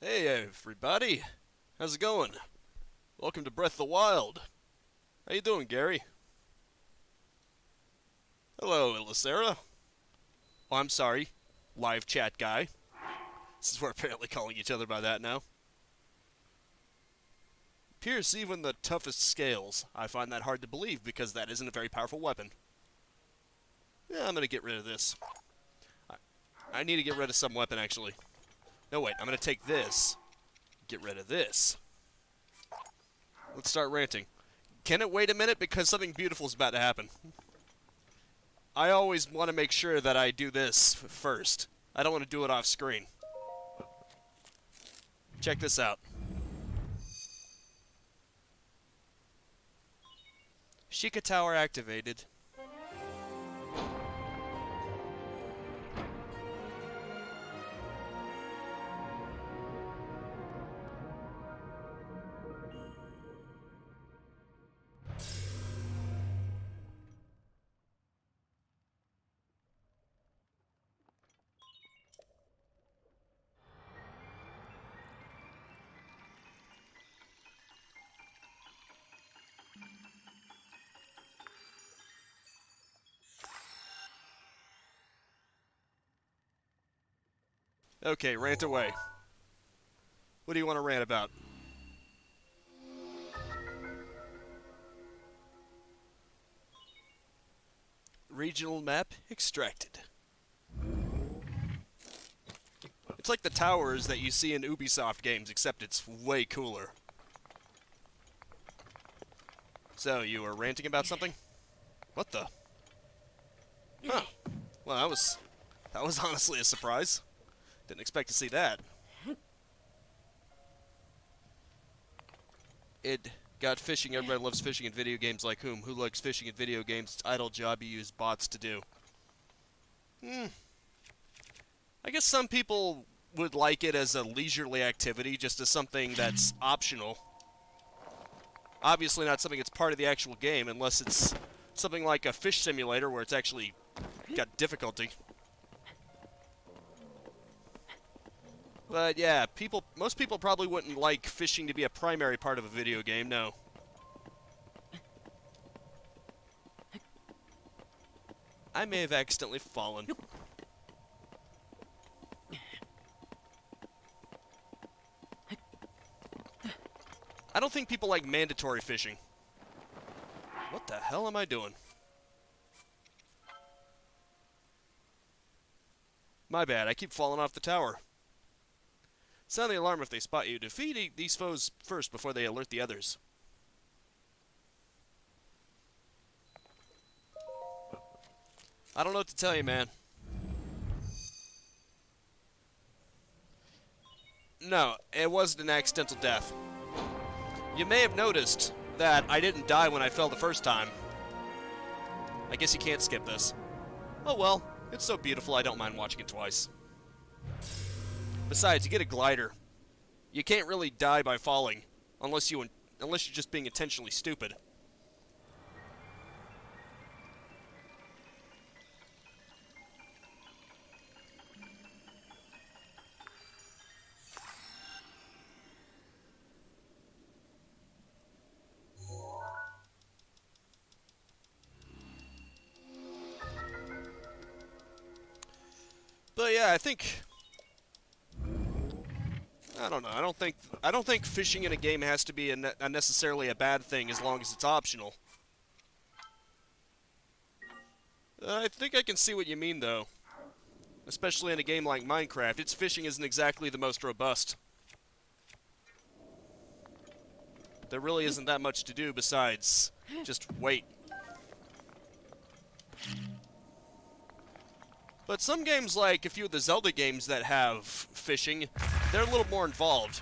Hey everybody, how's it going? Welcome to Breath of the Wild. How you doing, Gary? Hello, Illicera. Oh, I'm sorry, live chat guy. Since we're apparently calling each other by that now. Pierce even the toughest scales. I find that hard to believe because that isn't a very powerful weapon. Yeah, I'm gonna get rid of this. I need to get rid of some weapon, actually. No, wait, I'm gonna take this. Get rid of this. Let's start ranting. Can it wait a minute because something beautiful is about to happen? I always want to make sure that I do this first. I don't want to do it off screen. Check this out. Sheikah Tower activated. Okay, rant away. What do you want to rant about? Regional map extracted. It's like the towers that you see in Ubisoft games, except it's way cooler. So, you were ranting about something? What the? Huh. Well, that was honestly a surprise. Didn't expect to see that. It got fishing. Everybody loves fishing in video games like whom? Who likes fishing in video games? It's idle job you use bots to do. I guess some people would like it as a leisurely activity, just as something that's optional. Obviously not something that's part of the actual game, unless it's something like a fish simulator where it's actually got difficulty. But yeah, most people probably wouldn't like fishing to be a primary part of a video game, no. I may have accidentally fallen. I don't think people like mandatory fishing. What the hell am I doing? My bad, I keep falling off the tower. Sound the alarm if they spot you. Defeat these foes first before they alert the others. I don't know what to tell you, man. No, it wasn't an accidental death. You may have noticed that I didn't die when I fell the first time. I guess you can't skip this. Oh well, it's so beautiful I don't mind watching it twice. Besides, you get a glider. You can't really die by falling, unless you're just being intentionally stupid. But yeah, I don't know. I don't think fishing in a game has to be necessarily a bad thing as long as it's optional. I think I can see what you mean, though. Especially in a game like Minecraft, its fishing isn't exactly the most robust. There really isn't that much to do besides just wait. But some games, like a few of the Zelda games that have fishing, they're a little more involved.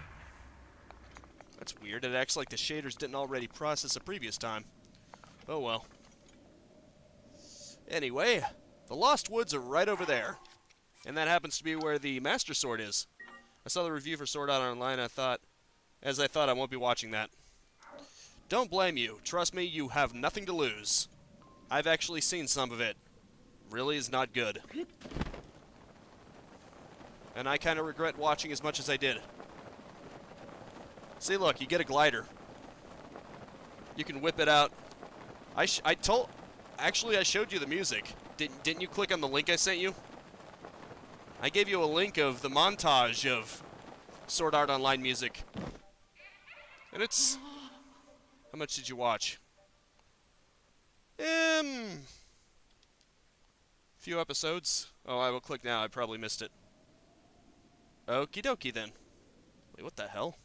That's weird. It acts like the shaders didn't already process a previous time. Oh well. Anyway, the Lost Woods are right over there. And that happens to be where the Master Sword is. I saw the review for Sword Art Online, and I thought I won't be watching that. Don't blame you. Trust me, you have nothing to lose. I've actually seen some of it. Really is not good. And I kind of regret watching as much as I did. See, look, you get a glider. You can whip it out. Actually, I showed you the music. Didn't you click on the link I sent you? I gave you a link of the montage of Sword Art Online music. And it's... How much did you watch? Few episodes. Oh, I will click now. I probably missed it. Okie dokie then. Wait, what the hell?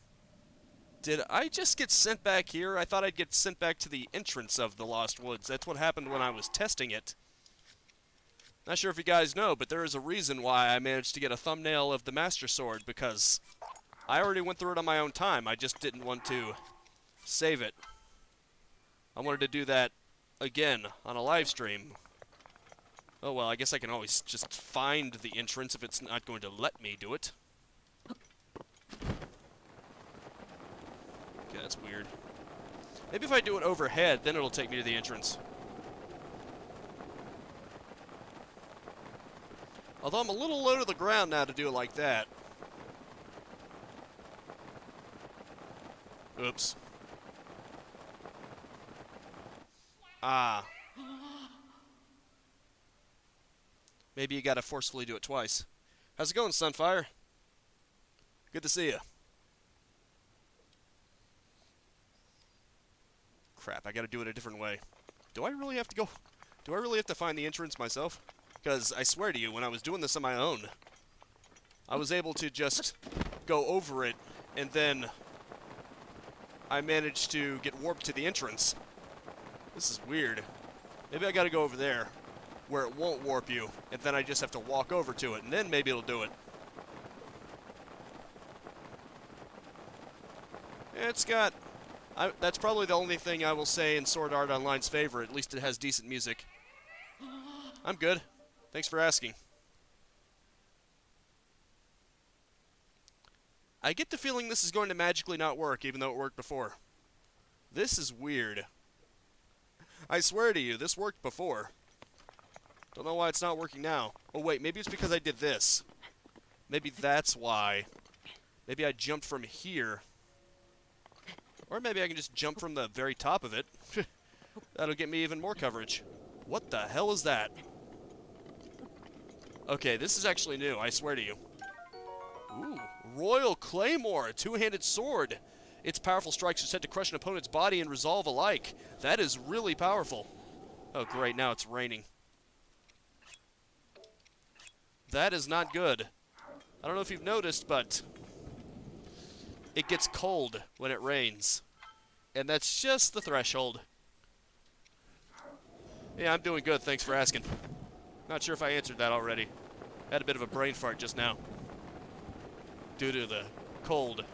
Did I just get sent back here? I thought I'd get sent back to the entrance of the Lost Woods. That's what happened when I was testing it. Not sure if you guys know, but there is a reason why I managed to get a thumbnail of the Master Sword, because I already went through it on my own time. I just didn't want to save it. I wanted to do that again on a live stream. Oh well, I guess I can always just find the entrance if it's not going to let me do it. Okay, that's weird. Maybe if I do it overhead, then it'll take me to the entrance. Although I'm a little low to the ground now to do it like that. Oops. Ah. Maybe you gotta forcefully do it twice. How's it going, Sunfire? Good to see you. Crap, I gotta do it a different way. Do I really have to go... Do I really have to find the entrance myself? Because I swear to you, when I was doing this on my own, I was able to just go over it, and then I managed to get warped to the entrance. This is weird. Maybe I gotta go over there, where it won't warp you, and then I just have to walk over to it, and then maybe it'll do it. It's got... that's probably the only thing I will say in Sword Art Online's favor. At least it has decent music. I'm good. Thanks for asking. I get the feeling this is going to magically not work, even though it worked before. This is weird. I swear to you, this worked before. Don't know why it's not working now. Oh wait, maybe it's because I did this. Maybe that's why. Maybe I jumped from here. Or maybe I can just jump from the very top of it. That'll get me even more coverage. What the hell is that? Okay, this is actually new, I swear to you. Ooh, Royal Claymore, a two-handed sword. Its powerful strikes are said to crush an opponent's body and resolve alike. That is really powerful. Oh great, now it's raining. That is not good. I don't know if you've noticed, but it gets cold when it rains. And that's just the threshold. Yeah, I'm doing good, thanks for asking. Not sure if I answered that already. Had a bit of a brain fart just now. Due to the cold.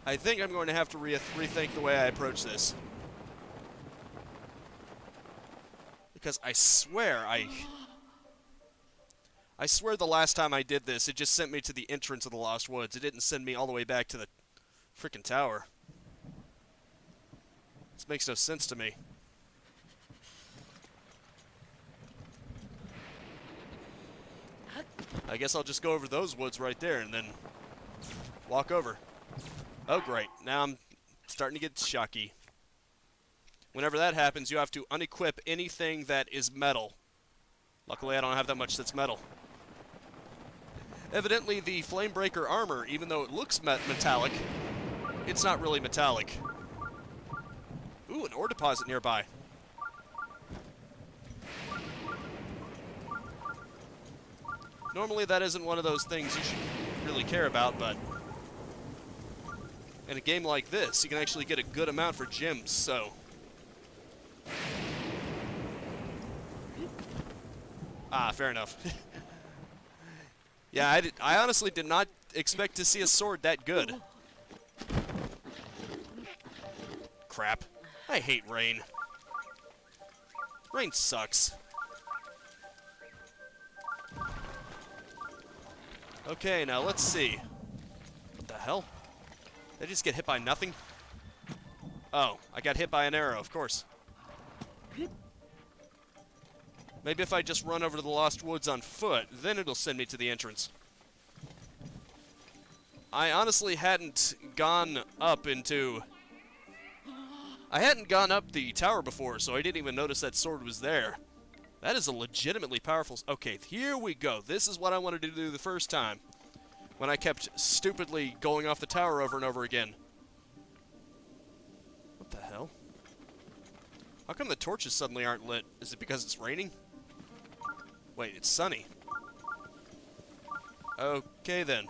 I think I'm going to have to rethink the way I approach this. Because I swear the last time I did this, it just sent me to the entrance of the Lost Woods. It didn't send me all the way back to the frickin' tower. This makes no sense to me. I guess I'll just go over those woods right there and then walk over. Oh, great. Now I'm starting to get shocky. Whenever that happens, you have to unequip anything that is metal. Luckily, I don't have that much that's metal. Evidently, the Flamebreaker armor, even though it looks metallic, it's not really metallic. Ooh, an ore deposit nearby. Normally, that isn't one of those things you should really care about, but in a game like this, you can actually get a good amount for gems, so... Ah, fair enough. Yeah, I honestly did not expect to see a sword that good. Crap. I hate rain. Rain sucks. Okay, now let's see. What the hell? Did I just get hit by nothing? Oh, I got hit by an arrow, of course. Maybe if I just run over to the Lost Woods on foot, then it'll send me to the entrance. I honestly hadn't gone up into... I hadn't gone up the tower before, so I didn't even notice that sword was there. That is a legitimately powerful... Okay, here we go. This is what I wanted to do the first time, when I kept stupidly going off the tower over and over again. What the hell? How come the torches suddenly aren't lit? Is it because it's raining? Wait, it's sunny. Okay, then.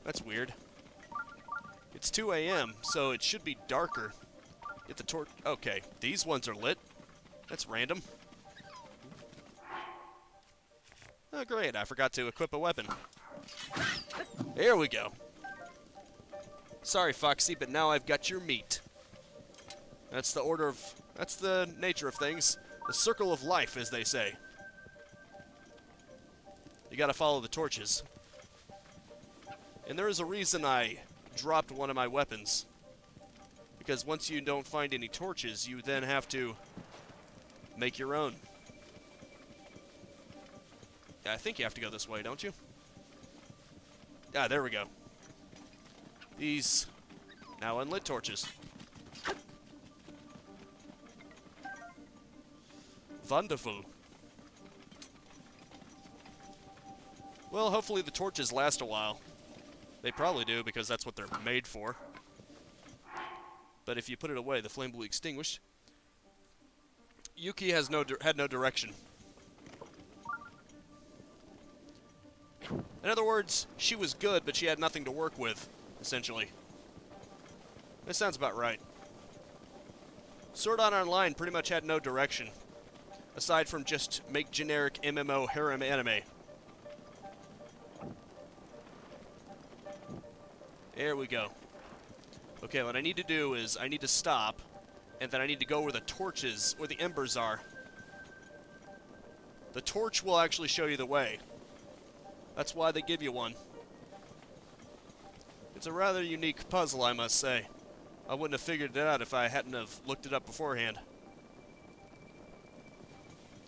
That's weird. It's 2 a.m., so it should be darker. Get the torch... Okay, these ones are lit. That's random. Oh, great, I forgot to equip a weapon. There we go. Sorry, Foxy, but now I've got your meat. That's the order of... That's the nature of things. The circle of life, as they say. You gotta follow the torches. And there is a reason I dropped one of my weapons. Because once you don't find any torches, you then have to make your own. Yeah, I think you have to go this way, don't you? Ah, there we go. These now unlit torches. Wonderful. Well, hopefully the torches last a while. They probably do, because that's what they're made for. But if you put it away, the flame will be extinguished. Yuki has had no direction. In other words, she was good, but she had nothing to work with, essentially. This sounds about right. Sword Art Online pretty much had no direction, aside from just make generic MMO harem anime. There we go. Okay, what I need to do is I need to stop, and then I need to go where the torches, where the embers are. The torch will actually show you the way. That's why they give you one. It's a rather unique puzzle, I must say. I wouldn't have figured it out if I hadn't have looked it up beforehand.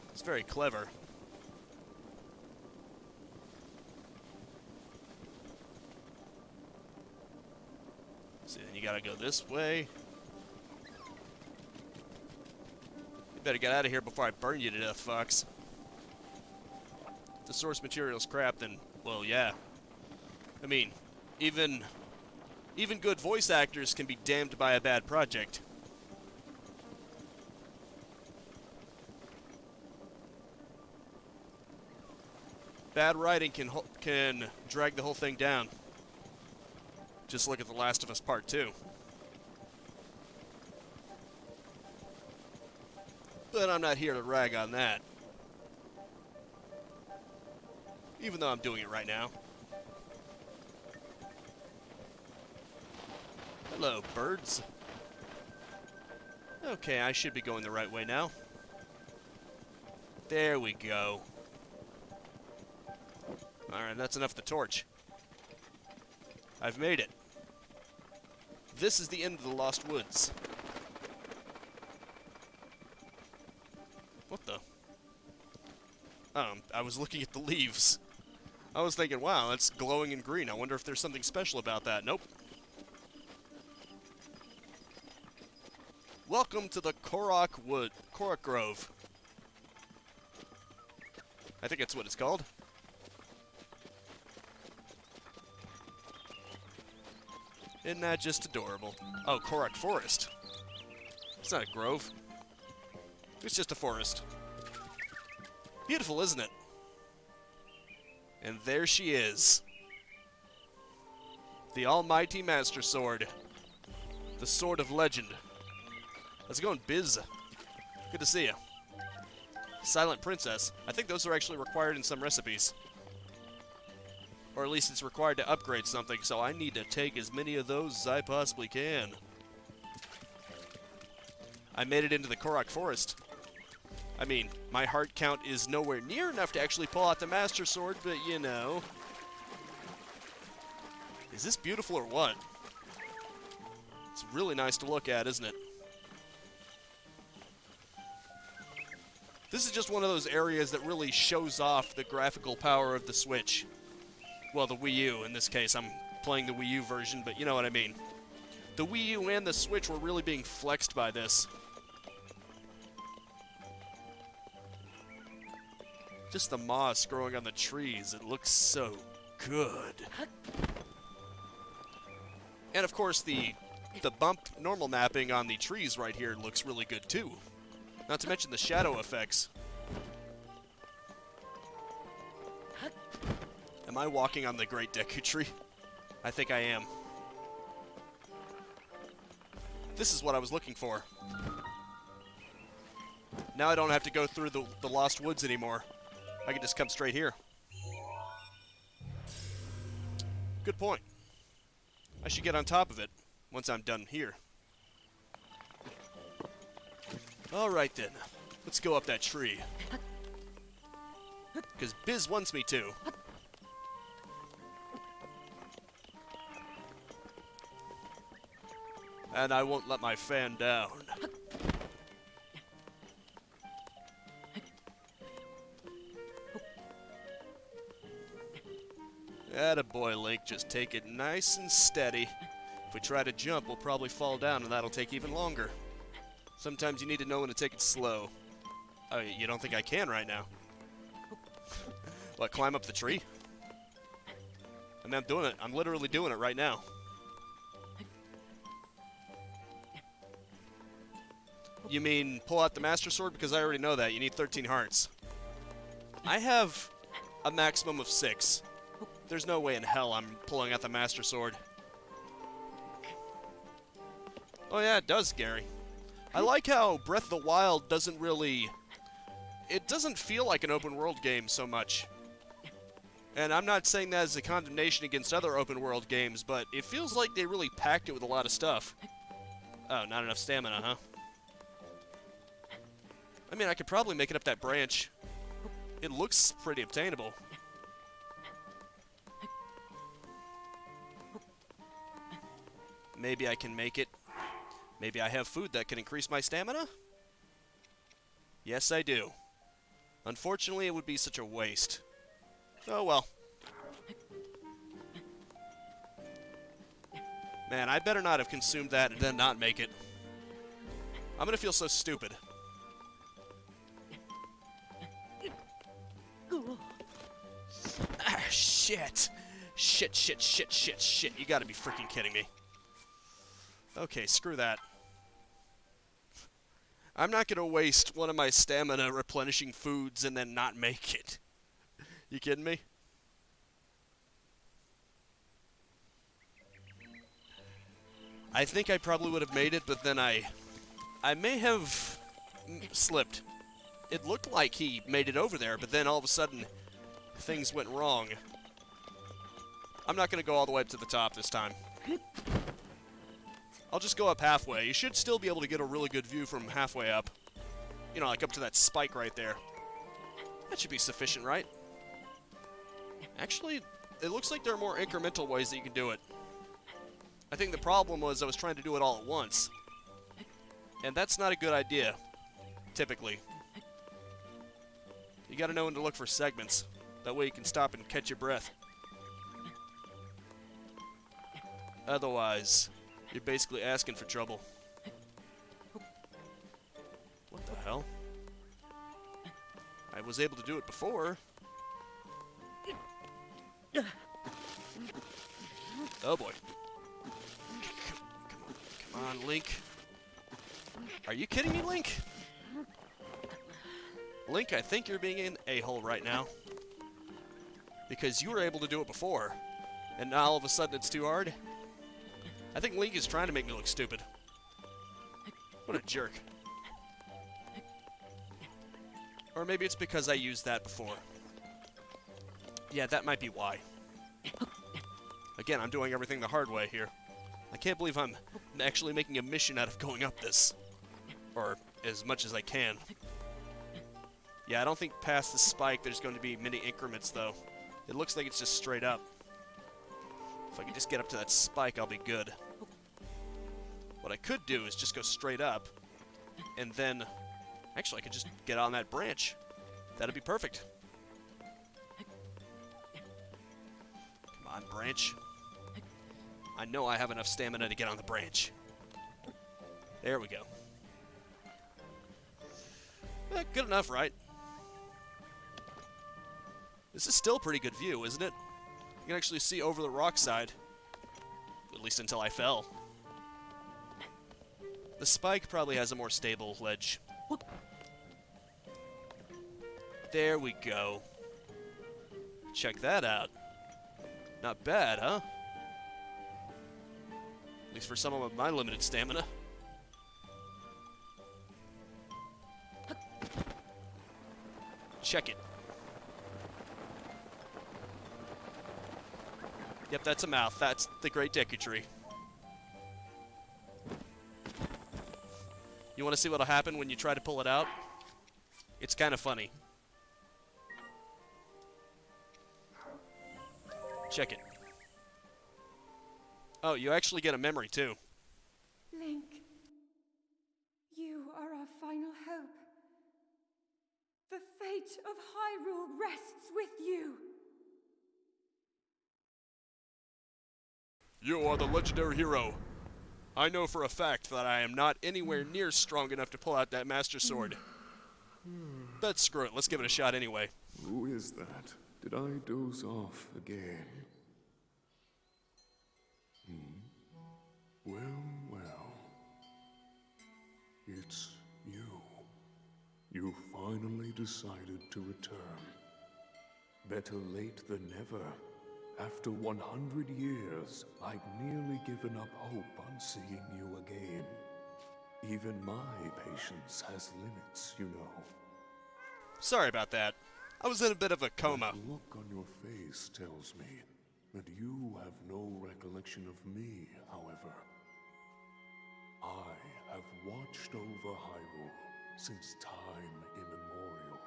It's very clever. So then you gotta go this way. You better get out of here before I burn you to death, Fox. If the source material's crap, then, well, yeah. I mean, even good voice actors can be damned by a bad project. Bad writing can drag the whole thing down. Just look at The Last of Us Part 2. But I'm not here to rag on that. Even though I'm doing it right now. Hello, birds. Okay, I should be going the right way now. There we go. Alright, that's enough of the torch. I've made it. This is the end of the Lost Woods. What the? I was looking at the leaves. I was thinking, wow, that's glowing in green. I wonder if there's something special about that. Nope. Welcome to the Korok Grove. I think that's what it's called. Isn't that just adorable? Oh, Korok Forest. It's not a grove. It's just a forest. Beautiful, isn't it? And there she is. The almighty Master Sword. The Sword of Legend. How's it going, Biz? Good to see you. Silent Princess. I think those are actually required in some recipes. Or at least it's required to upgrade something, so I need to take as many of those as I possibly can. I made it into the Korok Forest. I mean, my heart count is nowhere near enough to actually pull out the Master Sword, but you know. Is this beautiful or what? It's really nice to look at, isn't it? This is just one of those areas that really shows off the graphical power of the Switch. Well, the Wii U, in this case. I'm playing the Wii U version, but you know what I mean. The Wii U and the Switch were really being flexed by this. Just the moss growing on the trees, it looks so good. And of course, the bump normal mapping on the trees right here looks really good too. Not to mention the shadow effects. Am I walking on the Great Deku Tree? I think I am. This is what I was looking for. Now I don't have to go through the Lost Woods anymore. I can just come straight here. Good point. I should get on top of it once I'm done here. Alright then. Let's go up that tree. Because Biz wants me to. And I won't let my fan down. Attaboy, Link, just take it nice and steady. If we try to jump, we'll probably fall down, and that'll take even longer. Sometimes you need to know when to take it slow. Oh, you don't think I can right now? What, climb up the tree? I mean, I'm doing it. I'm literally doing it right now. You mean pull out the Master Sword? Because I already know that. You need 13 hearts. I have a maximum of 6. There's no way in hell I'm pulling out the Master Sword. Oh yeah, it does, Gary. I like how Breath of the Wild doesn't really... It doesn't feel like an open world game so much. And I'm not saying that as a condemnation against other open world games, but it feels like they really packed it with a lot of stuff. Oh, not enough stamina, huh? I mean, I could probably make it up that branch. It looks pretty obtainable. Maybe I can make it. Maybe I have food that can increase my stamina? Yes, I do. Unfortunately, it would be such a waste. Oh well. Man, I better not have consumed that and then not make it. I'm gonna feel so stupid. Ah, shit. Shit. You gotta be freaking kidding me. Okay, screw that. I'm not gonna waste one of my stamina replenishing foods and then not make it. You kidding me? I think I probably would have made it, but then I may have slipped. It looked like he made it over there, but then all of a sudden, things went wrong. I'm not going to go all the way up to the top this time. I'll just go up halfway. You should still be able to get a really good view from halfway up. You know, like up to that spike right there. That should be sufficient, right? Actually, it looks like there are more incremental ways that you can do it. I think the problem was I was trying to do it all at once. And that's not a good idea, typically. You gotta know when to look for segments. That way you can stop and catch your breath. Otherwise, you're basically asking for trouble. What the hell? I was able to do it before. Oh boy. Come on, Link. Are you kidding me, Link? Link, I think you're being an a-hole right now. Because you were able to do it before. And now all of a sudden it's too hard. I think Link is trying to make me look stupid. What a jerk. Or maybe it's because I used that before. Yeah, that might be why. Again, I'm doing everything the hard way here. I can't believe I'm actually making a mission out of going up this. Or as much as I can. Yeah, I don't think past the spike there's going to be many increments, though. It looks like it's just straight up. If I can just get up to that spike, I'll be good. What I could do is just go straight up, and then Actually, I could just get on that branch. That'd be perfect. Come on, branch. I know I have enough stamina to get on the branch. There we go. Good enough, right? This is still a pretty good view, isn't it? You can actually see over the rock side. At least until I fell. The spike probably has a more stable ledge. There we go. Check that out. Not bad, huh? At least for someone with my limited stamina. Check it. Yep, that's a mouth. That's the Great Deku Tree. You want to see what'll happen when you try to pull it out? It's kind of funny. Check it. Oh, you actually get a memory, too. Link, you are our final hope. The fate of Hyrule rests with you. You are the legendary hero. I know for a fact that I am not anywhere near strong enough to pull out that Master Sword. But screw it, let's give it a shot anyway. Who is that? Did I doze off again? Well. It's you. You finally decided to return. Better late than never. After 100 years, I'd nearly given up hope on seeing you again. Even my patience has limits, you know. Sorry about that. I was in a bit of a coma. The look on your face tells me that you have no recollection of me, however. I have watched over Hyrule since time immemorial.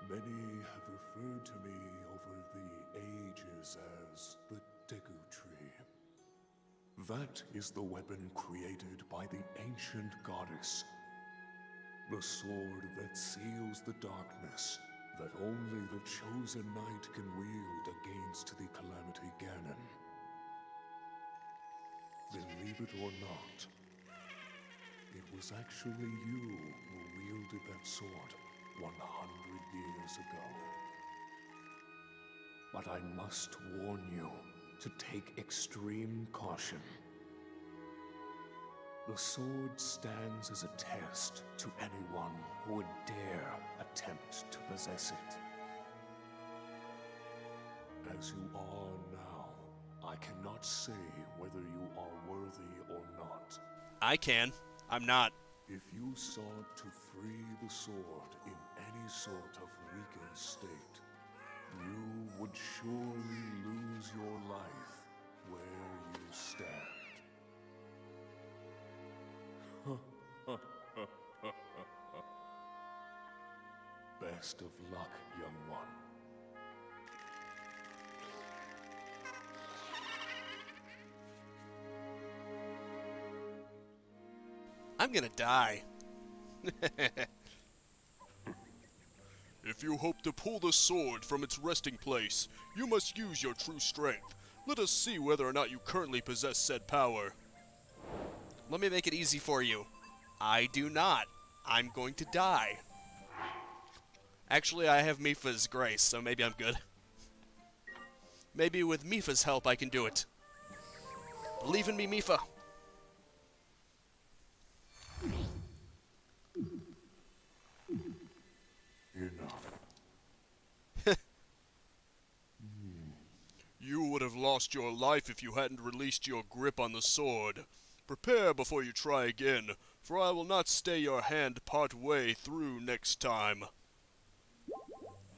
Many have referred to me over the ages as the Deku Tree. That is the weapon created by the ancient goddess. The sword that seals the darkness that only the chosen knight can wield against the Calamity Ganon. Believe it or not, it was actually you who wielded that sword 100 years ago. But I must warn you to take extreme caution. The sword stands as a test to anyone who would dare attempt to possess it. As you are now, I cannot say whether you are worthy or not. I can. I'm not. If you sought to free the sword in any sort of weakened state, you would surely lose your life where you stand. Best of luck, young one. I'm gonna die. If you hope to pull the sword from its resting place, you must use your true strength. Let us see whether or not you currently possess said power. Let me make it easy for you. I do not. I'm going to die. Actually, I have Mipha's grace, so maybe I'm good. Maybe with Mipha's help I can do it. Believe in me, Mipha. Enough. You would have lost your life if you hadn't released your grip on the sword. Prepare before you try again, for I will not stay your hand part way through next time.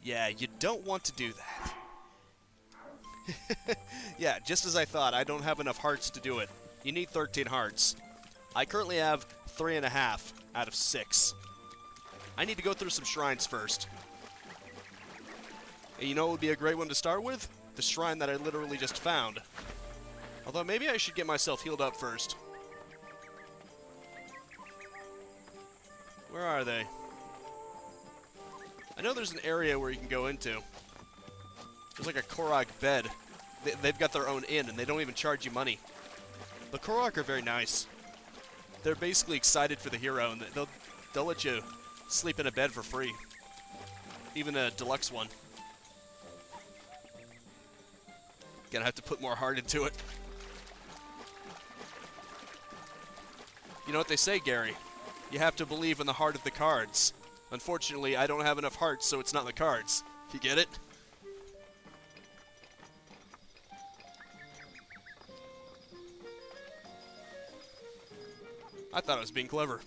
Yeah, you don't want to do that. Yeah, just as I thought, I don't have enough hearts to do it. You need 13 hearts. I currently have 3.5 out of 6. I need to go through some shrines first. And you know what would be a great one to start with? The shrine that I literally just found. Although maybe I should get myself healed up first. Where are they? I know there's an area where you can go into. There's like a Korok bed. They've got their own inn, and they don't even charge you money. The Korok are very nice. They're basically excited for the hero, and they'll let you sleep in a bed for free. Even a deluxe one. Gonna have to put more heart into it. You know what they say, Gary? You have to believe in the heart of the cards. Unfortunately, I don't have enough hearts, so it's not in the cards. You get it? I thought I was being clever.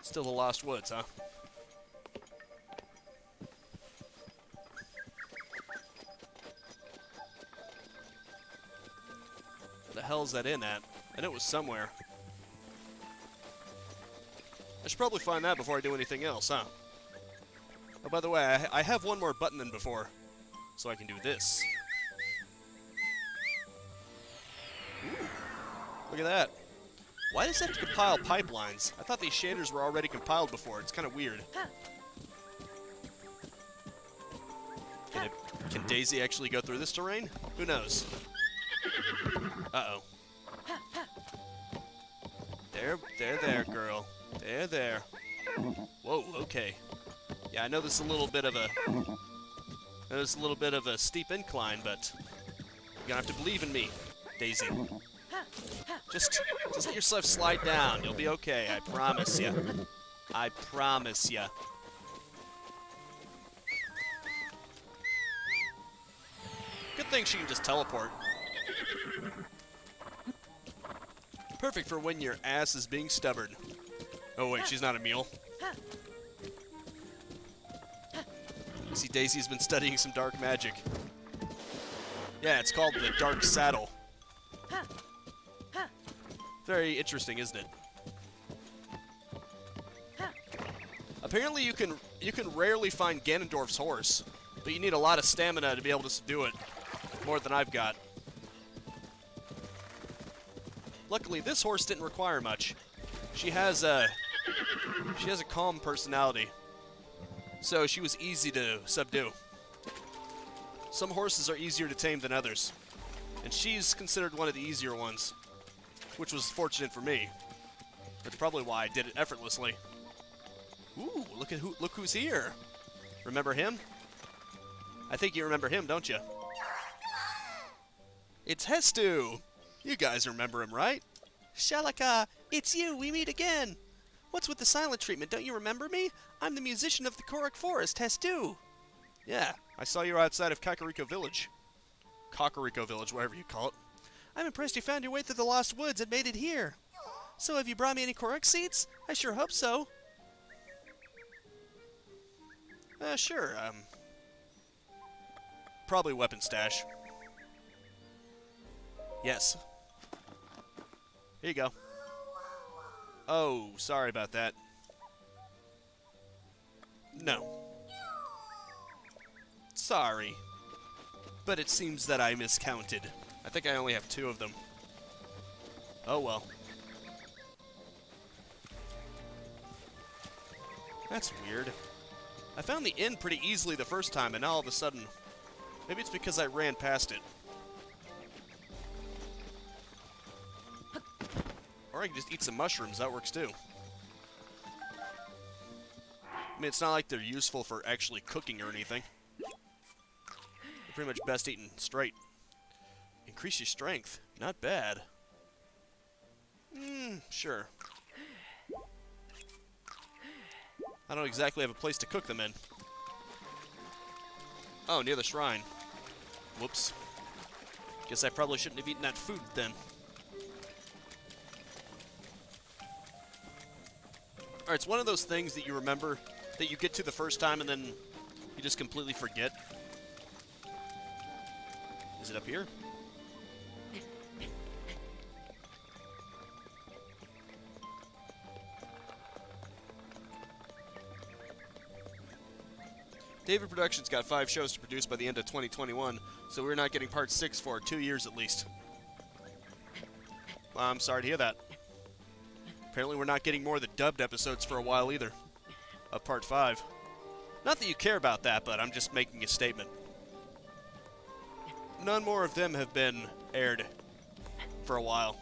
Still the Lost Woods, huh? The hell's that inn at? I know it was somewhere. I should probably find that before I do anything else, huh? Oh, by the way, I have one more button than before, so I can do this. Ooh, look at that. Why does it have to compile pipelines? I thought these shaders were already compiled before. It's kind of weird. Can Daisy actually go through this terrain? Who knows? Uh-oh. There, girl. There. Whoa, okay. Yeah, I know this is a little bit of a steep incline, but you're gonna have to believe in me, Daisy. Just let yourself slide down. You'll be okay. I promise ya. I promise ya. Good thing she can just teleport. Perfect for when your ass is being stubborn. Oh wait, she's not a mule. See, Daisy's been studying some dark magic. Yeah, it's called the Dark Saddle. Very interesting, isn't it? Apparently you can rarely find Ganondorf's horse, but you need a lot of stamina to be able to subdue it. More than I've got. Luckily, this horse didn't require much. She has a calm personality, so she was easy to subdue. Some horses are easier to tame than others, and she's considered one of the easier ones, which was fortunate for me. That's probably why I did it effortlessly. Ooh, look who's here. Remember him? I think you remember him, don't you? It's Hestu! You guys remember him, right? Shalaka, it's you, we meet again! What's with the silent treatment, don't you remember me? I'm the musician of the Korok Forest, Hestu! Yeah, I saw you outside of Kakariko Village. Kakariko Village, whatever you call it. I'm impressed you found your way through the Lost Woods and made it here. So have you brought me any Korok seeds? I sure hope so. Sure, probably weapon stash. Yes. Here you go. Oh, sorry about that. No. Sorry. But it seems that I miscounted. I think I only have 2 of them. Oh well. That's weird. I found the inn pretty easily the first time, and now all of a sudden... Maybe it's because I ran past it. Or I can just eat some mushrooms, that works too. I mean, it's not like they're useful for actually cooking or anything. They're pretty much best eaten straight. Increase your strength. Not bad. Sure. I don't exactly have a place to cook them in. Oh, near the shrine. Whoops. Guess I probably shouldn't have eaten that food then. Alright, it's one of those things that you remember, that you get to the first time and then you just completely forget. Is it up here? David Productions got 5 shows to produce by the end of 2021, so we're not getting part 6 for 2 years at least. Well, I'm sorry to hear that. Apparently we're not getting more of the dubbed episodes for a while either. Of Part 5. Not that you care about that, but I'm just making a statement. None more of them have been aired for a while.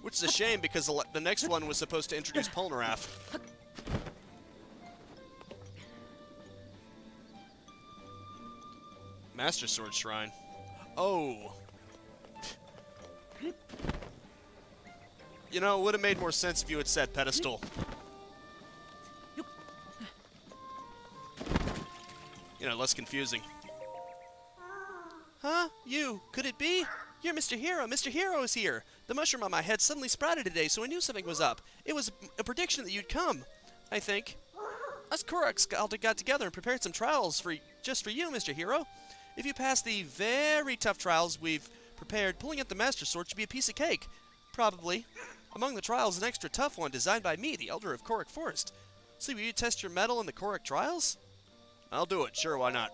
Which is a shame, because the next one was supposed to introduce Polnareff. Master Sword Shrine. Oh. You know, it would have made more sense if you had said pedestal. You know, less confusing. Huh? You? Could it be? You're Mr. Hero. Mr. Hero is here. The mushroom on my head suddenly sprouted today, so I knew something was up. It was a prediction that you'd come, I think. Us Korax got together and prepared some trials just for you, Mr. Hero. If you pass the very tough trials we've prepared, pulling up the Master Sword should be a piece of cake. Probably. Among the trials, an extra tough one designed by me, the Elder of Korak Forest. So will you test your mettle in the Korak trials? I'll do it. Sure, why not?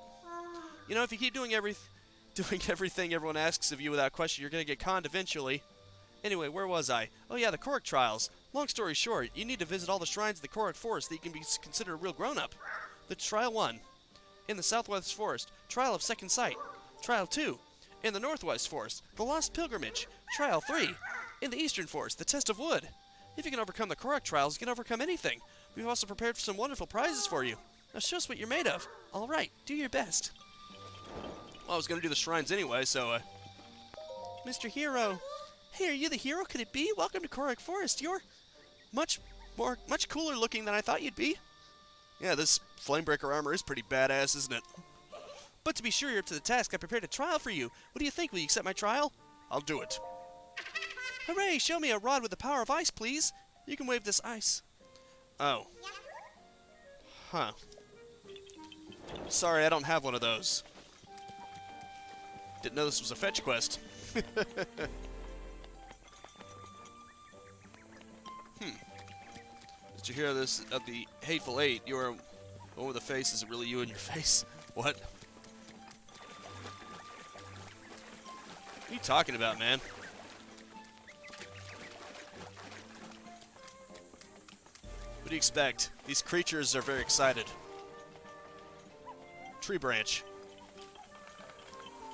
You know, if you keep doing everything everyone asks of you without question, you're going to get conned eventually. Anyway, where was I? Oh yeah, the Korak trials. Long story short, you need to visit all the shrines of the Korak Forest that you can be considered a real grown-up. The Trial 1. In the Southwest Forest, Trial of Second Sight. Trial 2. In the Northwest Forest, the Lost Pilgrimage. Trial 3. In the Eastern Forest, the Test of Wood. If you can overcome the Korak trials, you can overcome anything. We've also prepared some wonderful prizes for you. Now show us what you're made of. All right, do your best. Well, I was going to do the shrines anyway, so, Mr. Hero. Hey, are you the hero? Could it be? Welcome to Korak Forest. You're much cooler looking than I thought you'd be. Yeah, this Flamebreaker armor is pretty badass, isn't it? But to be sure you're up to the task, I prepared a trial for you. What do you think? Will you accept my trial? I'll do it. Hooray! Show me a rod with the power of ice, please. You can wave this ice. Oh. Huh. Sorry, I don't have one of those. Didn't know this was a fetch quest. Did you hear this of the Hateful Eight? You're one with the face. Is it really you in your face? What? What are you talking about, man? What do you expect? These creatures are very excited. Tree branch.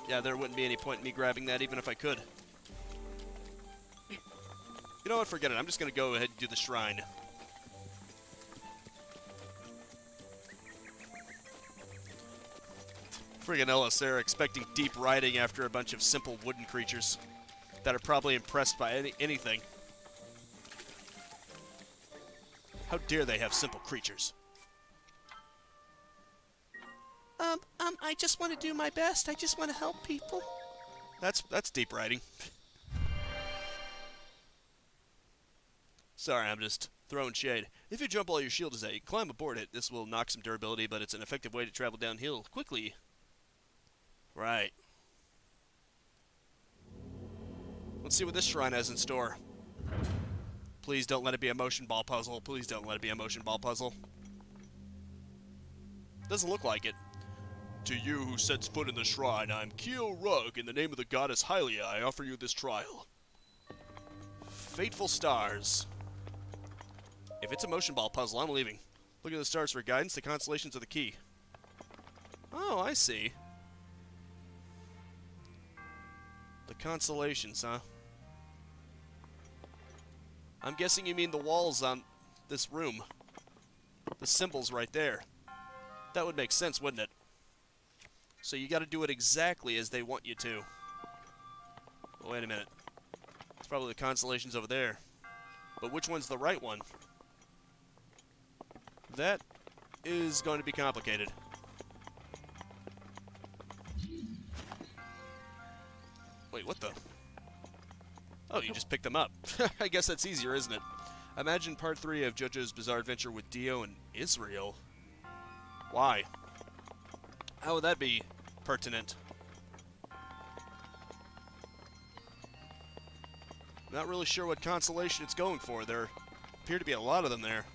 Yeah, there wouldn't be any point in me grabbing that even if I could. You know what? Forget it. I'm just going to go ahead and do the shrine. Friggin' LSR expecting deep riding after a bunch of simple wooden creatures that are probably impressed by anything. How dare they have simple creatures? I just want to do my best. I just want to help people. That's deep riding. Sorry, I'm just throwing shade. If you jump while your shield is out, you can climb aboard it. This will knock some durability, but it's an effective way to travel downhill quickly. Right. Let's see what this shrine has in store. Please don't let it be a motion ball puzzle. Please don't let it be a motion ball puzzle. Doesn't look like it. To you who sets foot in the shrine, I'm Keo Rug. In the name of the goddess Hylia, I offer you this trial. Fateful stars. If it's a motion ball puzzle, I'm leaving. Look at the stars for guidance. The constellations are the key. Oh, I see. The constellations, huh? I'm guessing you mean the walls on this room. The symbols right there. That would make sense, wouldn't it? So you gotta do it exactly as they want you to. Oh, wait a minute. It's probably the constellations over there. But which one's the right one? That is going to be complicated. Wait, what the? Oh, you just picked them up. I guess that's easier, isn't it? Imagine part 3 of JoJo's Bizarre Adventure with Dio and Israel. Why? How would that be pertinent? Not really sure what constellation it's going for. There appear to be a lot of them there.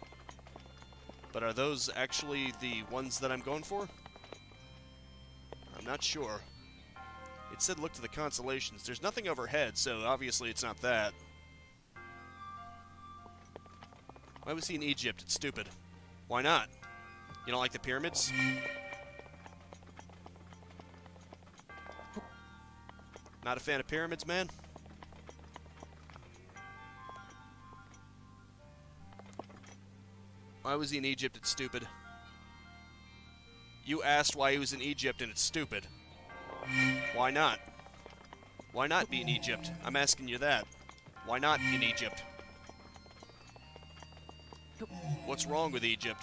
But are those actually the ones that I'm going for? I'm not sure. It said look to the constellations. There's nothing overhead, so obviously it's not that. Why was he in Egypt? It's stupid. Why not? You don't like the pyramids? Not a fan of pyramids, man? Why was he in Egypt? It's stupid. You asked why he was in Egypt, and it's stupid. Why not? Why not be in Egypt? I'm asking you that. Why not in Egypt? What's wrong with Egypt?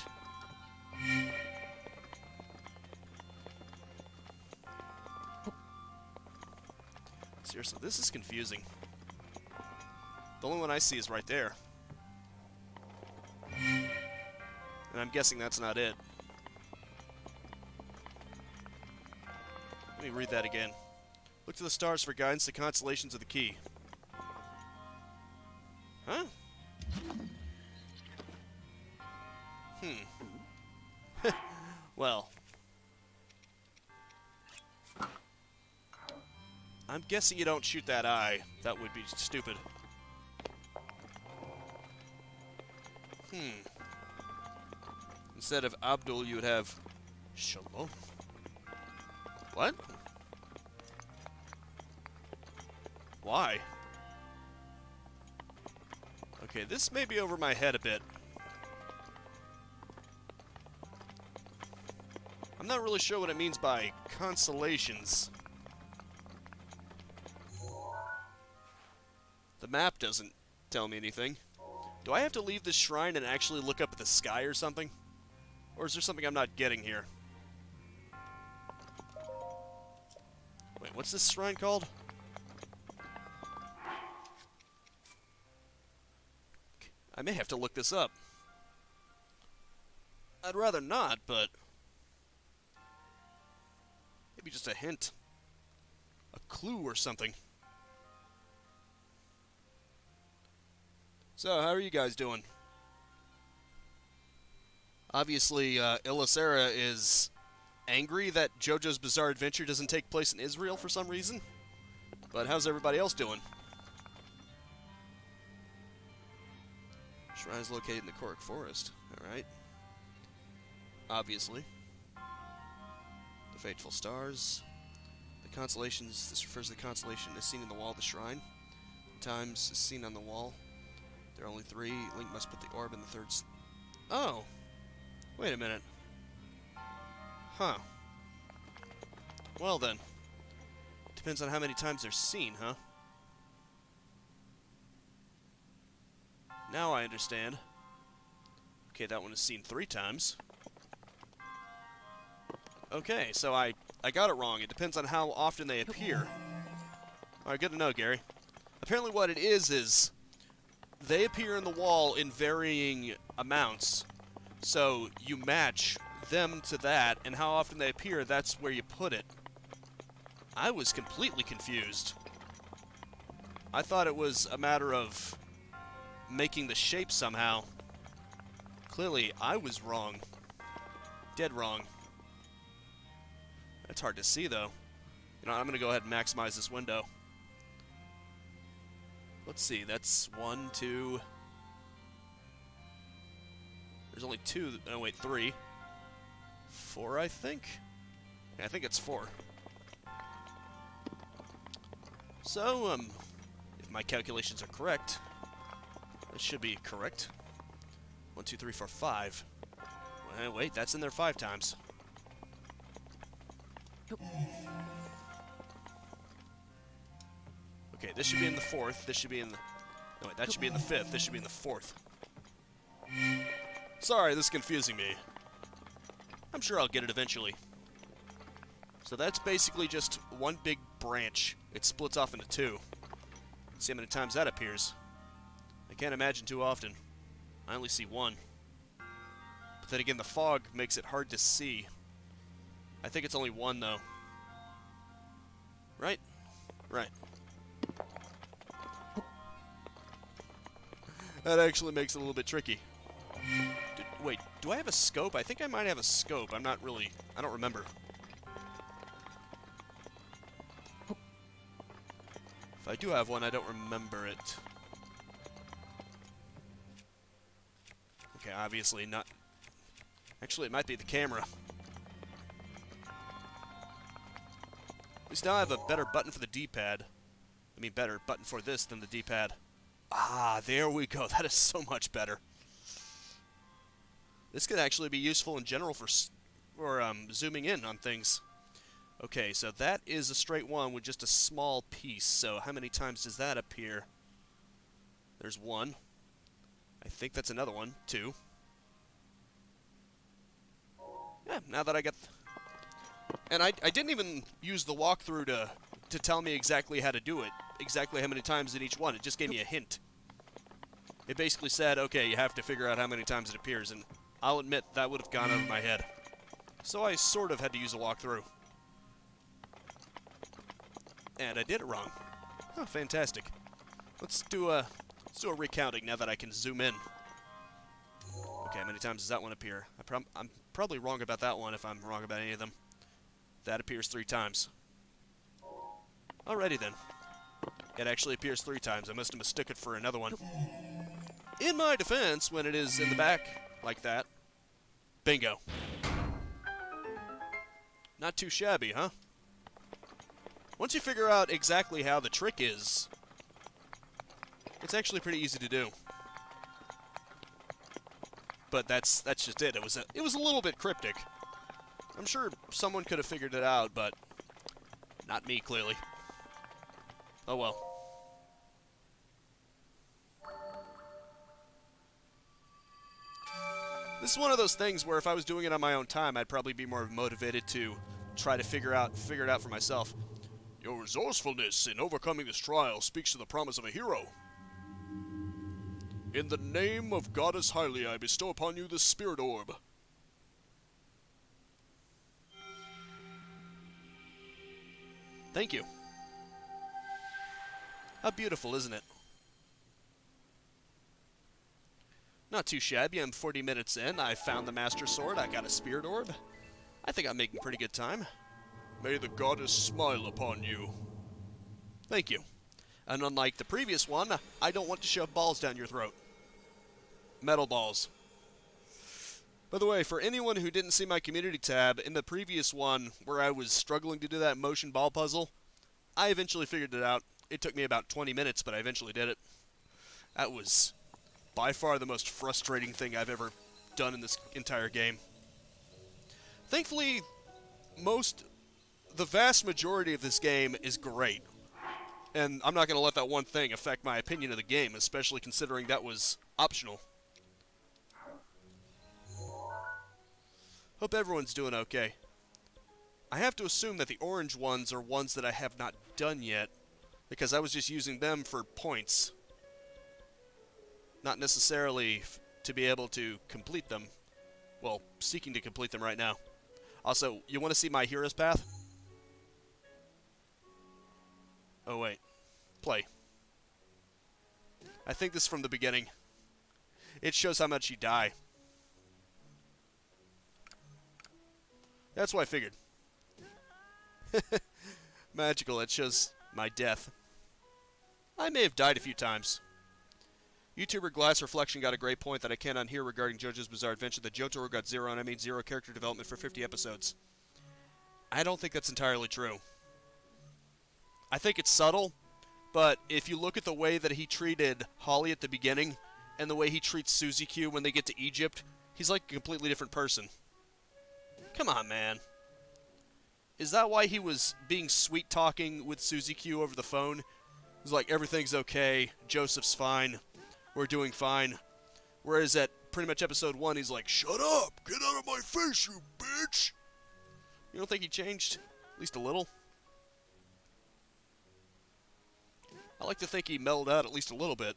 Seriously, this is confusing. The only one I see is right there. And I'm guessing that's not it. Let me read that again. Look to the stars for guidance. The constellations are the key. Huh? Well. I'm guessing you don't shoot that eye. That would be stupid. Instead of Abdul, you would have Shalom. What? Why? Okay, this may be over my head a bit. I'm not really sure what it means by constellations. The map doesn't tell me anything. Do I have to leave this shrine and actually look up at the sky or something? Or is there something I'm not getting here? Wait, what's this shrine called? I may have to look this up. I'd rather not, but... maybe just a hint. A clue or something. So, how are you guys doing? Obviously, Illicera is angry that JoJo's Bizarre Adventure doesn't take place in Israel for some reason. But how's everybody else doing? Shrine is located in the Korok Forest. Alright. Obviously. The Fateful Stars. The constellations. This refers to the constellation as seen in the wall of the shrine. Times is seen on the wall. There are only 3. Link must put the orb in the third... oh! Wait a minute. Huh. Well then. Depends on how many times they're seen, huh? Now I understand. Okay, that one is seen 3 times. Okay, so I got it wrong. It depends on how often they appear. Alright, good to know, Gary. Apparently what it is they appear in the wall in varying amounts. So you match them to that, and how often they appear, that's where you put it. I was completely confused. I thought it was a matter of making the shape somehow. Clearly, I was wrong. Dead wrong. That's hard to see, though. You know, I'm going to go ahead and maximize this window. Let's see, that's 1, 2... there's only 2, oh wait, 3. 4, I think? Yeah, I think it's 4. So, if my calculations are correct, that should be correct. 1, 2, 3, 4, 5. Well, wait, that's in there 5 times. Okay, this should be in the 4th, this should be in the... no, wait, that should be in the 5th, this should be in the 4th. Sorry, this is confusing me. I'm sure I'll get it eventually. So that's basically just one big branch. It splits off into 2. See how many times that appears. I can't imagine too often. I only see 1. But then again, the fog makes it hard to see. I think it's only 1, though. Right? Right. That actually makes it a little bit tricky. Wait, do I have a scope? I think I might have a scope. I'm not really... I don't remember. If I do have one, I don't remember it. Okay, obviously not. Actually, it might be the camera. At least now I have a better button for the D-pad. I mean, better button for this than the D-pad. Ah, there we go. That is so much better. This could actually be useful in general for zooming in on things. Okay, so that is a straight one with just a small piece. So how many times does that appear? There's one. I think that's another one. Two. Yeah, now that I got... And I didn't even use the walkthrough to tell me exactly how to do it. Exactly how many times in each one. It just gave me a hint. It basically said, okay, you have to figure out how many times it appears. And I'll admit, that would have gone out of my head. So I sort of had to use a walkthrough. And I did it wrong. Oh, fantastic. Let's do a recounting now that I can zoom in. Okay, how many times does that one appear? I'm probably wrong about that one if I'm wrong about any of them. That appears 3 times. Alrighty then. It actually appears 3 times. I must have mistook it for another one. In my defense, when it is in the back like that, bingo. Not too shabby, huh? Once you figure out exactly how the trick is, it's actually pretty easy to do. But that's just it. It was a little bit cryptic. I'm sure someone could have figured it out, but not me, clearly. Oh well. This is one of those things where if I was doing it on my own time, I'd probably be more motivated to try to figure it out for myself. Your resourcefulness in overcoming this trial speaks to the promise of a hero. In the name of Goddess Hylia, I bestow upon you the Spirit Orb. Thank you. How beautiful, isn't it? Not too shabby. I'm 40 minutes in. I found the Master Sword. I got a Spirit Orb. I think I'm making pretty good time. May the goddess smile upon you. Thank you. And unlike the previous one, I don't want to shove balls down your throat. Metal balls. By the way, for anyone who didn't see my community tab, in the previous one, where I was struggling to do that motion ball puzzle, I eventually figured it out. It took me about 20 minutes, but I eventually did it. That was by far the most frustrating thing I've ever done in this entire game. Thankfully, the vast majority of this game is great. And I'm not going to let that one thing affect my opinion of the game, especially considering that was optional. Hope everyone's doing okay. I have to assume that the orange ones are ones that I have not done yet, because I was just using them for points. Not necessarily to be able to complete them. Well, seeking to complete them right now. Also, you want to see my hero's path? Oh wait. Play. I think this is from the beginning. It shows how much you die. That's what I figured. Magical, it shows my death. I may have died a few times. YouTuber Glass Reflection got a great point that I can't unhear regarding JoJo's Bizarre Adventure that Jotaro got 0 and I made 0 character development for 50 episodes. I don't think that's entirely true. I think it's subtle, but if you look at the way that he treated Holly at the beginning and the way he treats Suzy-Q when they get to Egypt, he's like a completely different person. Come on, man. Is that why he was being sweet-talking with Suzy-Q over the phone? He was like, everything's okay, Joseph's fine, we're doing fine. Whereas at pretty much episode 1, he's like, shut up, get out of my face, you bitch! You don't think he changed? At least a little? I like to think he mellowed out at least a little bit.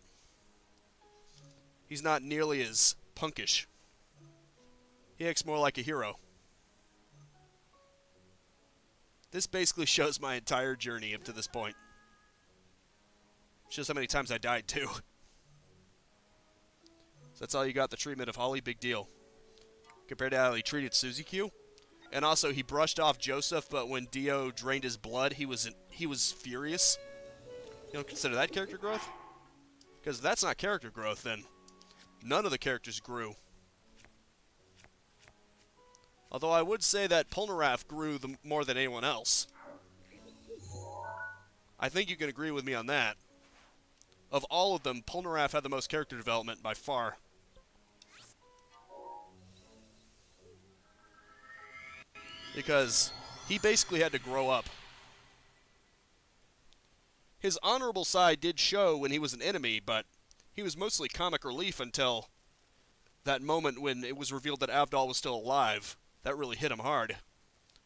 He's not nearly as punkish. He acts more like a hero. This basically shows my entire journey up to this point. Shows how many times I died, too. So that's all you got, the treatment of Holly, big deal. Compared to how he treated Suzy-Q. And also, he brushed off Joseph, but when Dio drained his blood, he was furious. You don't consider that character growth? Because if that's not character growth, then none of the characters grew. Although I would say that Polnareff grew more than anyone else. I think you can agree with me on that. Of all of them, Polnareff had the most character development by far. Because he basically had to grow up. His honorable side did show when he was an enemy, but he was mostly comic relief until that moment when it was revealed that Avdol was still alive. That really hit him hard.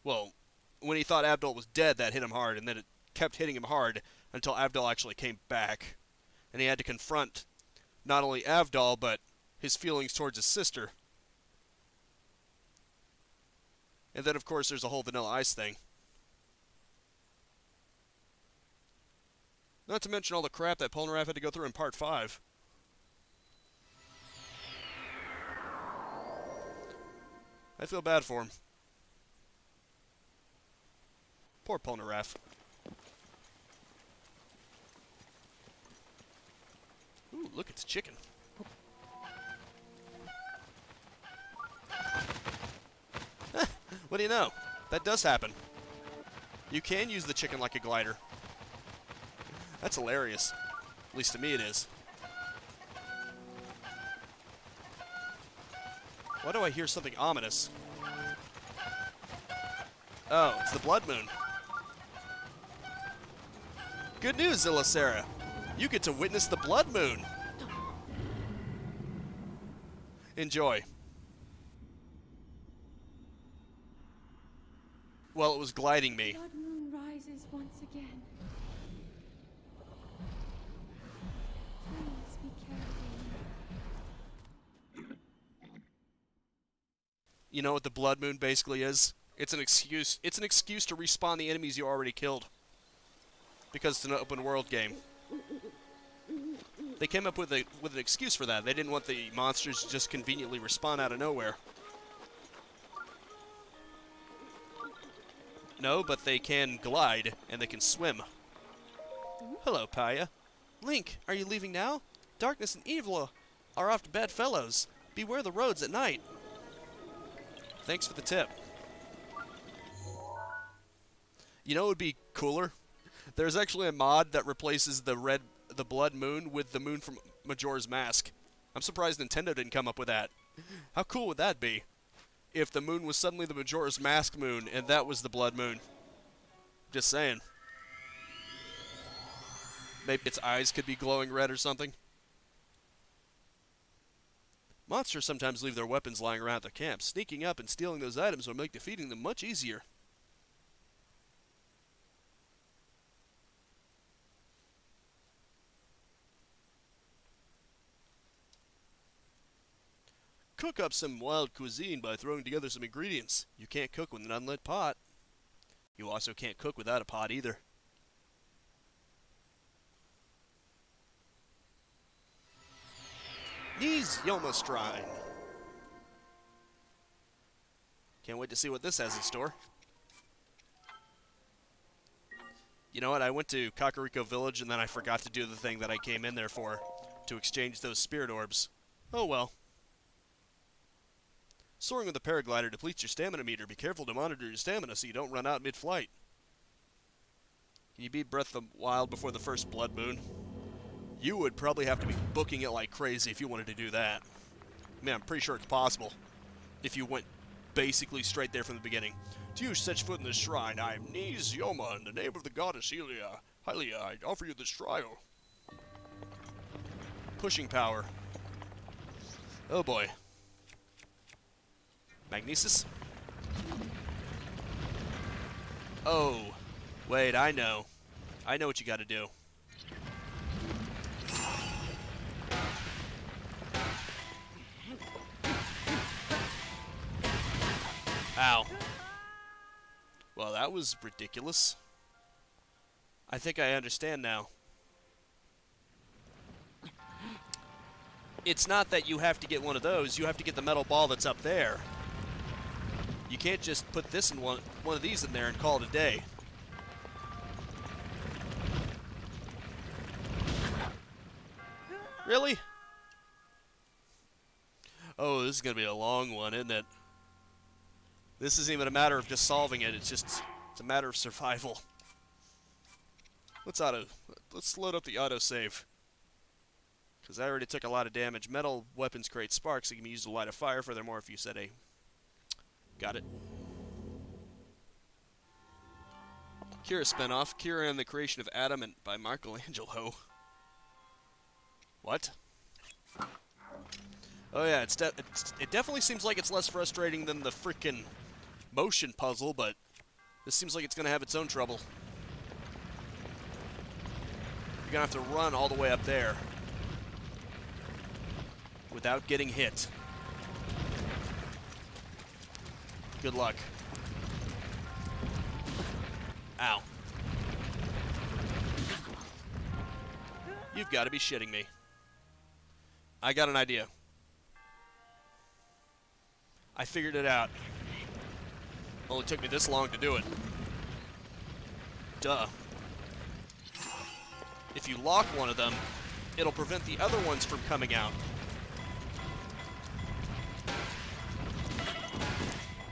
Well, when he thought Avdol was dead, that hit him hard, and then it kept hitting him hard until Avdol actually came back. And he had to confront not only Avdol, but his feelings towards his sister. And then, of course, there's the whole Vanilla Ice thing. Not to mention all the crap that Polnareff had to go through in Part 5. I feel bad for him. Poor Polnareff. Ooh, look, it's a chicken. What do you know? That does happen. You can use the chicken like a glider. That's hilarious. At least to me it is. Why do I hear something ominous? Oh, it's the Blood Moon. Good news, Zilisera. You get to witness the Blood Moon. Enjoy. Well, it was gliding me. Blood moon rises once again. Please be careful. You know what the Blood Moon basically is? It's an excuse. It's an excuse to respawn the enemies you already killed. Because it's an open world game. They came up with an excuse for that. They didn't want the monsters to just conveniently respawn out of nowhere. No, but they can glide, and they can swim. Hello, Paya. Link, are you leaving now? Darkness and evil are oft bad fellows. Beware the roads at night. Thanks for the tip. You know what would be cooler? There's actually a mod that replaces the Blood Moon with the moon from Majora's Mask. I'm surprised Nintendo didn't come up with that. How cool would that be? If the moon was suddenly the Majora's Mask moon, and that was the Blood Moon. Just saying. Maybe its eyes could be glowing red or something. Monsters sometimes leave their weapons lying around their camp. Sneaking up and stealing those items will make defeating them much easier. Cook up some wild cuisine by throwing together some ingredients. You can't cook with an unlit pot. You also can't cook without a pot either. Knees Yoma Shrine. Can't wait to see what this has in store. You know what? I went to Kakariko Village and then I forgot to do the thing that I came in there for, to exchange those spirit orbs. Oh well. Soaring with a paraglider depletes your stamina meter. Be careful to monitor your stamina so you don't run out mid-flight. Can you beat Breath of the Wild before the first Blood Moon? You would probably have to be booking it like crazy if you wanted to do that. I mean, I'm pretty sure it's possible. If you went basically straight there from the beginning. To you set foot in this shrine, I am Knees Yoma, in the name of the goddess Hylia, I offer you this trial. Pushing power. Oh boy. Magnesis? Oh. Wait, I know. I know what you gotta do. Ow. Well, that was ridiculous. I think I understand now. It's not that you have to get one of those, you have to get the metal ball that's up there. You can't just put this in one of these in there and call it a day. Really? Oh, this is gonna be a long one, isn't it? This isn't even a matter of just solving it. It's a matter of survival. Let's load up the autosave. Because I already took a lot of damage. Metal weapons create sparks that can be used to light a fire. Furthermore, if you set a... Got it. Kira spinoff. Kira and the Creation of Adam and by Michelangelo. What? Oh yeah, it definitely seems like it's less frustrating than the frickin' motion puzzle, but this seems like it's gonna have its own trouble. You're gonna have to run all the way up there without getting hit. Good luck. Ow. You've got to be shitting me. I got an idea. I figured it out. Only took me this long to do it. Duh. If you lock one of them, it'll prevent the other ones from coming out.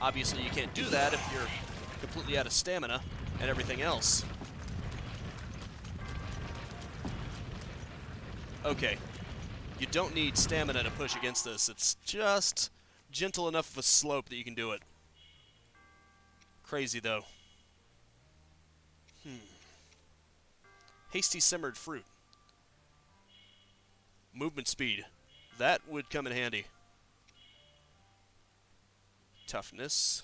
Obviously, you can't do that if you're completely out of stamina and everything else. Okay. You don't need stamina to push against this. It's just gentle enough of a slope that you can do it. Crazy, though. Hasty simmered fruit. Movement speed. That would come in handy. Toughness.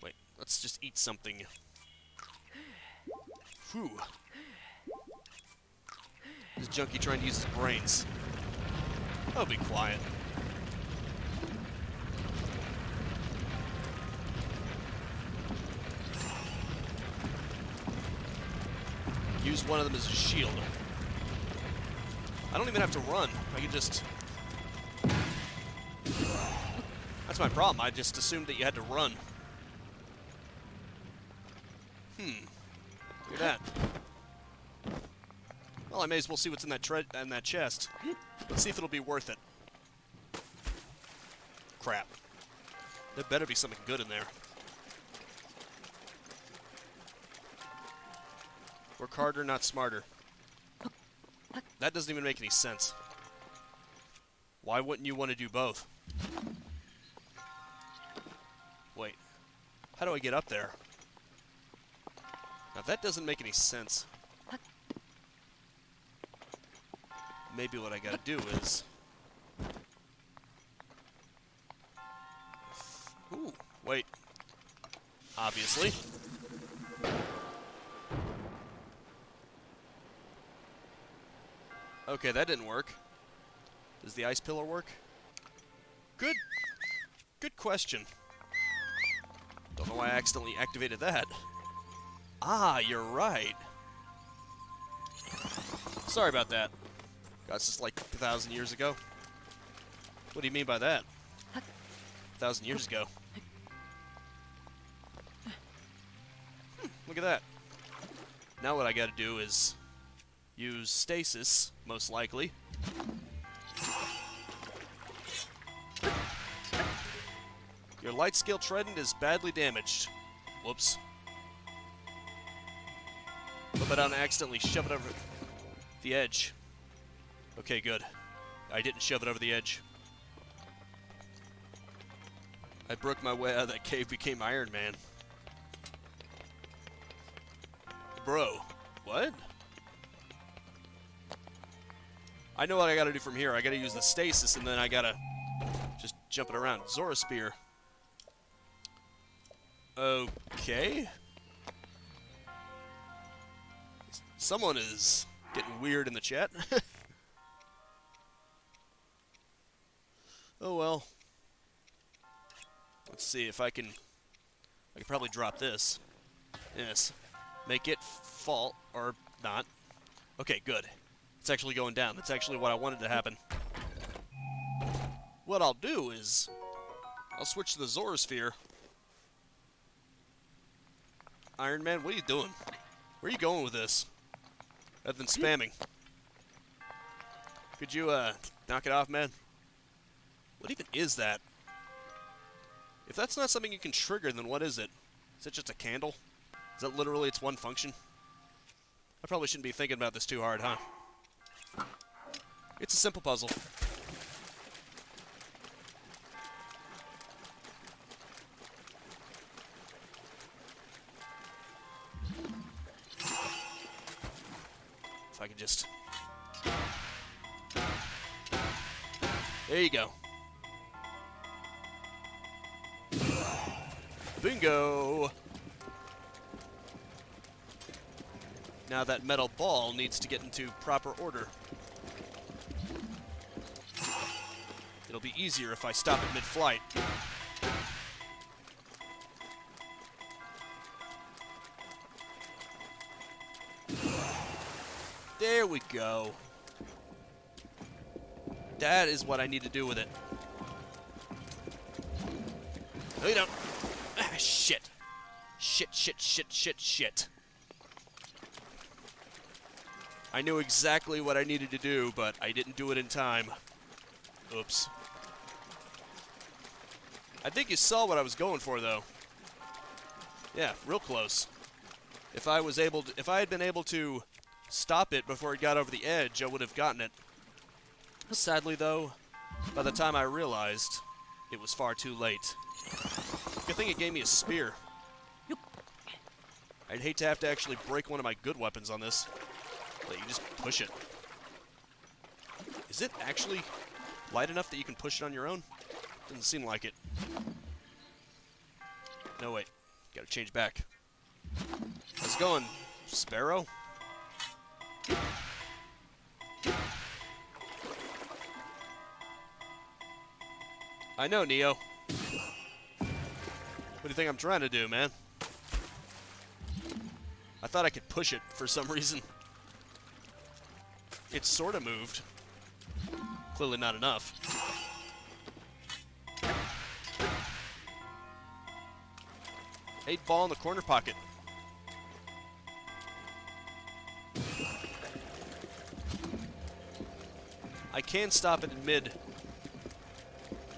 Wait, let's just eat something. Whew. This junkie trying to use his brains. Oh, be quiet. Use one of them as a shield. I don't even have to run. I can just... That's my problem. I just assumed that you had to run. Look at that. Well, I may as well see what's in that chest. Let's see if it'll be worth it. Crap. There better be something good in there. Work harder, not smarter. That doesn't even make any sense. Why wouldn't you want to do both? Wait. How do I get up there? Now that doesn't make any sense. Maybe what I gotta do is... Ooh, wait. Obviously. Okay, that didn't work. Does the ice pillar work? Good question. Don't know why I accidentally activated that. Ah, you're right. Sorry about that. That's just like 1,000 years ago. What do you mean by that? 1,000 years ago. Look at that. Now what I gotta do is use stasis, most likely. Your light scale trident is badly damaged. Whoops. Flip it out and accidentally shove it over the edge. Okay, good. I didn't shove it over the edge. I broke my way out of that cave, became Iron Man. Bro, what? I know what I gotta do from here. I gotta use the stasis, and then I gotta just jump it around. Zora Spear. Okay. Someone is getting weird in the chat. Oh well. Let's see if I can probably drop this. Yes. Make it fall, or not. Okay, good. It's actually going down. That's actually what I wanted to happen. What I'll do is I'll switch to the Zora Sphere. Iron Man, what are you doing? Where are you going with this? Other than spamming. Could you, knock it off, man? What even is that? If that's not something you can trigger, then what is it? Is it just a candle? Is that literally its one function? I probably shouldn't be thinking about this too hard, huh? It's a simple puzzle. If I could just... There you go. Bingo! Now that metal ball needs to get into proper order. It'll be easier if I stop it mid-flight. There we go. That is what I need to do with it. No, you don't. Ah, shit. Shit. I knew exactly what I needed to do, but I didn't do it in time. Oops. I think you saw what I was going for, though. Yeah, real close. If I had been able to stop it before it got over the edge, I would have gotten it. Sadly, though, by the time I realized, it was far too late. Good thing it gave me a spear. I'd hate to have to actually break one of my good weapons on this. But you just push it. Is it actually light enough that you can push it on your own? Doesn't seem like it. No, wait. Gotta change back. How's it going, Sparrow? I know, Neo. What do you think I'm trying to do, man? I thought I could push it for some reason. It sort of moved. Clearly not enough. 8-ball in the corner pocket. I can stop it in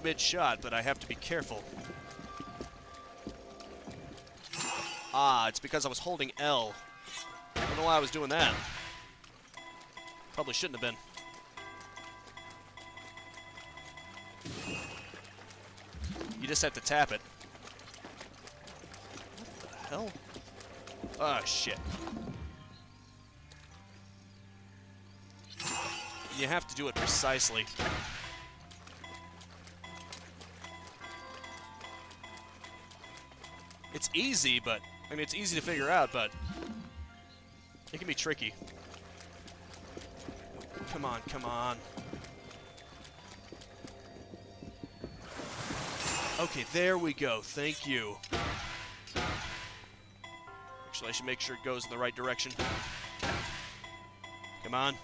mid-shot, but I have to be careful. Ah, it's because I was holding L. I don't know why I was doing that. Probably shouldn't have been. You just have to tap it. What the hell? Ah, shit. You have to do it precisely. It's easy, but... I mean, it's easy to figure out, but... it can be tricky. Come on, come on. Okay, there we go. Thank you. Actually, I should make sure it goes in the right direction. Come on.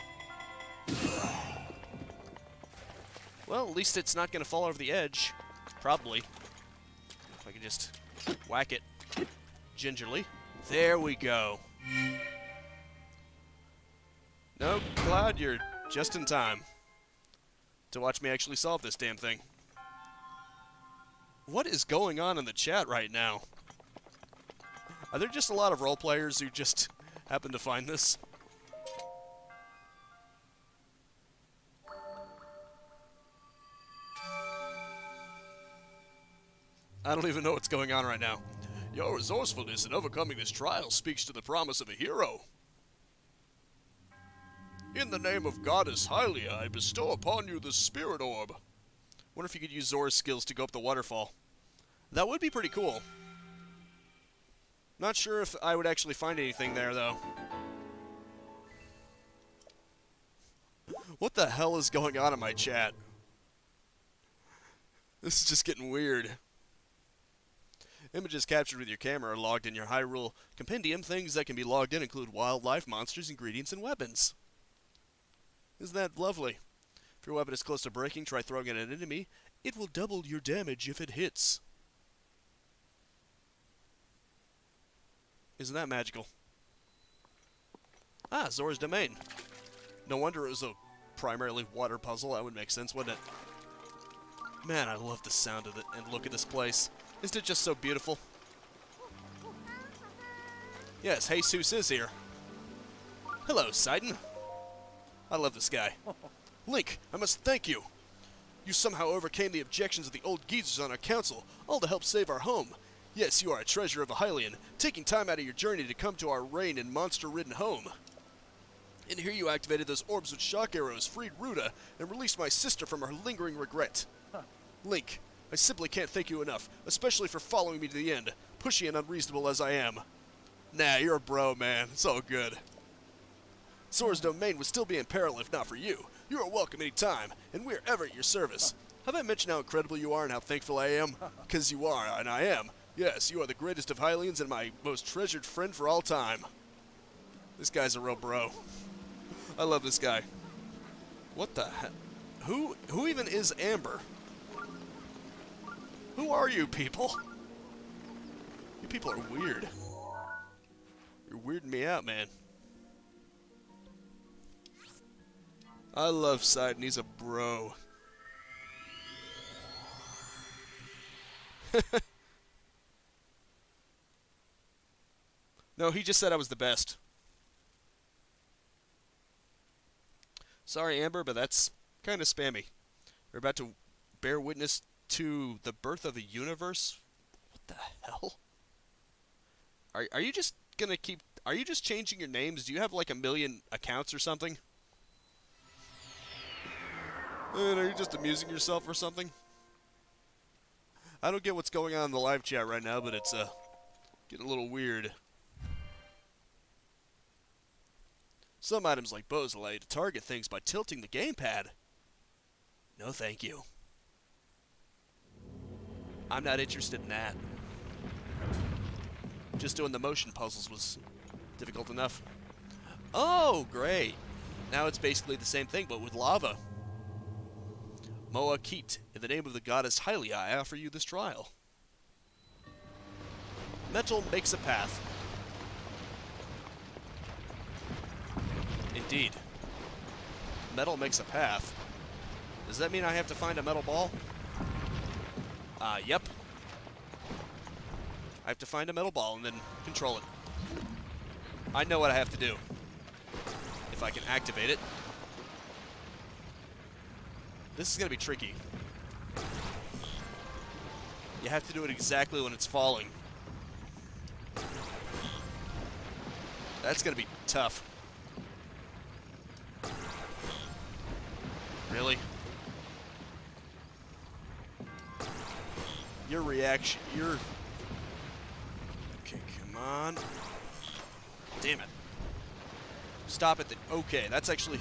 Well, at least it's not going to fall over the edge. Probably. If I could just whack it gingerly. There we go. No, Cloud, you're just in time to watch me actually solve this damn thing. What is going on in the chat right now? Are there just a lot of role players who just happen to find this? I don't even know what's going on right now. Your resourcefulness in overcoming this trial speaks to the promise of a hero. In the name of Goddess Hylia, I bestow upon you the Spirit Orb. Wonder if you could use Zora's skills to go up the waterfall. That would be pretty cool. Not sure if I would actually find anything there, though. What the hell is going on in my chat? This is just getting weird. Images captured with your camera are logged in your Hyrule Compendium. Things that can be logged in include wildlife, monsters, ingredients, and weapons. Isn't that lovely? If your weapon is close to breaking, try throwing it at an enemy. It will double your damage if it hits. Isn't that magical? Ah, Zora's Domain. No wonder it was a primarily water puzzle. That would make sense, wouldn't it? Man, I love the sound of it and look at this place. Isn't it just so beautiful? Yes, Jesus is here. Hello, Sidon. I love this guy. Link, I must thank you. You somehow overcame the objections of the old geezers on our council, all to help save our home. Yes, you are a treasure of a Hylian, taking time out of your journey to come to our rain and monster-ridden home. And here you activated those orbs with shock arrows, freed Ruda, and released my sister from her lingering regret. Link, I simply can't thank you enough, especially for following me to the end, pushy and unreasonable as I am. Nah, you're a bro, man. It's all good. Sora's domain would still be in peril if not for you. You are welcome any time, and we are ever at your service. Have I mentioned how incredible you are and how thankful I am? Because you are, and I am. Yes, you are the greatest of Hylians and my most treasured friend for all time. This guy's a real bro. I love this guy. What the heck? Who even is Amber? Who are you people? You people are weird. You're weirding me out, man. I love Sidon. He's a bro. No, he just said I was the best. Sorry, Amber, but that's kind of spammy. We're about to bear witness to the birth of the universe? What the hell? Are you just gonna keep... Are you just changing your names? Do you have like 1 million accounts or something? And are you just amusing yourself or something? I don't get what's going on in the live chat right now, but it's getting a little weird. Some items like bows allow you to target things by tilting the gamepad. No thank you. I'm not interested in that. Just doing the motion puzzles was difficult enough. Oh, great. Now it's basically the same thing, but with lava. Moa Keet, in the name of the goddess Hylia, I offer you this trial. Metal makes a path. Indeed. Metal makes a path. Does that mean I have to find a metal ball? Yep. I have to find a metal ball and then control it. I know what I have to do. If I can activate it. This is going to be tricky. You have to do it exactly when it's falling. That's going to be tough. Really? Your reaction, Okay, come on. Damn it. Stop it. Okay, that's actually...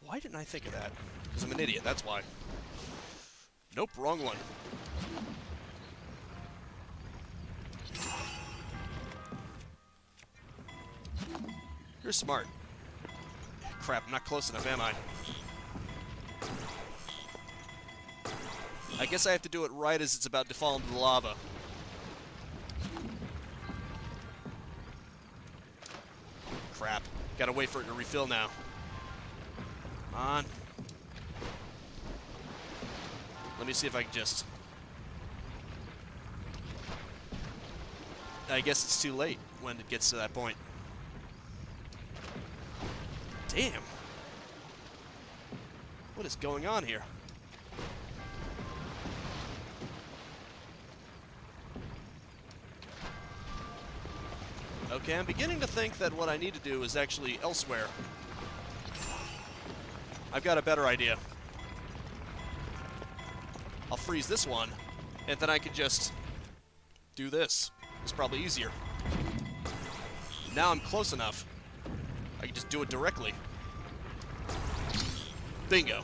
Why didn't I think of that? Because I'm an idiot, that's why. Nope, wrong one. You're smart. Crap, I'm not close enough, am I? I guess I have to do it right as it's about to fall into the lava. Crap. Gotta wait for it to refill now. Come on. Let me see if I can just... I guess it's too late when it gets to that point. Damn. What is going on here? Okay, I'm beginning to think that what I need to do is actually elsewhere. I've got a better idea. I'll freeze this one, and then I can just do this. It's probably easier. Now I'm close enough. I can just do it directly. Bingo.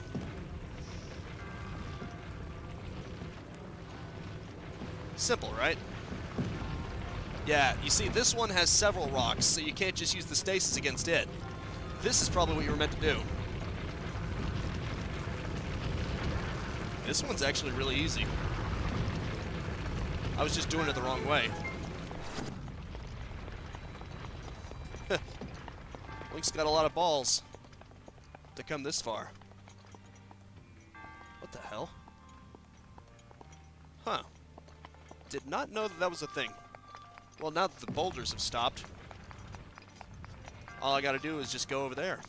Simple, right? Yeah, you see, this one has several rocks, so you can't just use the stasis against it. This is probably what you were meant to do. This one's actually really easy. I was just doing it the wrong way. Link's got a lot of balls to come this far. What the hell? Huh. Did not know that that was a thing. Well, now that the boulders have stopped, all I gotta do is just go over there.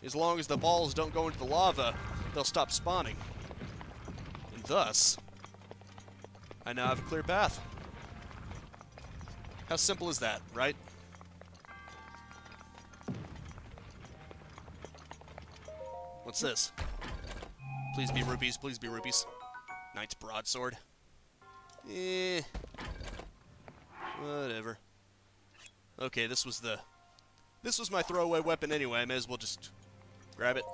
As long as the balls don't go into the lava, they'll stop spawning. And thus, I now have a clear path. How simple is that, right? What's this? Please be rupees, please be rupees. Knight's broadsword. Eh. Whatever. Okay, this was my throwaway weapon anyway. I may as well just grab it.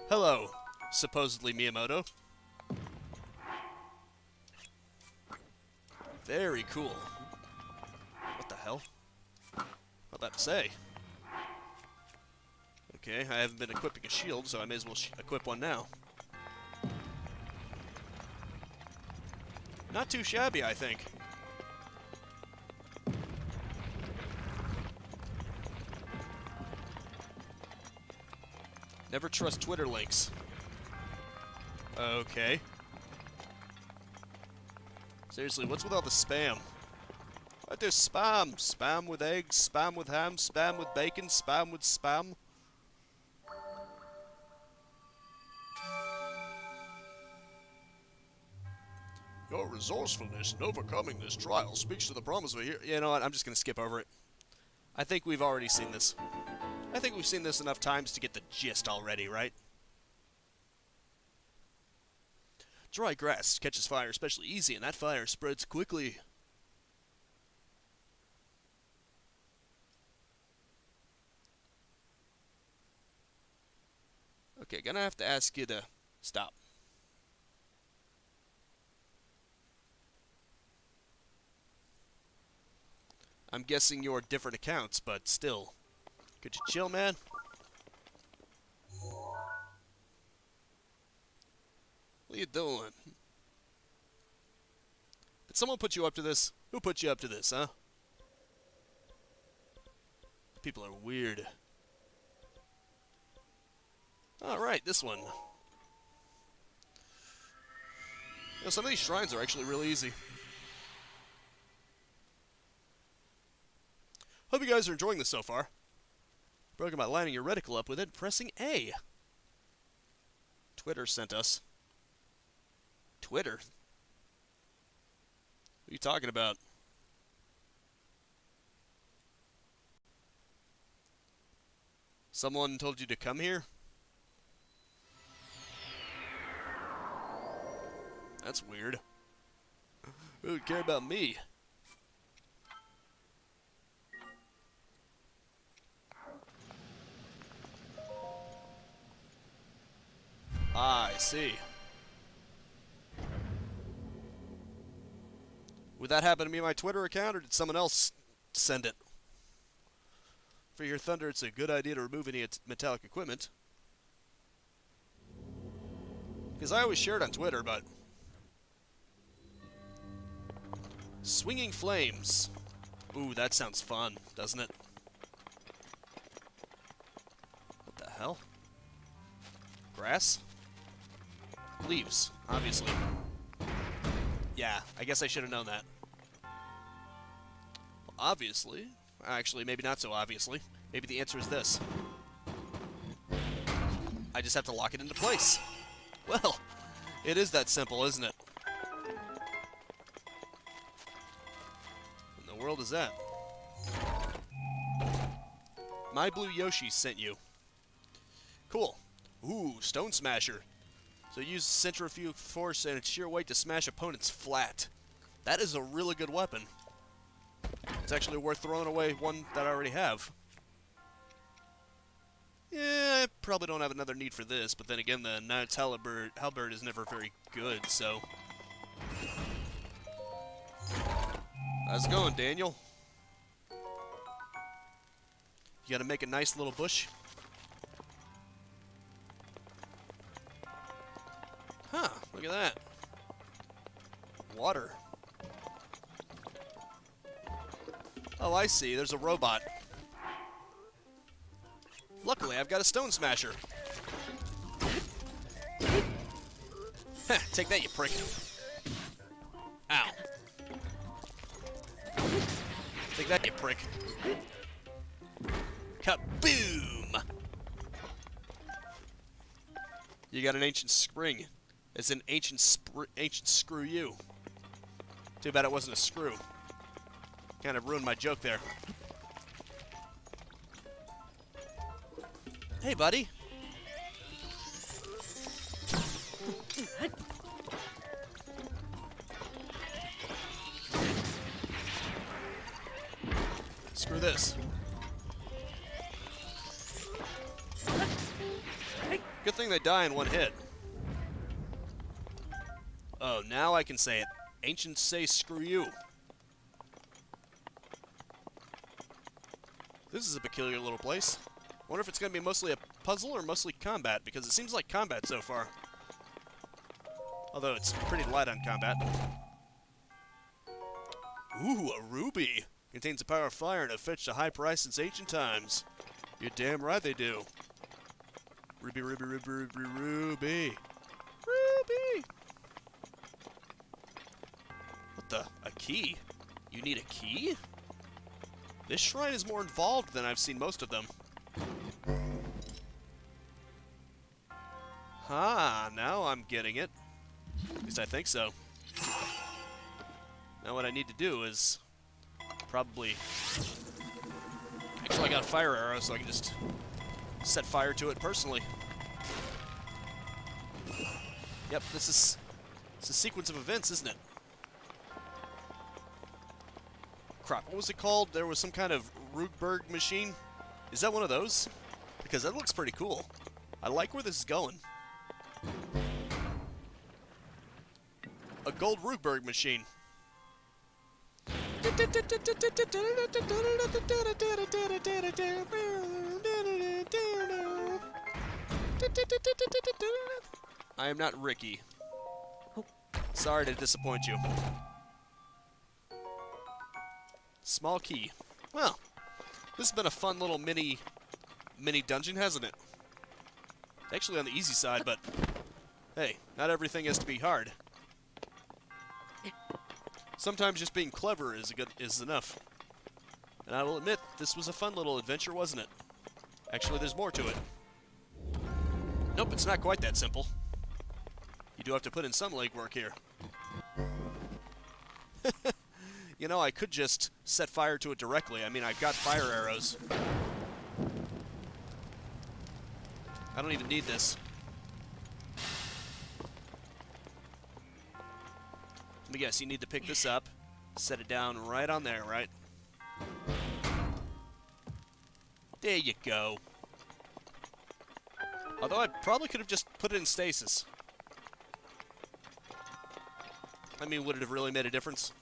Hello, supposedly Miyamoto. Very cool. What the hell? What about to say? Okay, I haven't been equipping a shield, so I may as well equip one now. Not too shabby, I think. Never trust Twitter links. Okay. Seriously, what's with all the spam? What is spam? Spam with eggs, spam with ham, spam with bacon, spam with spam? Your resourcefulness in overcoming this trial speaks to the promise of a hero. You know what? I'm just going to skip over it. I think we've already seen this. I think we've seen this enough times to get the gist already, right? Dry grass catches fire especially easy, and that fire spreads quickly. Okay, gonna have to ask you to stop. I'm guessing you're different accounts, but still. Could you chill, man? What are you doing? Did someone put you up to this? Who put you up to this, huh? People are weird. Alright, this one. You know, some of these shrines are actually really easy. Hope you guys are enjoying this so far. Broken by lining your reticle up with it, pressing A. Twitter sent us. Twitter? What are you talking about? Someone told you to come here? That's weird. Who would care about me? Ah, I see. Would that happen to me on my Twitter account, or did someone else send it? For your thunder, it's a good idea to remove any metallic equipment. Because I always share it on Twitter, but... Swinging flames. Ooh, that sounds fun, doesn't it? What the hell? Grass? Leaves, obviously. Yeah, I guess I should have known that. Well, obviously. Actually, maybe not so obviously. Maybe the answer is this. I just have to lock it into place. Well, it is that simple, isn't it? What in the world is that? My Blue Yoshi sent you. Cool. Ooh, Stone Smasher. So use centrifugal force and its sheer weight to smash opponents flat. That is a really good weapon. It's actually worth throwing away one that I already have. Yeah, I probably don't have another need for this, but then again, the Knight's halberd is never very good, so... How's it going, Daniel? You gotta make a nice little bush. Huh, look at that. Water. Oh, I see. There's a robot. Luckily, I've got a Stone Smasher. Take that, you prick. Ow. Take that, you prick. Kaboom! You got an ancient spring. It's an ancient screw you. Too bad it wasn't a screw. Kind of ruined my joke there. Hey, buddy. Screw this. Good thing they die in one hit. Oh, now I can say it. Ancients say screw you. This is a peculiar little place. Wonder if it's going to be mostly a puzzle or mostly combat, because it seems like combat so far. Although it's pretty light on combat. Ooh, a ruby! Contains the power of fire and have fetched a high price since ancient times. You're damn right they do. Ruby, ruby, ruby, ruby, ruby. Ruby! What the? A key? You need a key? This shrine is more involved than I've seen most of them. Ah, now I'm getting it. At least I think so. Now what I need to do is probably... Actually, I got a fire arrow, so I can just set fire to it personally. Yep, it's a sequence of events, isn't it? Crap, what was it called? There was some kind of Rugberg machine. Is that one of those? Because that looks pretty cool. I like where this is going. A gold Rugberg machine. I am not Ricky. Sorry to disappoint you. Small key. Well, this has been a fun little mini dungeon, hasn't it? Actually on the easy side, but hey, not everything has to be hard. Sometimes just being clever is enough. And I will admit, this was a fun little adventure, wasn't it? Actually, there's more to it. Nope, it's not quite that simple. You do have to put in some legwork here. You know, I could just set fire to it directly. I mean, I've got fire arrows. I don't even need this. Let me guess, you need to pick this up, set it down right on there, right? There you go. Although I probably could have just put it in stasis. I mean, would it have really made a difference?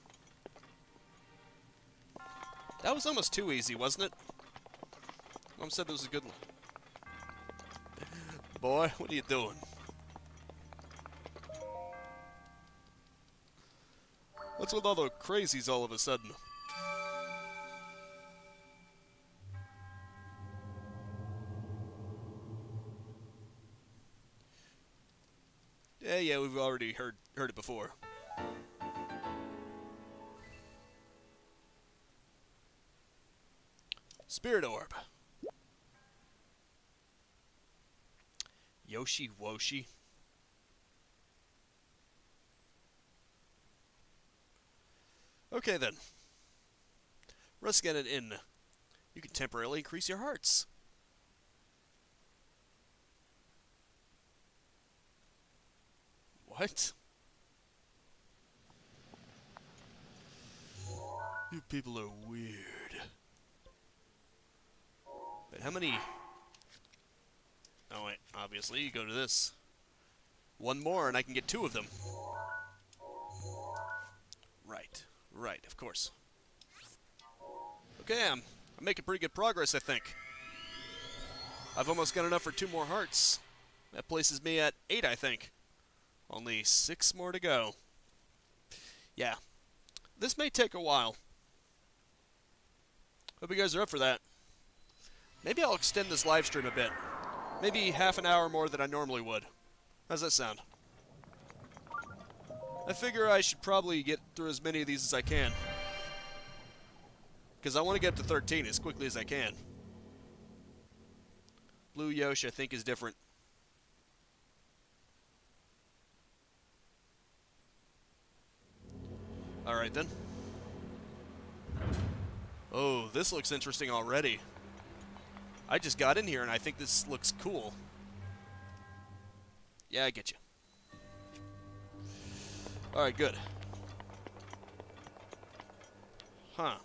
That was almost too easy, wasn't it? Mom said this was a good one. Boy, what are you doing? What's with all the crazies all of a sudden? Yeah, we've already heard it before. Spirit Orb. Yoshi Woshi. Okay then. Let's get it in. You can temporarily increase your hearts. What? You people are weird. But how many... Oh wait, obviously you go to this. One more and I can get 2 of them. Right, of course. Okay, I'm making pretty good progress, I think. I've almost got enough for 2 more hearts. That places me at 8, I think. Only 6 more to go. Yeah. This may take a while. Hope you guys are up for that. Maybe I'll extend this live stream a bit. Maybe half an hour more than I normally would. How's that sound? I figure I should probably get through as many of these as I can. Because I want to get up to 13 as quickly as I can. Blue Yoshi, I think, is different. Alright then. Oh, this looks interesting already. I just got in here and I think this looks cool. Yeah, I get you. Alright, good. Huh.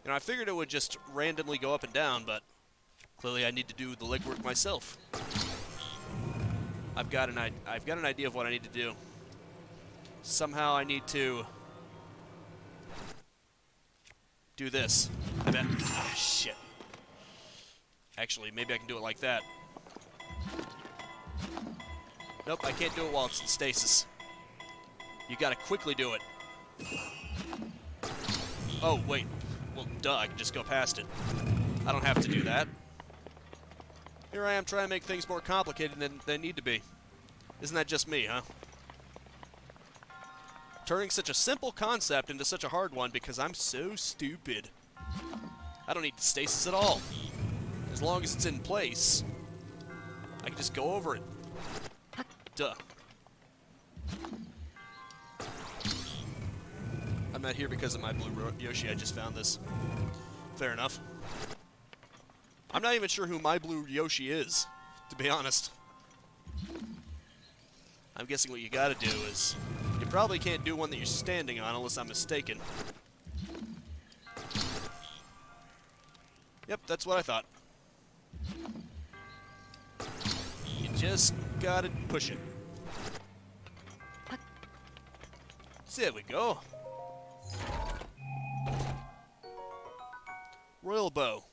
You know, I figured it would just randomly go up and down, but clearly I need to do the legwork myself. I've got an idea of what I need to do. Somehow I need to do this. I bet. Ah, shit. Actually, maybe I can do it like that. Nope, I can't do it while it's in stasis. You gotta quickly do it. Oh, wait. Well, duh, I can just go past it. I don't have to do that. Here I am trying to make things more complicated than they need to be. Isn't that just me, huh? Turning such a simple concept into such a hard one because I'm so stupid. I don't need stasis at all. As long as it's in place, I can just go over it. Duh. I'm not here because of my blue Yoshi. I just found this. Fair enough. I'm not even sure who my blue Yoshi is, to be honest. I'm guessing what you gotta do is... You probably can't do one that you're standing on unless I'm mistaken. Yep, that's what I thought. You just gotta push it. So there we go. Royal Bow.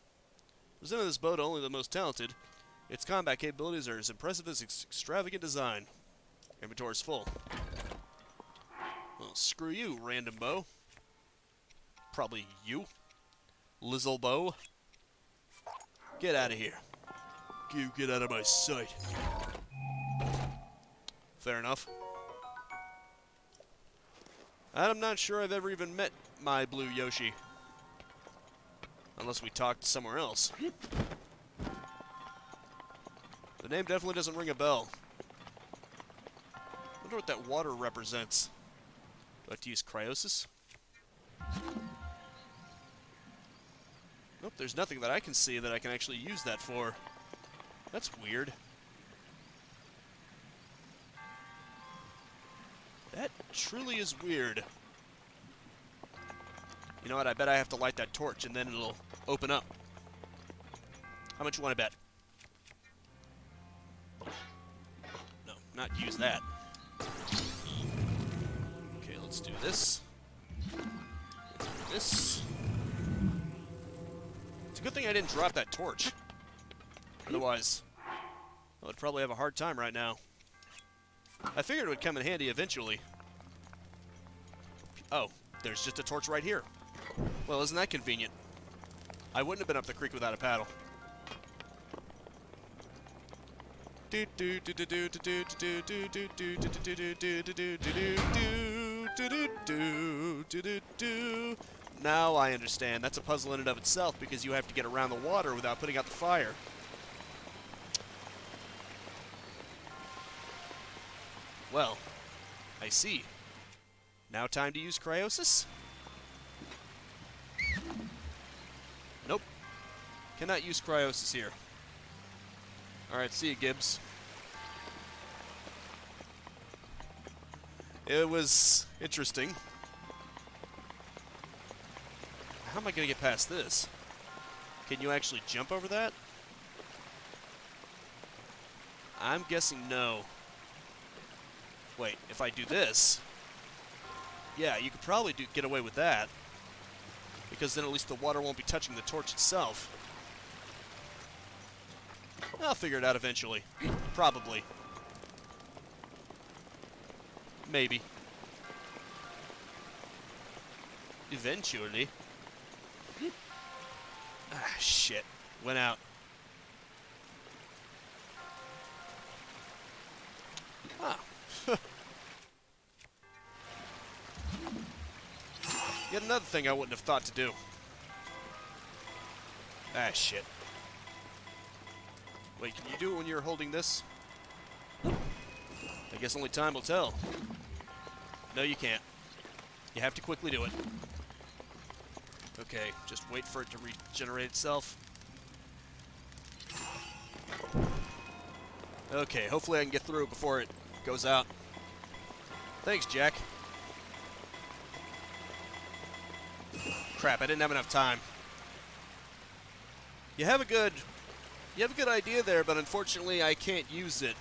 Presented this bow to only the most talented, its combat capabilities are as impressive as its extravagant design. Inventory's full. Well, screw you, random bow. Probably you. Lizzle bow. Get out of here. You get out of my sight. Fair enough. I'm not sure I've ever even met my blue Yoshi. Unless we talked somewhere else. The name definitely doesn't ring a bell. I wonder what that water represents. Do I have to use cryosis? Nope, there's nothing that I can see that I can actually use that for. That's weird. That truly is weird. You know what, I bet I have to light that torch and then it'll open up. How much you want to bet? No, not use that. Okay, let's do this. This. It's a good thing I didn't drop that torch. Otherwise, I would probably have a hard time right now. I figured it would come in handy eventually. Oh, there's just a torch right here. Well, isn't that convenient? I wouldn't have been up the creek without a paddle. Now I understand. That's a puzzle in and of itself because you have to get around the water without putting out the fire. Well, I see. Now time to use cryosis? Nope. Cannot use cryosis here. Alright, see you, Gibbs. It was interesting. How am I going to get past this? Can you actually jump over that? I'm guessing no. Wait, if I do this... Yeah, you could probably get away with that. Because then at least the water won't be touching the torch itself. I'll figure it out eventually. Probably. Maybe. Eventually. Ah, shit. Went out. Ah. Yet another thing I wouldn't have thought to do. Ah, shit. Wait, can you do it when you're holding this? I guess only time will tell. No, you can't. You have to quickly do it. Okay, just wait for it to regenerate itself. Okay, hopefully I can get through before it goes out. Thanks, Jack. Crap, I didn't have enough time. You have a good idea there, but unfortunately I can't use it.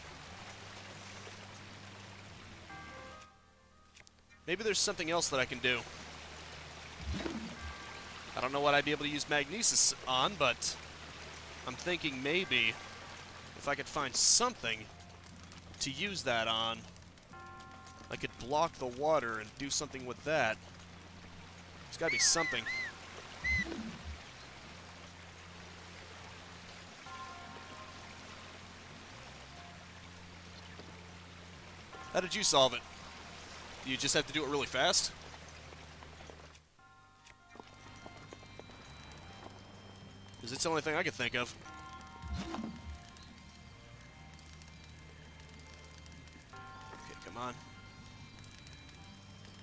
Maybe there's something else that I can do. I don't know what I'd be able to use magnesis on, but I'm thinking maybe if I could find something to use that on, I could block the water and do something with that. There's gotta be something. How did you solve it? Do you just have to do it really fast? Because it's the only thing I could think of. Okay, come on.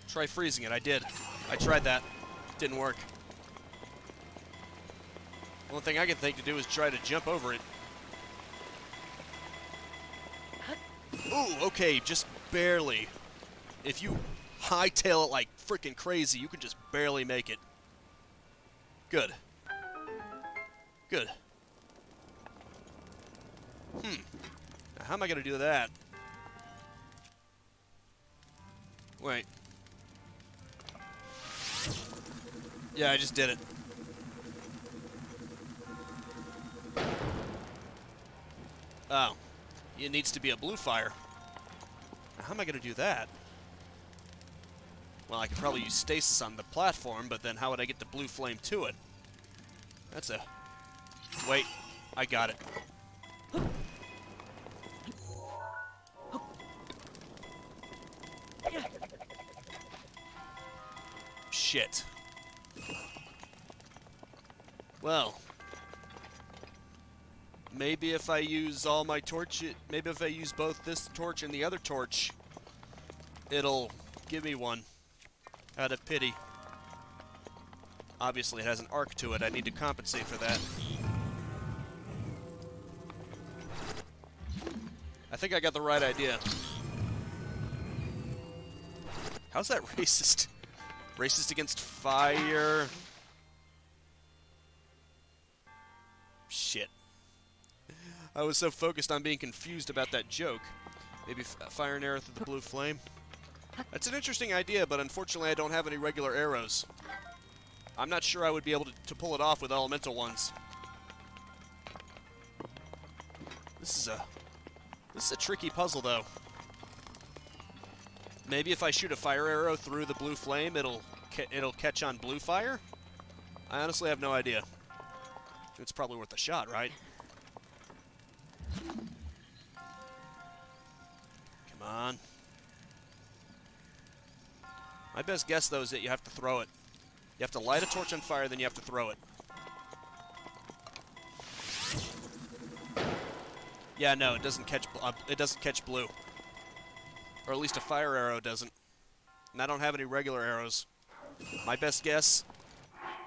Try freezing it. I did. I tried that. Didn't work. The only thing I can think to do is try to jump over it. Ooh, okay, just barely. If you hightail it like freaking crazy, you can just barely make it. Good. Good. Now, how am I going to do that? Wait. Yeah, I just did it. Oh. It needs to be a blue fire. Now, how am I going to do that? Well, I could probably use stasis on the platform, but then how would I get the blue flame to it? That's a... Wait, I got it. Shit. Well, maybe if I use all my torch, maybe if I use both this torch and the other torch, it'll give me one. Out of pity. Obviously, it has an arc to it. I need to compensate for that. I think I got the right idea. How's that racist? Racist against fire? Shit. I was so focused on being confused about that joke. Maybe fire an arrow through the blue flame? That's an interesting idea, but unfortunately I don't have any regular arrows. I'm not sure I would be able to pull it off with elemental ones. This is a tricky puzzle, though. Maybe if I shoot a fire arrow through the blue flame, it'll catch on blue fire? I honestly have no idea. It's probably worth a shot, right? Come on. My best guess, though, is that you have to throw it. You have to light a torch on fire, then you have to throw it. Yeah, no, it doesn't catch blue. Or at least a fire arrow doesn't. And I don't have any regular arrows. My best guess,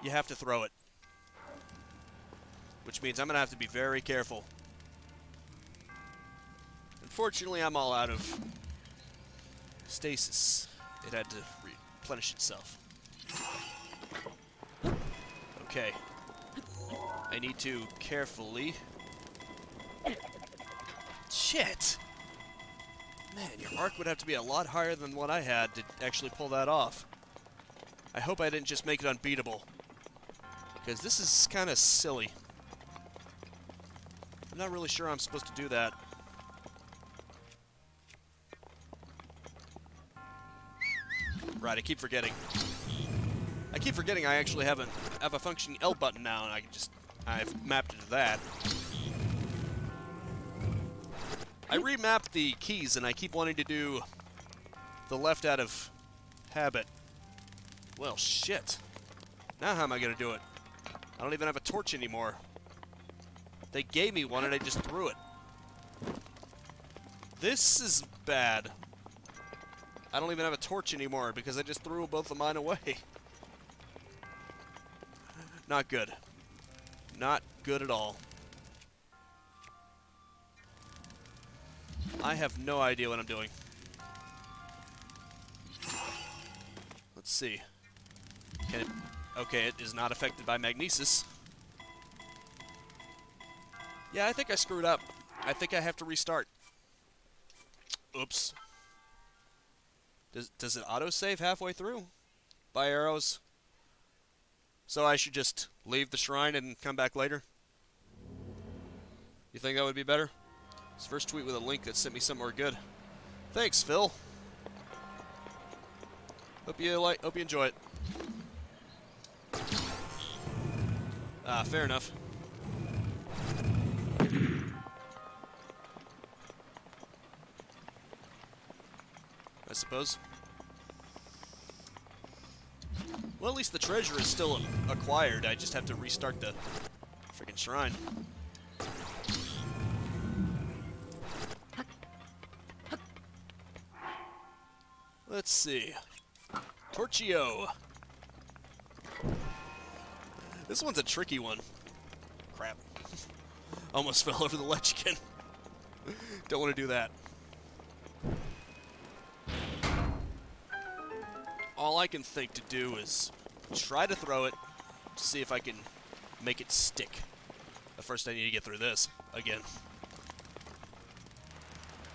you have to throw it. Which means I'm going to have to be very careful. Unfortunately, I'm all out of stasis. It had to replenish itself. Okay. I need to carefully... Shit! Man, your arc would have to be a lot higher than what I had to actually pull that off. I hope I didn't just make it unbeatable. Because this is kind of silly. I'm not really sure I'm supposed to do that. Right, I keep forgetting. I keep forgetting I actually have a functioning L button now, and I've mapped it to that. I remapped the keys, and I keep wanting to do the left out of habit. Well, shit. Now how am I gonna do it? I don't even have a torch anymore. They gave me one and I just threw it. This is bad. I don't even have a torch anymore because I just threw both of mine away. Not good. Not good at all. I have no idea what I'm doing. Let's see. Can it... Okay, it is not affected by magnesis. Yeah, I think I screwed up. I think I have to restart. Oops. Does it autosave halfway through? By arrows? So I should just leave the shrine and come back later? You think that would be better? His first tweet with a link that sent me somewhere good. Thanks, Phil. Hope you enjoy it. Ah, fair enough. I suppose. Well, at least the treasure is still acquired. I just have to restart the freaking shrine. Let's see. Torchio. This one's a tricky one. Crap. Almost fell over the ledge again. Don't want to do that. All I can think to do is try to throw it, see if I can make it stick. But first I need to get through this again.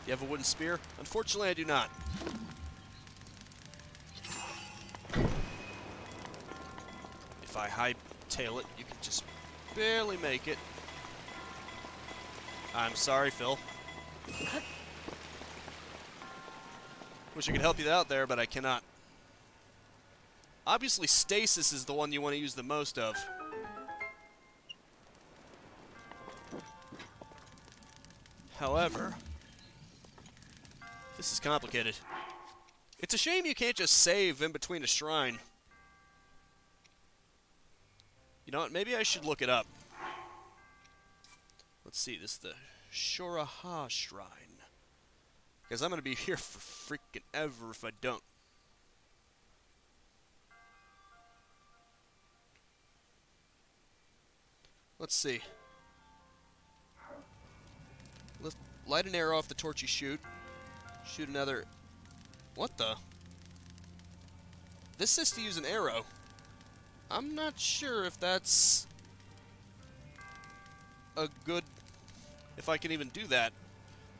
You have a wooden spear? Unfortunately, I do not. If I hightail it, you can just barely make it. I'm sorry, Phil. Wish I could help you out there, but I cannot. Obviously, stasis is the one you want to use the most of. However, this is complicated. It's a shame you can't just save in between a shrine. You know what? Maybe I should look it up. Let's see. This is the Shoraha Shrine. Because I'm going to be here for freaking ever if I don't. Let's see. Let's light an arrow off the torch you shoot. Shoot another... What the? This says to use an arrow. I'm not sure if that's a good... If I can even do that.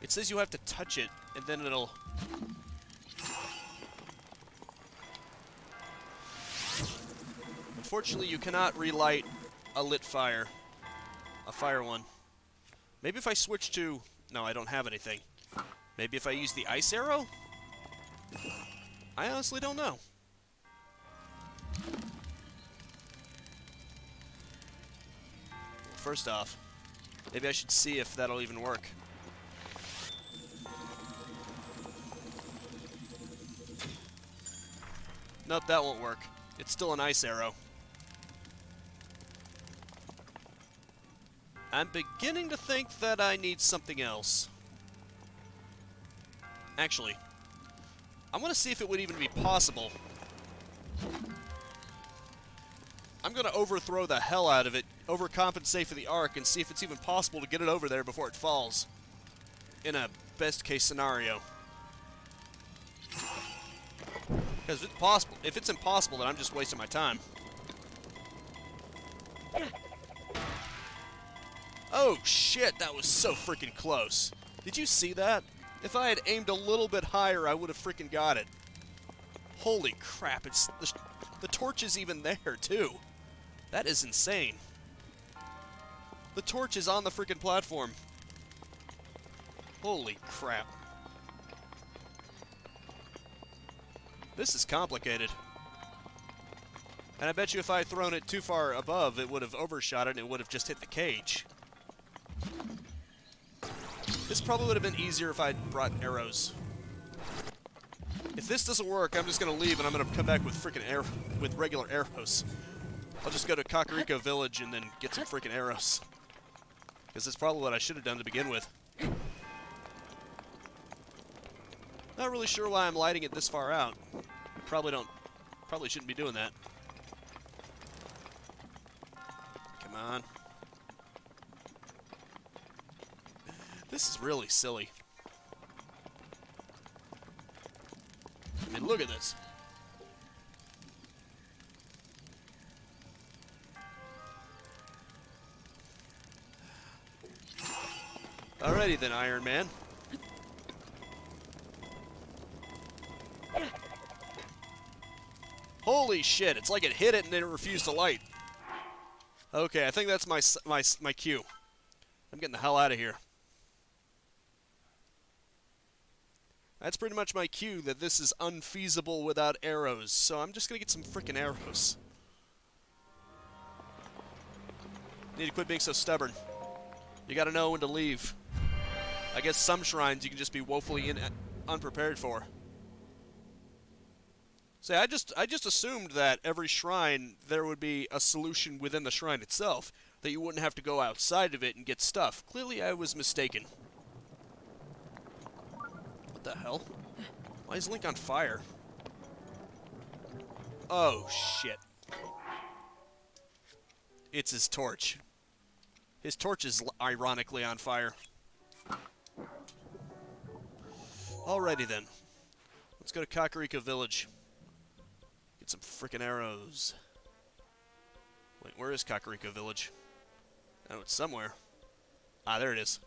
It says you have to touch it, and then it'll... Unfortunately, you cannot relight a lit fire. A fire one. Maybe if I switch to... No, I don't have anything. Maybe if I use the ice arrow? I honestly don't know. First off, maybe I should see if that'll even work. Nope, that won't work. It's still an ice arrow. I'm beginning to think that I need something else. Actually, I want to see if it would even be possible. I'm going to overthrow the hell out of it, overcompensate for the arc, and see if it's even possible to get it over there before it falls. In a best-case scenario. Because if it's impossible, then I'm just wasting my time. Oh shit, that was so freaking close. Did you see that? If I had aimed a little bit higher, I would have freaking got it. Holy crap, it's the torch is even there, too. That is insane. The torch is on the freaking platform. Holy crap. This is complicated. And I bet you if I had thrown it too far above, it would have overshot it and it would have just hit the cage. This probably would have been easier if I'd brought arrows. If this doesn't work, I'm just gonna leave and I'm gonna come back with with regular arrows. I'll just go to Kakariko Village and then get some freaking arrows. Because that's probably what I should have done to begin with. Not really sure why I'm lighting it this far out. Probably shouldn't be doing that. Come on. This is really silly. I mean, look at this. Alrighty then, Iron Man. Holy shit, it's like it hit it and then it refused to light. Okay, I think that's my cue. I'm getting the hell out of here. That's pretty much my cue that this is unfeasible without arrows, so I'm just gonna get some frickin' arrows. Need to quit being so stubborn. You gotta know when to leave. I guess some shrines you can just be woefully unprepared for. See, I just assumed that every shrine there would be a solution within the shrine itself, that you wouldn't have to go outside of it and get stuff. Clearly I was mistaken. What the hell? Why is Link on fire? Oh, shit. It's his torch. His torch is ironically on fire. Alrighty then. Let's go to Kakariko Village. Get some frickin' arrows. Wait, where is Kakariko Village? Oh, it's somewhere. Ah, there it is.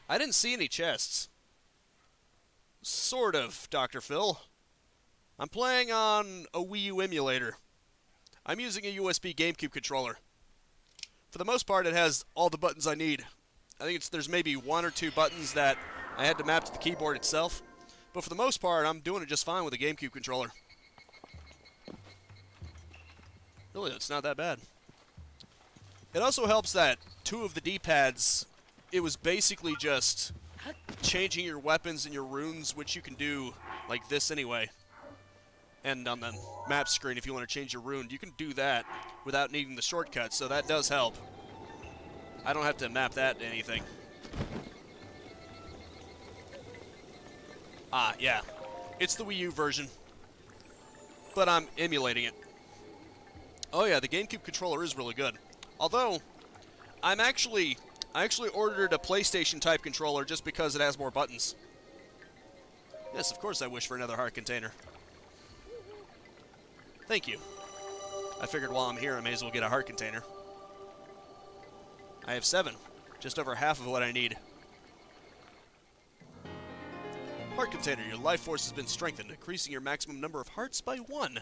I didn't see any chests. Sort of, Dr. Phil. I'm playing on a Wii U emulator. I'm using a USB GameCube controller. For the most part, it has all the buttons I need. I think there's maybe 1 or 2 buttons that I had to map to the keyboard itself. But for the most part, I'm doing it just fine with a GameCube controller. Really, it's not that bad. It also helps that 2 of the D-pads, it was basically just changing your weapons and your runes, which you can do like this anyway. And on the map screen, if you want to change your rune, you can do that without needing the shortcut, so that does help. I don't have to map that to anything. Ah, yeah. It's the Wii U version. But I'm emulating it. Oh yeah, the GameCube controller is really good. Although, I actually ordered a PlayStation-type controller just because it has more buttons. Yes, of course I wish for another heart container. Thank you. I figured while I'm here, I may as well get a heart container. I have 7. Just over half of what I need. Heart container. Your life force has been strengthened, increasing your maximum number of hearts by 1.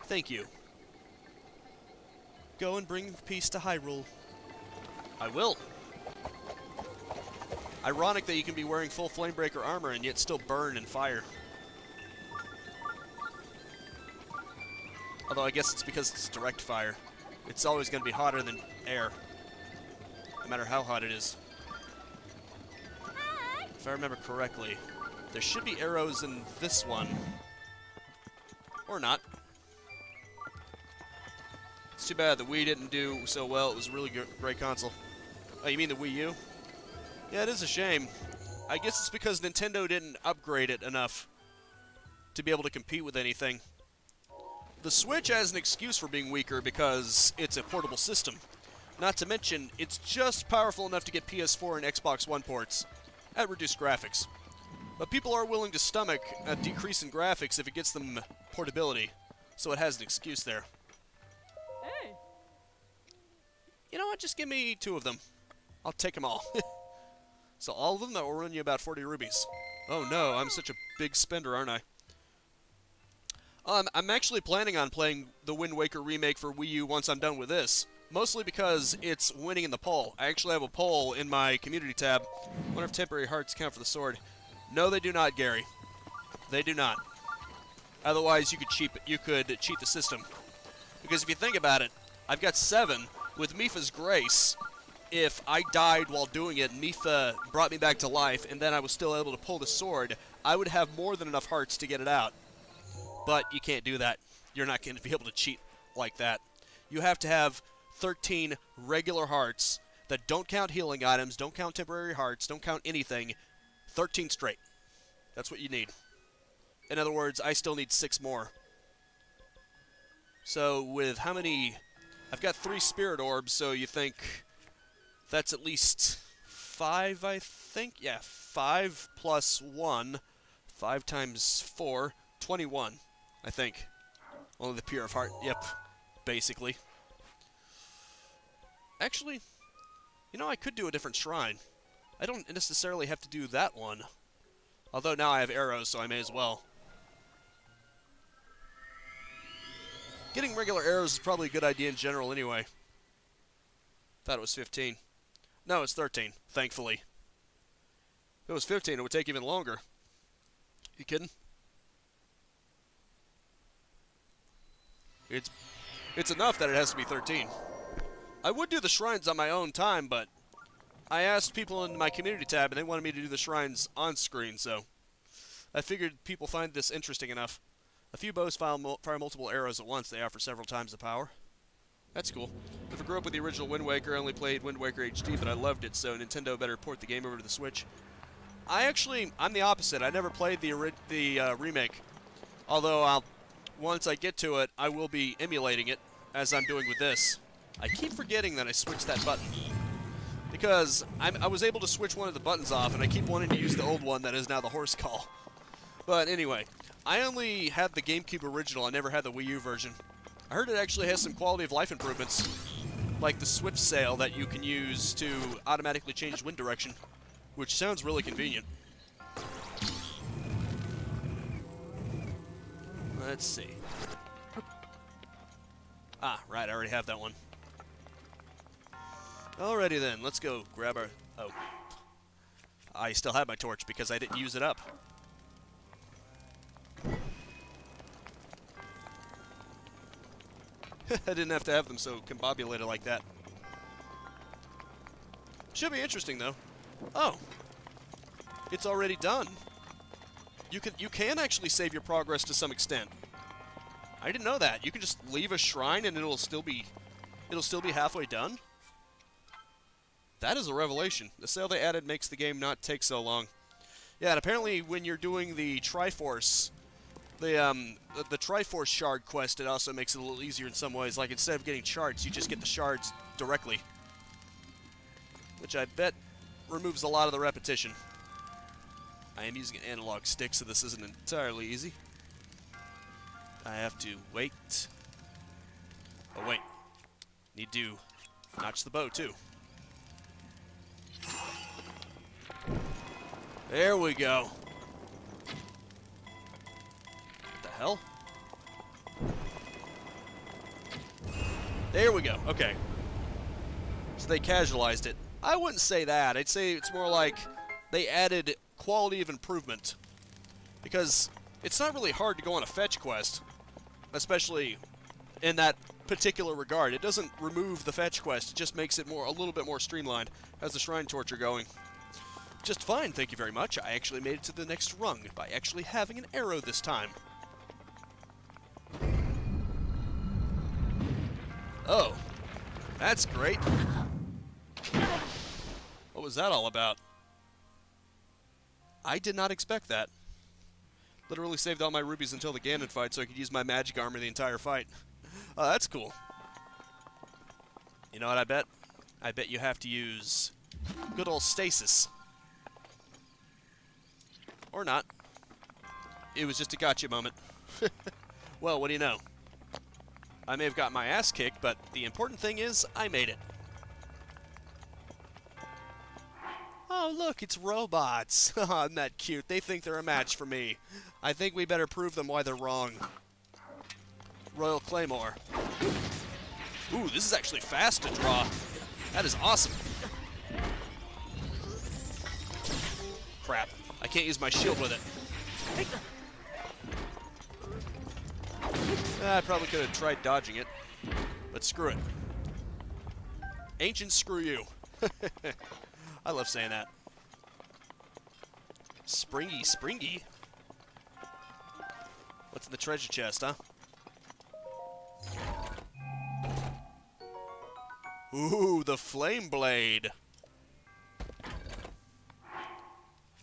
Thank you. Go and bring peace to Hyrule. I will. Ironic that you can be wearing full Flamebreaker armor and yet still burn and fire. Although I guess it's because it's direct fire. It's always going to be hotter than air. No matter how hot it is. If I remember correctly, there should be arrows in this one. Or not. It's too bad the Wii didn't do so well. It was a really great console. Oh, you mean the Wii U? Yeah, it is a shame. I guess it's because Nintendo didn't upgrade it enough to be able to compete with anything. The Switch has an excuse for being weaker because it's a portable system. Not to mention, it's just powerful enough to get PS4 and Xbox One ports at reduced graphics. But people are willing to stomach a decrease in graphics if it gets them portability, so it has an excuse there. Hey. You know what, just give me 2 of them. I'll take them all. So all of them, that will run you about 40 rubies. Oh no, I'm such a big spender, aren't I? I'm actually planning on playing the Wind Waker remake for Wii U once I'm done with this. Mostly because it's winning in the poll. I actually have a poll in my community tab. Wonder if temporary hearts count for the sword. No, they do not, Gary. They do not. Otherwise, you could cheat the system. Because if you think about it, I've got 7, with Mipha's grace, if I died while doing it, and Mipha brought me back to life, and then I was still able to pull the sword, I would have more than enough hearts to get it out. But you can't do that. You're not going to be able to cheat like that. You have to have 13 regular hearts that don't count healing items, don't count temporary hearts, don't count anything. 13 straight. That's what you need. In other words, I still need 6 more. So with how many... I've got 3 spirit orbs, so you think that's at least 5, I think? Yeah, 5 plus 1. 5 times 4. 21, I think. Only the pure of heart. Yep, basically. Actually, you know, I could do a different shrine. I don't necessarily have to do that one. Although now I have arrows, so I may as well. Getting regular arrows is probably a good idea in general anyway. Thought it was 15. No, it's 13, thankfully. If it was 15, it would take even longer. You kidding? It's enough that it has to be 13. I would do the shrines on my own time, but I asked people in my community tab, and they wanted me to do the shrines on screen, so I figured people find this interesting enough. A few bows fire multiple arrows at once. They offer several times the power. That's cool. Never grew up with the original Wind Waker. I only played Wind Waker HD, but I loved it, so Nintendo better port the game over to the Switch. I'm the opposite. I never played the remake. Although once I get to it, I will be emulating it, as I'm doing with this. I keep forgetting that I switched that button. Because I was able to switch one of the buttons off, and I keep wanting to use the old one that is now the horse call. But anyway, I only had the GameCube original. I never had the Wii U version. I heard it actually has some quality of life improvements, like the switch sail that you can use to automatically change wind direction, which sounds really convenient. Let's see. Ah, right, I already have that one. Alrighty then, let's go grab our... Oh. I still have my torch because I didn't use it up. I didn't have to have them so combobulated like that. Should be interesting, though. Oh. It's already done. You can actually save your progress to some extent. I didn't know that. You can just leave a shrine and it'll still be halfway done. That is a revelation. The sail they added makes the game not take so long. Yeah, and apparently when you're doing the Triforce, the Triforce shard quest, it also makes it a little easier in some ways. Like instead of getting shards, you just get the shards directly, which I bet removes a lot of the repetition. I am using an analog stick, so this isn't entirely easy. I have to wait. Oh wait, need to notch the bow too. There we go. What the hell? There we go. Okay. So they casualized it. I wouldn't say that. I'd say it's more like they added quality of improvement. Because it's not really hard to go on a fetch quest, especially in that particular regard. It doesn't remove the fetch quest, it just makes it a little bit more streamlined. How's the shrine torture going? Just fine, thank you very much. I actually made it to the next rung by actually having an arrow this time. Oh, that's great. What was that all about? I did not expect that. Literally saved all my rubies until the Ganon fight so I could use my magic armor the entire fight. Oh, that's cool. You know what I bet? I bet you have to use good old stasis. Or not. It was just a gotcha moment. Well, what do you know? I may have got my ass kicked, but the important thing is, I made it. Oh, look, it's robots. Isn't that cute? They think they're a match for me. I think we better prove them why they're wrong. Royal Claymore. Ooh, this is actually fast to draw. That is awesome. Crap. I can't use my shield with it. I probably could have tried dodging it, but screw it. Ancient screw you. I love saying that. Springy, springy. What's in the treasure chest, huh? Ooh, the flame blade.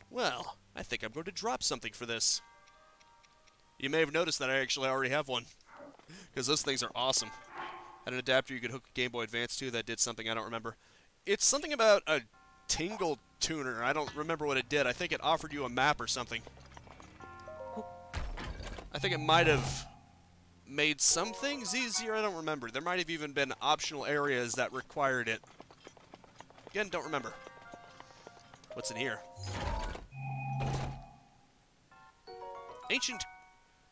Well, I think I'm going to drop something for this. You may have noticed that I actually already have one, because those things are awesome. Had an adapter you could hook a Game Boy Advance to that did something I don't remember. It's something about a tingle tuner. I don't remember what it did. I think it offered you a map or something. I think it might have made some things easier. I don't remember. There might have even been optional areas that required it. Again, don't remember. What's in here?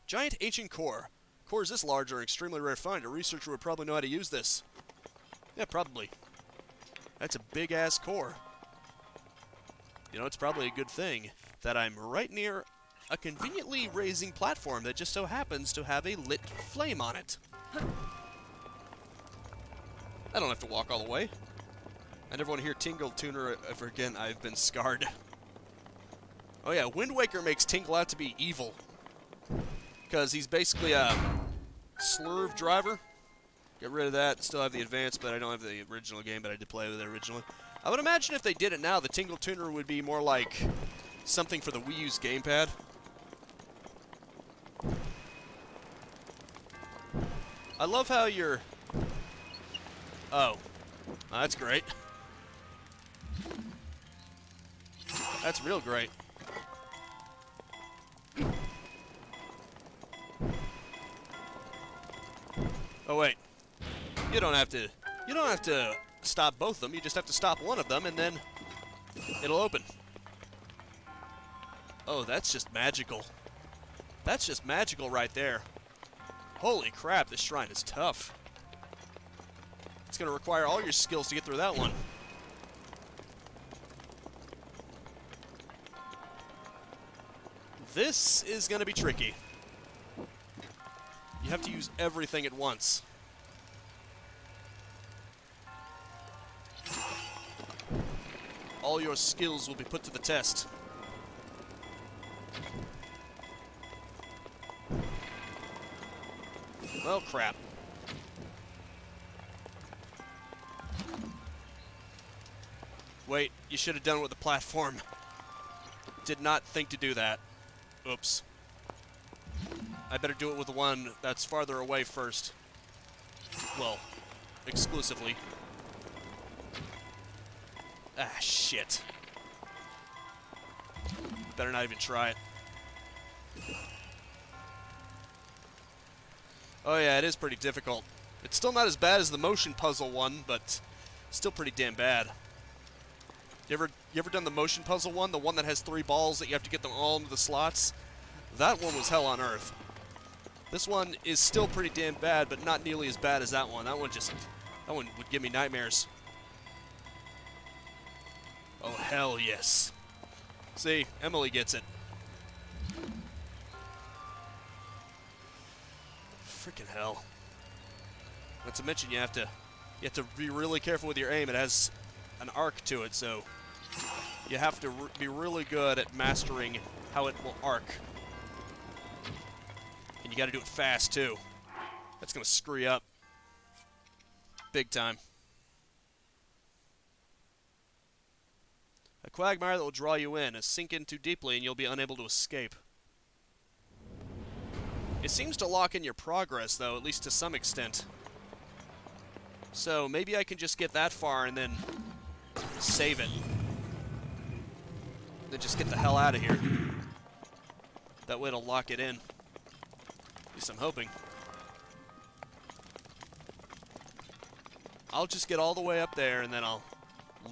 Giant ancient core. Cores this large are an extremely rare find. A researcher would probably know how to use this. Yeah, probably. That's a big-ass core. You know, it's probably a good thing that I'm right near a conveniently raising platform that just so happens to have a lit flame on it. I don't have to walk all the way. I never want to hear Tingle Tuner ever again. I've been scarred. Oh yeah, Wind Waker makes Tingle out to be evil. Because he's basically a slurve driver. Get rid of that. Still have the advance, but I don't have the original game, but I did play with it originally. I would imagine if they did it now, the Tingle Tuner would be more like something for the Wii U's gamepad. I love how you're... Oh. That's great. That's real great. Oh wait. You don't have to stop both of them. You just have to stop one of them and then it'll open. Oh, that's just magical. That's just magical right there. Holy crap, this shrine is tough. It's going to require all your skills to get through that one. This is going to be tricky. You have to use everything at once. All your skills will be put to the test. Well, crap. Wait, you should have done it with the platform. Did not think to do that. Oops. I better do it with the one that's farther away first. Well, exclusively. Ah, shit. Better not even try it. Oh yeah, it is pretty difficult. It's still not as bad as the motion puzzle one, but still pretty damn bad. You ever done the motion puzzle one? The one that has 3 balls that you have to get them all into the slots? That one was hell on earth. This one is still pretty damn bad, but not nearly as bad as that one. That one would give me nightmares. Oh, hell yes. See, Emily gets it. Freaking hell. Not to mention you have to be really careful with your aim. It has an arc to it, so you have to be really good at mastering how it will arc. And you got to do it fast too. That's gonna screw you up big time. A quagmire that will draw you in, sink in too deeply, and you'll be unable to escape. It seems to lock in your progress, though, at least to some extent. So maybe I can just get that far and then save it. Then just get the hell out of here. That way it'll lock it in. At least I'm hoping. I'll just get all the way up there and then I'll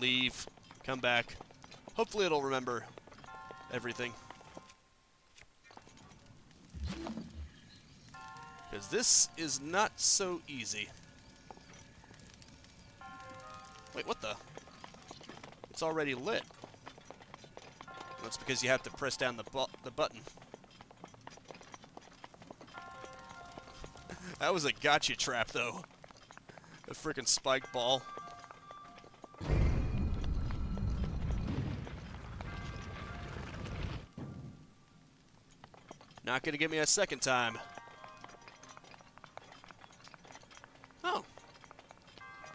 leave, come back. Hopefully it'll remember everything. Because this is not so easy. Wait, what the? It's already lit. That's because you have to press down the button. That was a gotcha trap, though. A freaking spike ball. Not gonna get me a second time. Oh.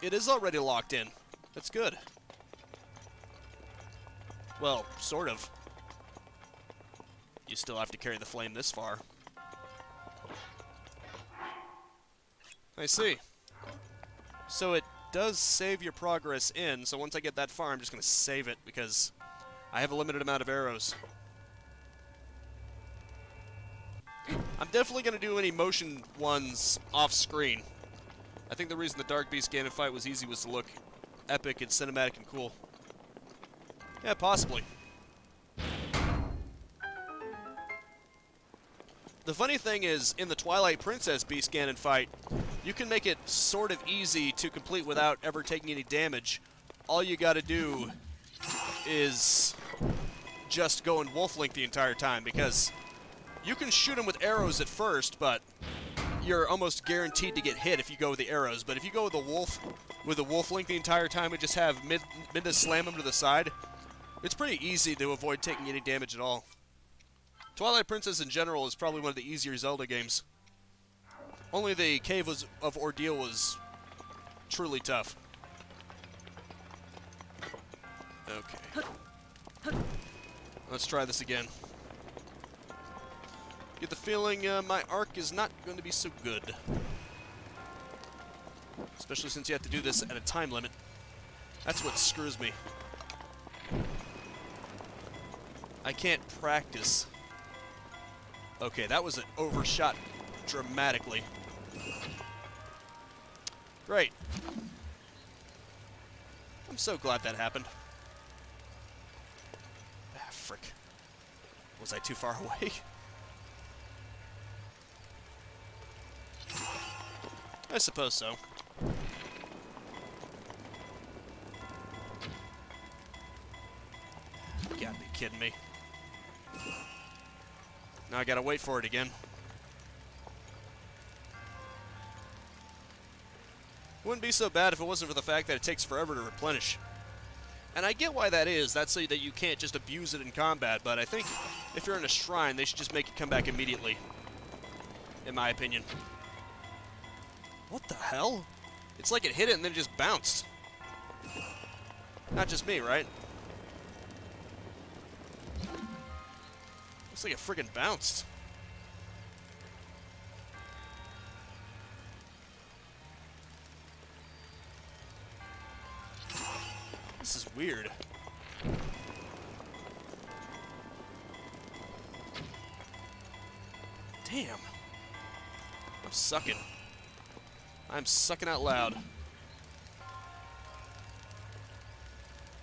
It is already locked in. That's good. Well, sort of. You still have to carry the flame this far. I see. So it does save your progress in, so once I get that far, I'm just going to save it, because I have a limited amount of arrows. I'm definitely going to do any motion ones off-screen. I think the reason the Dark Beast Ganon fight was easy was to look epic and cinematic and cool. Yeah, possibly. The funny thing is, in the Twilight Princess Beast Ganon fight, you can make it sort of easy to complete without ever taking any damage. All you gotta do is just go in Wolf Link the entire time, because you can shoot him with arrows at first, but you're almost guaranteed to get hit if you go with the arrows. But if you go with the Wolf Link the entire time and just have Midna slam him to the side, it's pretty easy to avoid taking any damage at all. Twilight Princess in general is probably one of the easier Zelda games. Only the Cave of Ordeal was truly tough. Okay. Let's try this again. Get the feeling my arc is not going to be so good. Especially since you have to do this at a time limit. That's what screws me. I can't practice. Okay, that was an overshot dramatically. Great. I'm so glad that happened. Ah, frick. Was I too far away? I suppose so. You gotta be kidding me. Now I gotta wait for it again. Wouldn't be so bad if it wasn't for the fact that it takes forever to replenish. And I get why that is. That's so that you can't just abuse it in combat, but I think if you're in a shrine, they should just make it come back immediately. In my opinion. What the hell? It's like it hit it and then it just bounced. Not just me, right? Looks like it friggin' bounced. This is weird. Damn. I'm sucking. I'm sucking out loud.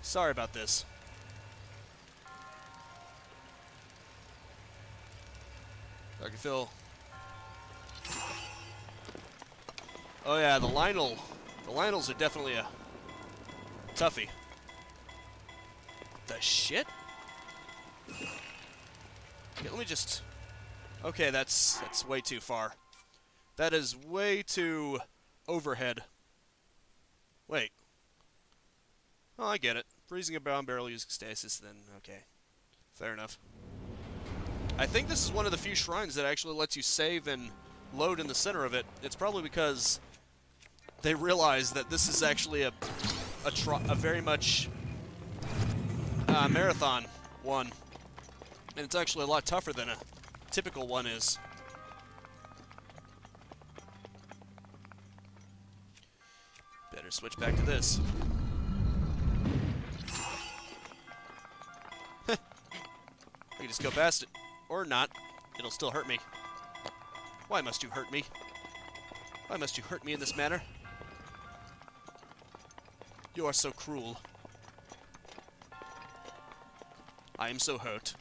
Sorry about this. I can feel. Oh yeah, the Lionels are definitely a toughie. The shit? Okay, let me just. Okay, that's way too far. That is way too overhead. Wait. Oh, I get it. Freezing a brown barrel using stasis, then okay. Fair enough. I think this is one of the few shrines that actually lets you save and load in the center of it. It's probably because they realize that this is actually a very much marathon one. And it's actually a lot tougher than a typical one is. Better switch back to this. I can just go past it. Or not. It'll still hurt me. Why must you hurt me? Why must you hurt me in this manner? You are so cruel. I am so hurt.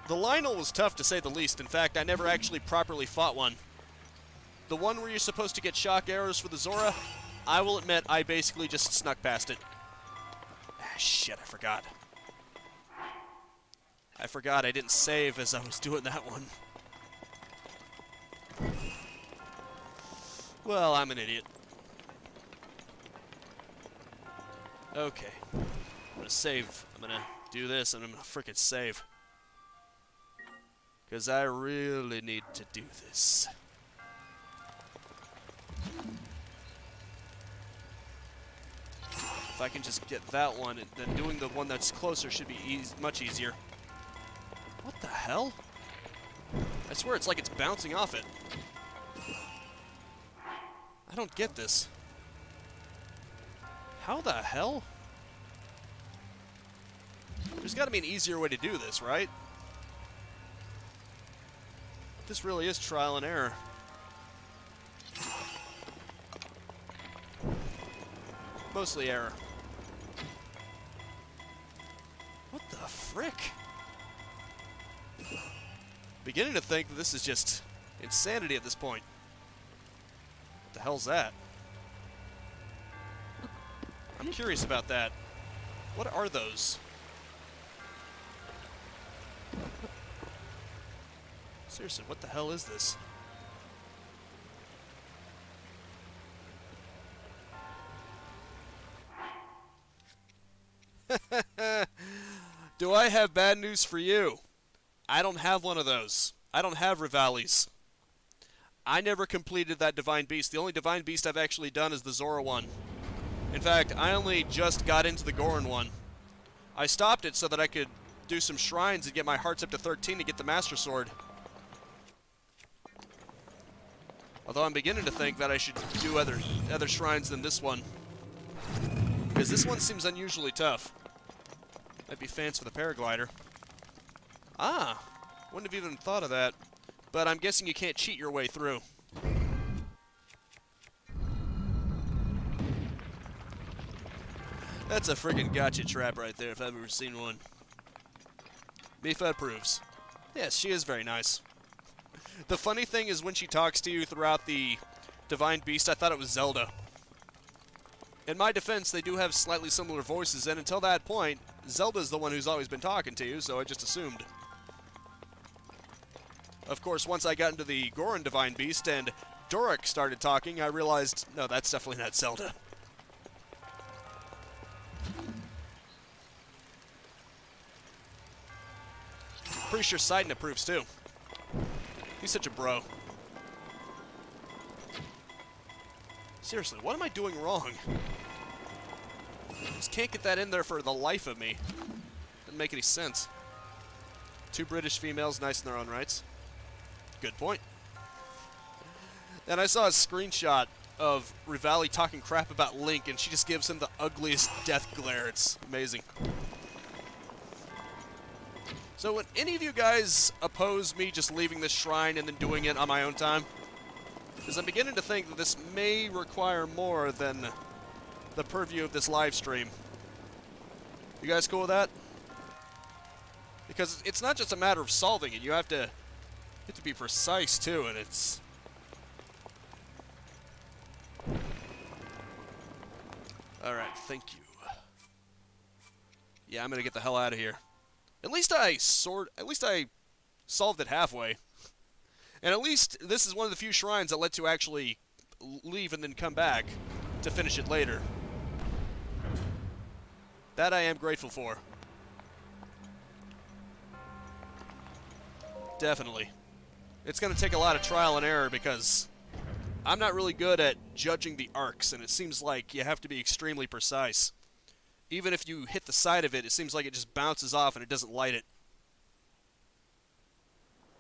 The Lionel was tough to say the least. In fact, I never actually properly fought one. The one where you're supposed to get shock arrows for the Zora, I will admit I basically just snuck past it. Ah, shit, I forgot. I forgot I didn't save as I was doing that one. Well, I'm an idiot. Okay. I'm gonna save. I'm gonna do this, and I'm gonna frickin' save. Because I really need to do this. If I can just get that one, then doing the one that's closer should be much easier. What the hell? I swear it's like it's bouncing off it. I don't get this. How the hell? There's got to be an easier way to do this, right? This really is trial and error. Mostly error. What the frick? Beginning to think that this is just insanity at this point. What the hell's that? I'm curious about that. What are those? Seriously, what the hell is this? Do I have bad news for you? I don't have one of those. I don't have Rivali's. I never completed that Divine Beast. The only Divine Beast I've actually done is the Zora one. In fact, I only just got into the Goron one. I stopped it so that I could do some shrines and get my hearts up to 13 to get the Master Sword. Although I'm beginning to think that I should do other shrines than this one. Because this one seems unusually tough. Might be fancy for the paraglider. Ah! Wouldn't have even thought of that. But I'm guessing you can't cheat your way through. That's a friggin' gotcha trap right there, if I've ever seen one. Mifa approves. Yes, she is very nice. The funny thing is when she talks to you throughout the Divine Beast, I thought it was Zelda. In my defense, they do have slightly similar voices, and until that point, Zelda's the one who's always been talking to you, so I just assumed. Of course, once I got into the Goron Divine Beast and Doric started talking, I realized, no, that's definitely not Zelda. Pretty sure Sidon approves too. He's such a bro. Seriously, what am I doing wrong? Just can't get that in there for the life of me. Doesn't make any sense. 2 British females, nice in their own rights. Good point. And I saw a screenshot of Rivali talking crap about Link, and she just gives him the ugliest death glare. It's amazing. So would any of you guys oppose me just leaving this shrine and then doing it on my own time? Because I'm beginning to think that this may require more than the purview of this live stream. You guys cool with that? Because it's not just a matter of solving it. You have to be precise too, and it's... Alright, thank you. Yeah, I'm gonna get the hell out of here. At least I solved it halfway. And at least this is one of the few shrines that lets you actually leave and then come back to finish it later. That I am grateful for. Definitely. It's going to take a lot of trial and error because I'm not really good at judging the arcs, and it seems like you have to be extremely precise. Even if you hit the side of it, it seems like it just bounces off and it doesn't light it.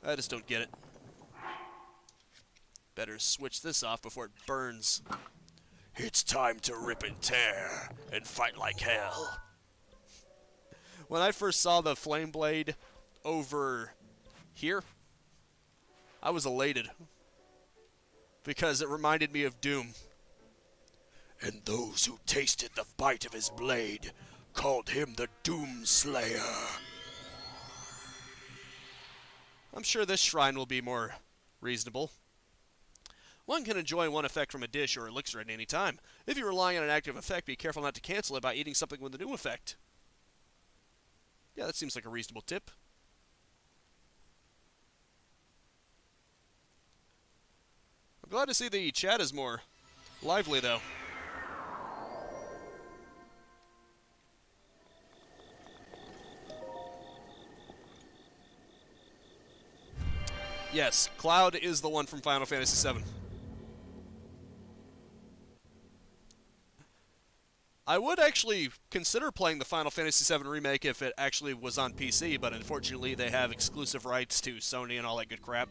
I just don't get it. Better switch this off before it burns. It's time to rip and tear and fight like hell. When I first saw the flame blade over here, I was elated. Because it reminded me of Doom. And those who tasted the bite of his blade called him the Doom Slayer. I'm sure this shrine will be more reasonable. One can enjoy one effect from a dish or elixir at any time. If you're relying on an active effect, be careful not to cancel it by eating something with a new effect. Yeah, that seems like a reasonable tip. I'm glad to see the chat is more lively, though. Yes, Cloud is the one from Final Fantasy VII. I would actually consider playing the Final Fantasy VII Remake if it actually was on PC, but unfortunately they have exclusive rights to Sony and all that good crap.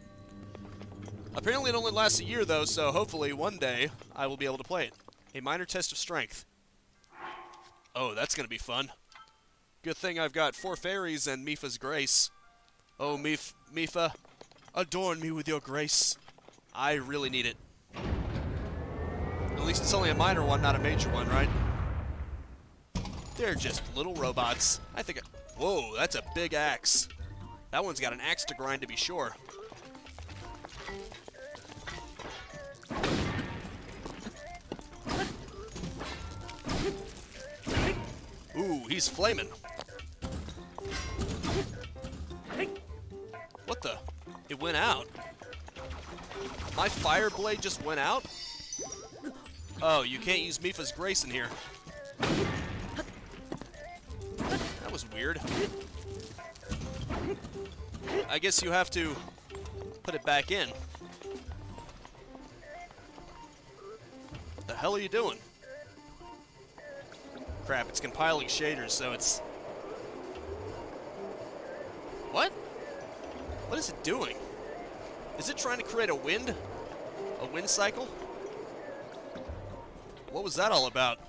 Apparently it only lasts a year, though, so hopefully one day I will be able to play it. A minor test of strength. Oh, that's going to be fun. Good thing I've got 4 fairies and Mipha's grace. Oh, Mipha, adorn me with your grace. I really need it. At least it's only a minor one, not a major one, right? They're just little robots. I think... Whoa, that's a big axe. That one's got an axe to grind, to be sure. Ooh, he's flaming. What the? It went out. My fire blade just went out? Oh, you can't use Mipha's grace in here. That was weird. I guess you have to put it back in. The hell are you doing? Crap, it's compiling shaders, so it's... What? What is it doing? Is it trying to create a wind? A wind cycle? What was that all about?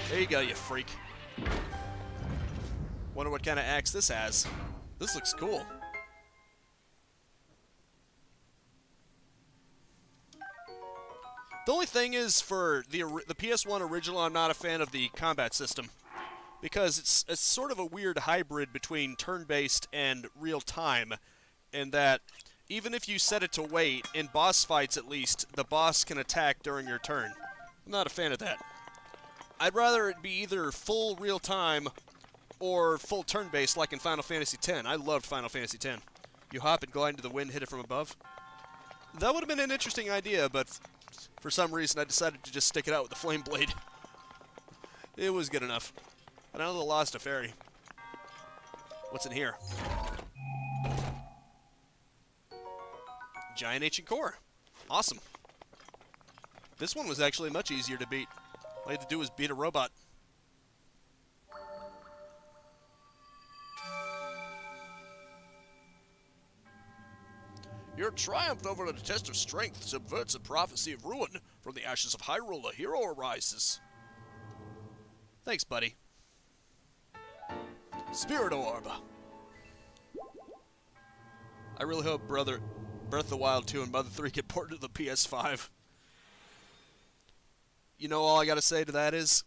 There you go, you freak. Wonder what kind of axe this has. This looks cool. The only thing is, for the PS1 original, I'm not a fan of the combat system. Because it's sort of a weird hybrid between turn-based and real-time, in that even if you set it to wait, in boss fights at least, the boss can attack during your turn. I'm not a fan of that. I'd rather it be either full real-time or full turn-based like in Final Fantasy X. I loved Final Fantasy X. You hop and glide into the wind, hit it from above. That would have been an interesting idea, but for some reason I decided to just stick it out with the flame blade. It was good enough. I know they lost a fairy. What's in here? Giant ancient core. Awesome. This one was actually much easier to beat. All you had to do was beat a robot. Your triumph over the test of strength subverts a prophecy of ruin. From the ashes of Hyrule, a hero arises. Thanks, buddy. Spirit Orb. I really hope Breath of the Wild 2 and Mother 3 get ported to the PS5. You know, all I gotta say to that is,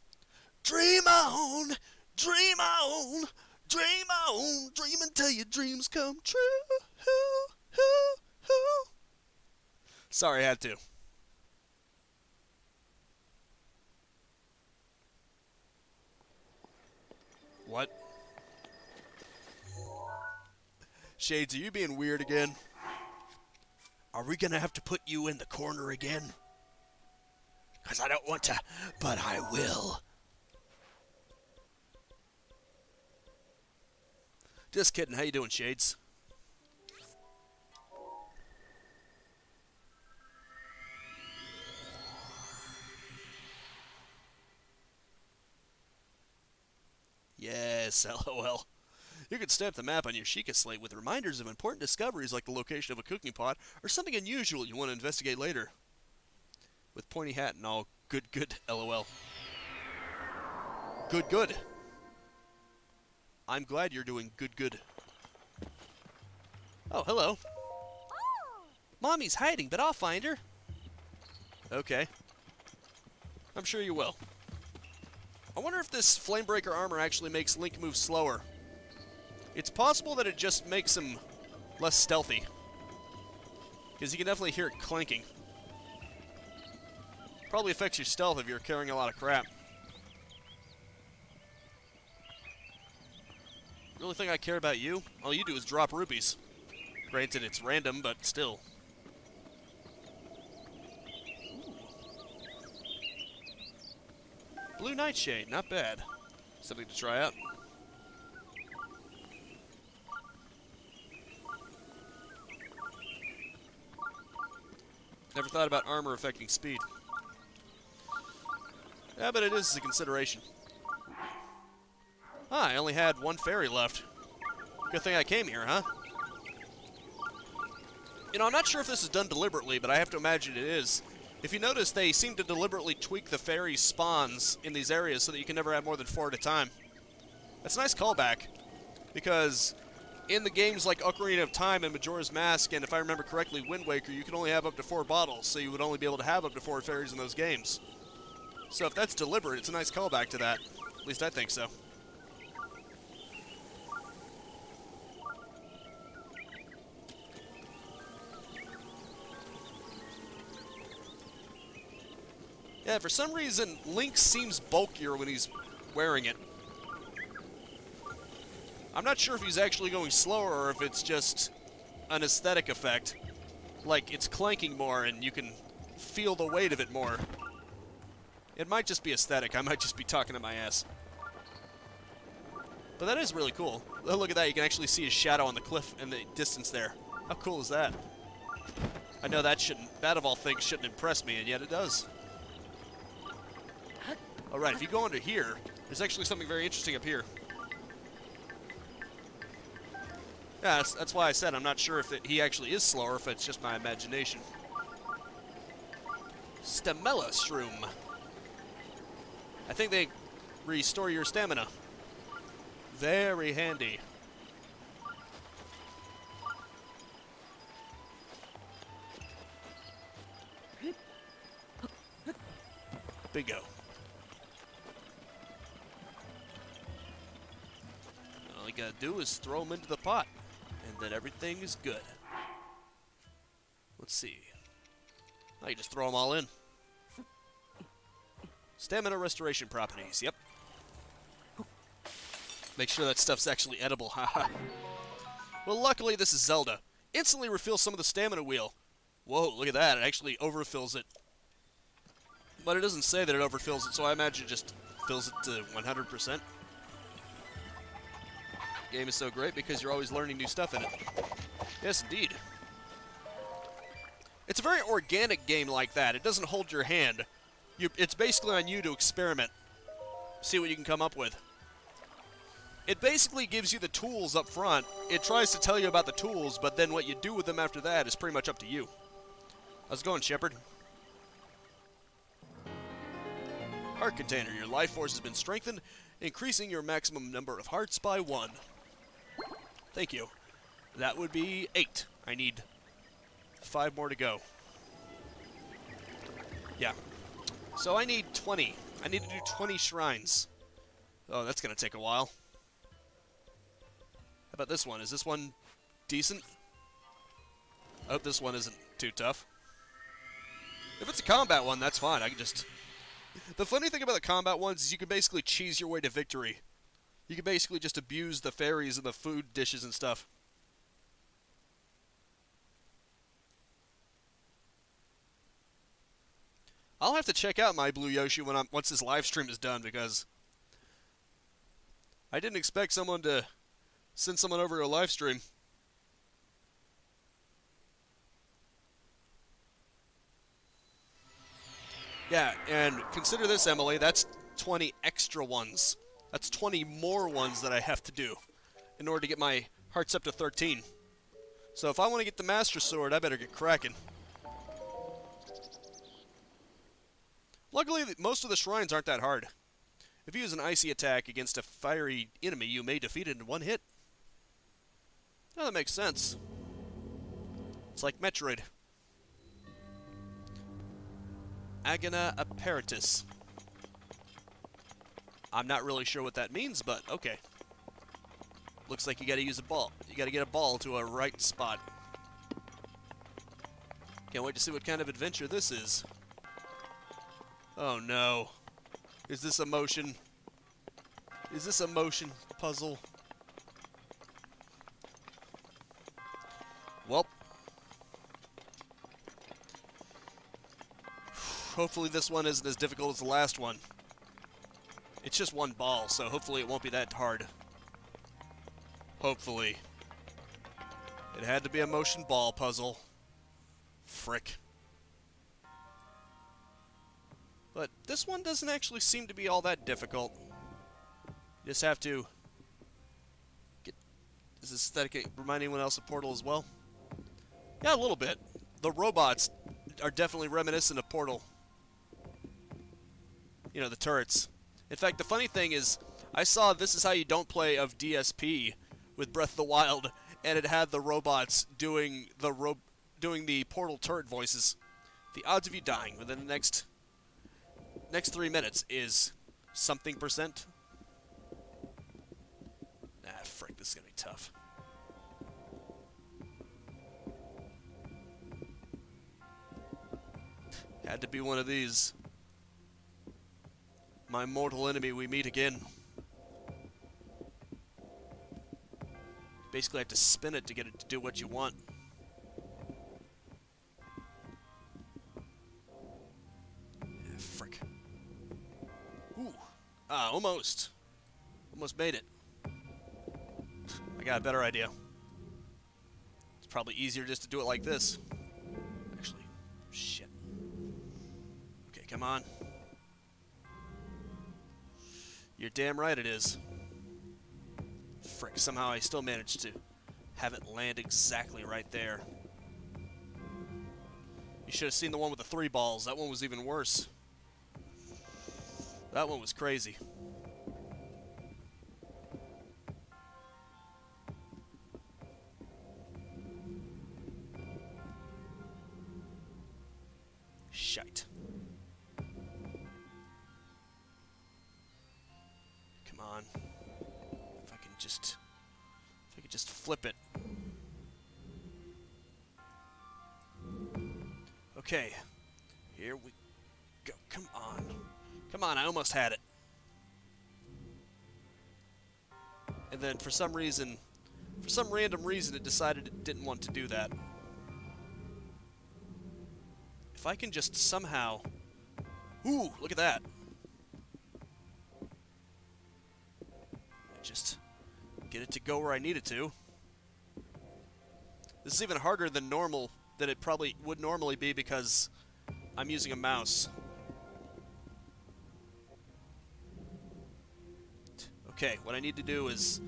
dream on, dream on, dream on, dream until your dreams come true. Sorry, I had to. What? Shades, are you being weird again? Are we gonna have to put you in the corner again? Because I don't want to, but I will. Just kidding. How you doing, Shades? Yes, LOL. You can stamp the map on your Sheikah slate with reminders of important discoveries like the location of a cooking pot or something unusual you want to investigate later. With pointy hat and all. Good, good, LOL. Good, good. I'm glad you're doing good, good. Oh, hello. Mommy's hiding, but I'll find her. Okay. I'm sure you will. I wonder if this Flamebreaker armor actually makes Link move slower. It's possible that it just makes him less stealthy. Because you can definitely hear it clanking. Probably affects your stealth if you're carrying a lot of crap. Really think I care about you? All you do is drop rupees. Granted, it's random, but still. Blue Nightshade, not bad. Something to try out. Never thought about armor affecting speed. Yeah, but it is a consideration. Ah, I only had one fairy left. Good thing I came here, huh? You know, I'm not sure if this is done deliberately, but I have to imagine it is. If you notice, they seem to deliberately tweak the fairy spawns in these areas so that you can never have more than 4 at a time. That's a nice callback, because in the games like Ocarina of Time and Majora's Mask, and if I remember correctly, Wind Waker, you could only have up to 4 bottles, so you would only be able to have up to 4 fairies in those games. So if that's deliberate, it's a nice callback to that. At least I think so. Yeah, for some reason, Link seems bulkier when he's wearing it. I'm not sure if he's actually going slower or if it's just an aesthetic effect. Like, it's clanking more and you can feel the weight of it more. It might just be aesthetic. I might just be talking to my ass. But that is really cool. Oh, look at that. You can actually see his shadow on the cliff in the distance there. How cool is that? I know that of all things shouldn't impress me, and yet it does. Alright, if you go under here, there's actually something very interesting up here. Yeah, that's why I said I'm not sure if he actually is slower, or if it's just my imagination. Stamella Shroom. I think they restore your stamina. Very handy. Bingo. All you gotta do is throw them into the pot, and then everything is good. Let's see. Oh, you just throw them all in. Stamina restoration properties, yep. Make sure that stuff's actually edible, haha. Well, luckily this is Zelda. Instantly refills some of the stamina wheel. Whoa, look at that, it actually overfills it. But it doesn't say that it overfills it, so I imagine it just fills it to 100%. The game is so great because you're always learning new stuff in it. Yes, indeed. It's a very organic game like that. It doesn't hold your hand. It's basically on you to experiment. See what you can come up with. It basically gives you the tools up front. It tries to tell you about the tools, but then what you do with them after that is pretty much up to you. How's it going, Shepard? Heart container. Your life force has been strengthened, increasing your maximum number of hearts by 1. Thank you. That would be 8. I need 5 more to go. Yeah. So I need 20. I need to do 20 shrines. Oh, that's going to take a while. How about this one? Is this one decent? I hope this one isn't too tough. If it's a combat one, that's fine. I can just... The funny thing about the combat ones is you can basically cheese your way to victory. You can basically just abuse the fairies and the food dishes and stuff. I'll have to check out my Blue Yoshi once this live stream is done, because I didn't expect someone to send someone over to a live stream. Yeah, and consider this, Emily, that's 20 extra ones. That's 20 more ones that I have to do in order to get my hearts up to 13. So if I want to get the Master Sword, I better get cracking. Luckily, most of the shrines aren't that hard. If you use an icy attack against a fiery enemy, you may defeat it in 1 hit. Oh, that makes sense. It's like Metroid. Agona Apparatus. I'm not really sure what that means, but okay. Looks like you gotta use a ball. You gotta get a ball to a right spot. Can't wait to see what kind of adventure this is. Oh no. Is this a motion? Is this a motion puzzle? Well. Hopefully this one isn't as difficult as the last one. It's just one ball, so hopefully it won't be that hard. Hopefully. It had to be a motion ball puzzle. Frick. But this one doesn't actually seem to be all that difficult. You just have to get... Does this aesthetic remind anyone else of Portal as well? Yeah, a little bit. The robots are definitely reminiscent of Portal. You know, the turrets. In fact, the funny thing is, I saw This Is How You Don't Play of DSP with Breath of the Wild, and it had the robots doing the Portal turret voices. The odds of you dying within the next 3 minutes is something percent. Ah, frick, this is gonna be tough. Had to be one of these. My mortal enemy, we meet again. Basically, I have to spin it to get it to do what you want. Ah, frick. Ooh. Ah, almost. Almost made it. I got a better idea. It's probably easier just to do it like this. Actually, shit. Okay, come on. You're damn right it is. Frick, somehow I still managed to have it land exactly right there. You should have seen the one with the 3 balls. That one was even worse. That one was crazy. Shite. Come on. If I could just flip it. Okay. Here we go. Come on. Come on, I almost had it. And then for some random reason, it decided it didn't want to do that. If I can just somehow... Ooh, look at that. Just get it to go where I need it to. This is even harder than normal, than it probably would normally be because I'm using a mouse. Okay, what I need to do is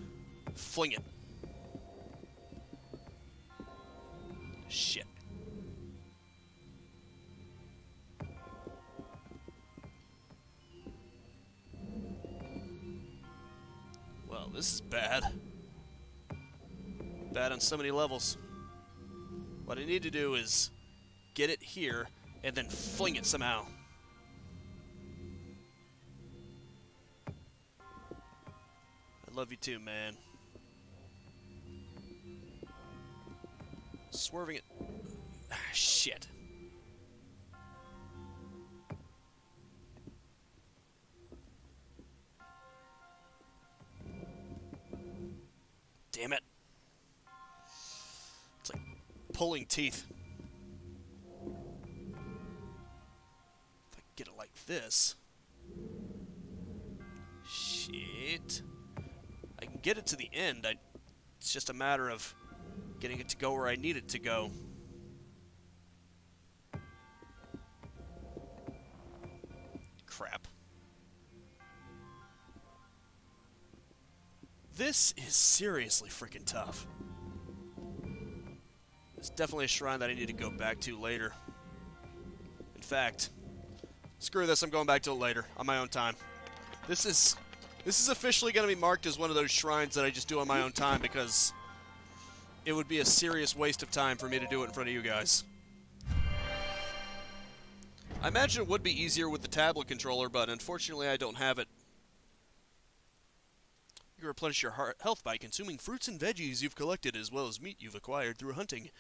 fling it. Shit. Well, this is bad. Bad on so many levels. What I need to do is get it here and then fling it somehow. I love you too, man. Swerving it. Ah, shit. Damn it. It's like pulling teeth. If I get it like this. Shit. I can get it to the end. It's just a matter of getting it to go where I need it to go. Crap. This is seriously freaking tough. It's definitely a shrine that I need to go back to later. In fact, screw this, I'm going back to it later, on my own time. This is officially going to be marked as one of those shrines that I just do on my own time because it would be a serious waste of time for me to do it in front of you guys. I imagine it would be easier with the tablet controller, but unfortunately I don't have it. You can replenish your health by consuming fruits and veggies you've collected as well as meat you've acquired through hunting.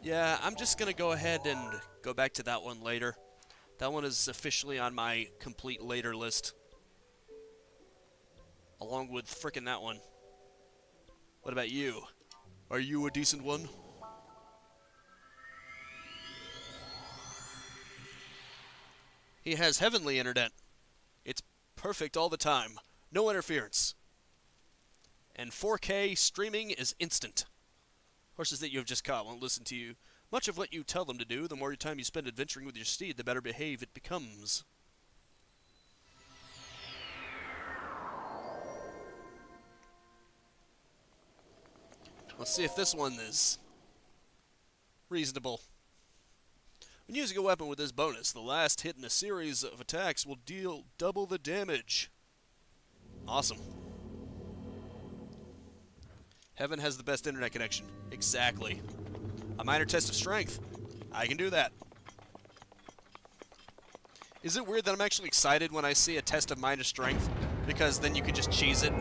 Yeah, I'm just going to go ahead and go back to that one later. That one is officially on my complete later list. Along with frickin' that one. What about you? Are you a decent one? He has heavenly internet. It's perfect all the time. No interference. And 4K streaming is instant. Horses that you have just caught won't listen to you. Much of what you tell them to do, the more time you spend adventuring with your steed, the better behaved it becomes. Let's see if this one is reasonable. When using a weapon with this bonus, the last hit in a series of attacks will deal double the damage. Awesome. Heaven has the best internet connection. Exactly. A minor test of strength. I can do that. Is it weird that I'm actually excited when I see a test of minor strength? Because then you can just cheese it.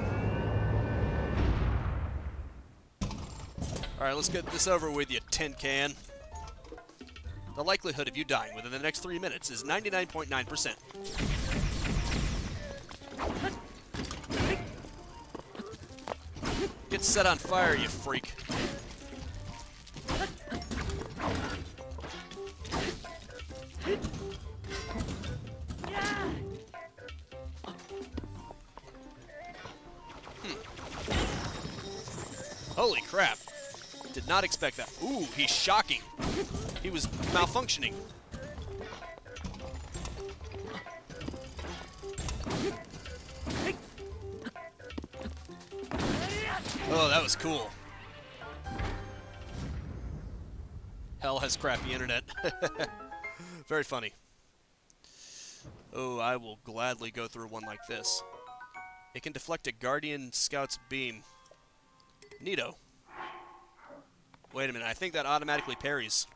Alright, let's get this over with, you tin can. The likelihood of you dying within the next 3 minutes is 99.9%. Get set on fire, you freak. Holy crap. Did not expect that. Ooh, he's shocking. He was malfunctioning. Oh, that was cool. Hell has crappy internet. Very funny. Oh, I will gladly go through one like this. It can deflect a Guardian Scout's beam. Neato. Wait a minute, I think that automatically parries.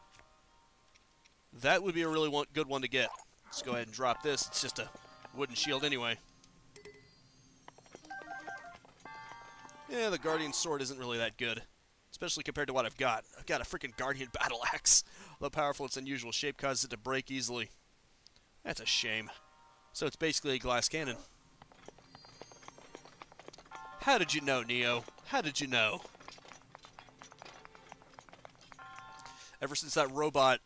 That would be a really good one to get. Let's go ahead and drop this. It's just a wooden shield anyway. Yeah, the Guardian Sword isn't really that good. Especially compared to what I've got. I've got a freaking Guardian Battle Axe. Although powerful, its unusual shape causes it to break easily. That's a shame. So it's basically a glass cannon. How did you know, Neo? How did you know? Ever since that robot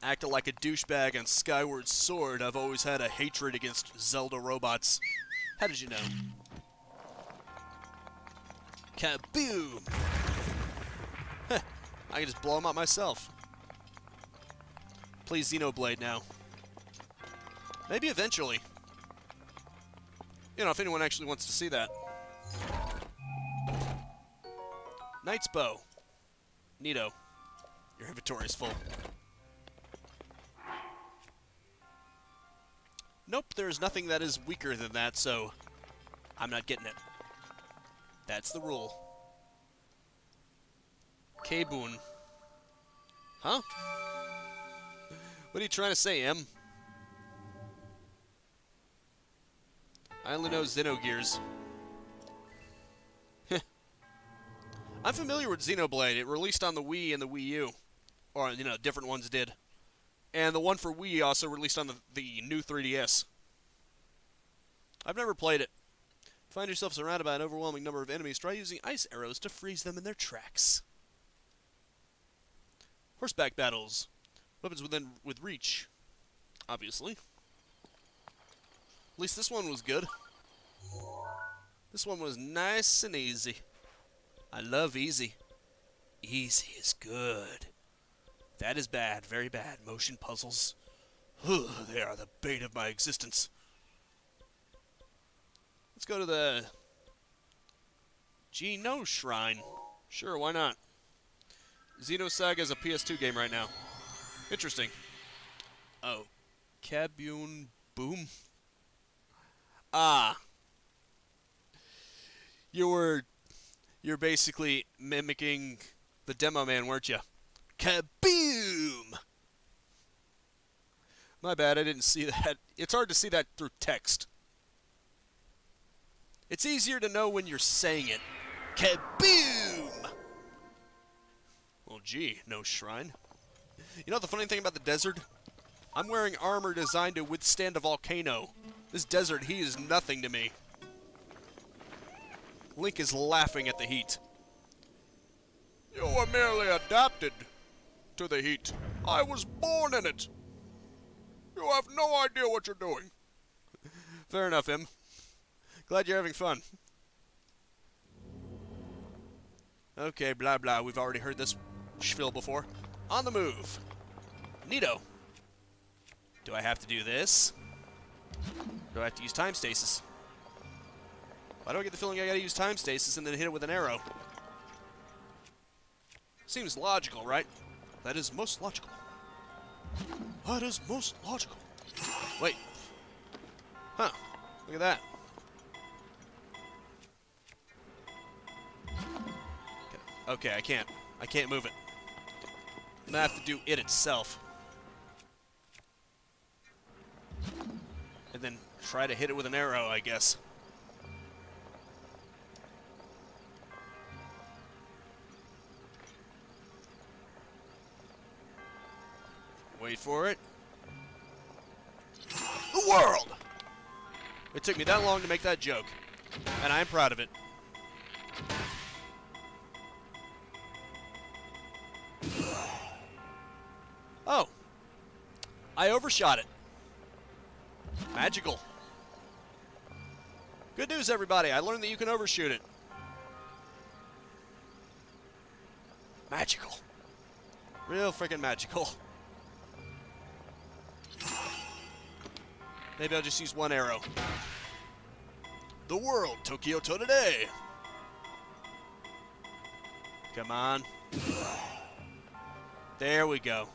acted like a douchebag on Skyward Sword, I've always had a hatred against Zelda robots. How did you know? Kaboom! Heh, I can just blow him up myself. Please Xenoblade now. Maybe eventually. You know, if anyone actually wants to see that. Knight's Bow. Neato. Your inventory is full. Nope, there's nothing that is weaker than that, so I'm not getting it. That's the rule. K-Boon. Huh? What are you trying to say, M? I only know Xenogears. I'm familiar with Xenoblade. It released on the Wii and the Wii U. Or, you know, different ones did. And the one for Wii also released on the new 3DS. I've never played it. Find yourself surrounded by an overwhelming number of enemies. Try using ice arrows to freeze them in their tracks. Horseback battles. Weapons with reach. Obviously. At least this one was good. This one was nice and easy. I love easy. Easy is good. That is bad, very bad. Motion puzzles. They are the bane of my existence. Let's go to the Geno Shrine. Sure, why not? Xenosaga is a PS2 game right now. Interesting. Oh. Kabune Boom? Ah. You're basically mimicking the Demo Man, weren't you? Kaboom! My bad, I didn't see that. It's hard to see that through text. It's easier to know when you're saying it. Kaboom! Well, gee, no shrine. You know the funny thing about the desert? I'm wearing armor designed to withstand a volcano. This desert heat is nothing to me. Link is laughing at the heat. You were merely adapted to the heat. I was born in it. You have no idea what you're doing. Fair enough, Em. Glad you're having fun. Okay, blah blah. We've already heard this spiel before. On the move. Neato. Do I have to do this? Do I have to use time stasis? Why do I get the feeling I gotta use time stasis and then hit it with an arrow? Seems logical, right? That is most logical. That is most logical. Wait. Huh. Look at that. Okay, I can't. I can't move it. I'm gonna have to do it itself. And then try to hit it with an arrow, I guess. Wait for it. The world! It took me that long to make that joke, and I'm proud of it. Oh. I overshot it. Magical. Good news, everybody. I learned that you can overshoot it. Magical. Real freaking magical. Maybe I'll just use one arrow. The world, Tokyo to today. Come on. There we go.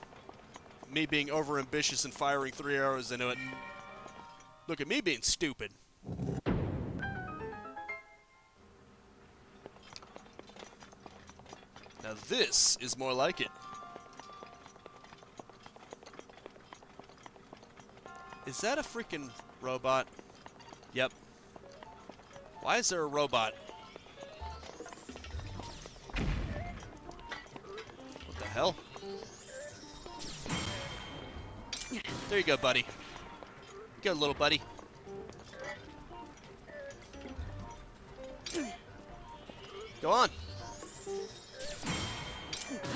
Me being overambitious and firing 3 arrows into it. Look at me being stupid. Now this is more like it. Is that a freaking robot? Yep. Why is there a robot? What the hell? There you go, buddy. Go, little buddy. Go on.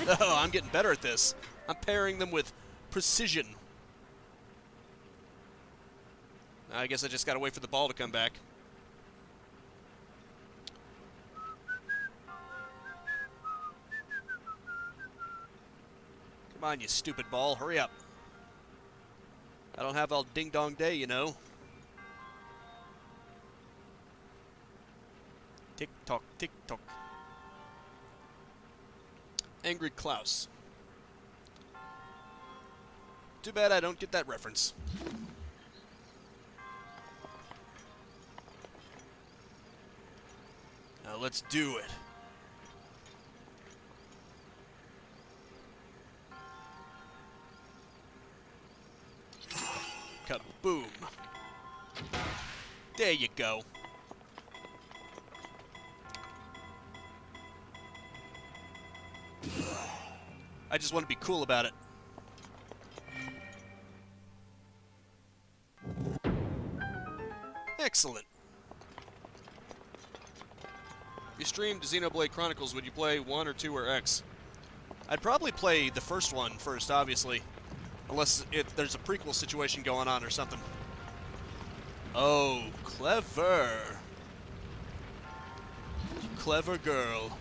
Oh, I'm getting better at this. I'm pairing them with precision. I guess I just gotta wait for the ball to come back. Come on, you stupid ball. Hurry up. I don't have all ding-dong day, you know. Tick-tock, tick-tock. Angry Klaus. Too bad I don't get that reference. Now let's do it. Kaboom. There you go. I just want to be cool about it. Excellent. If you streamed Xenoblade Chronicles, would you play 1 or 2 or X? I'd probably play the first one first, obviously. Unless there's a prequel situation going on or something. Oh, clever. Clever girl.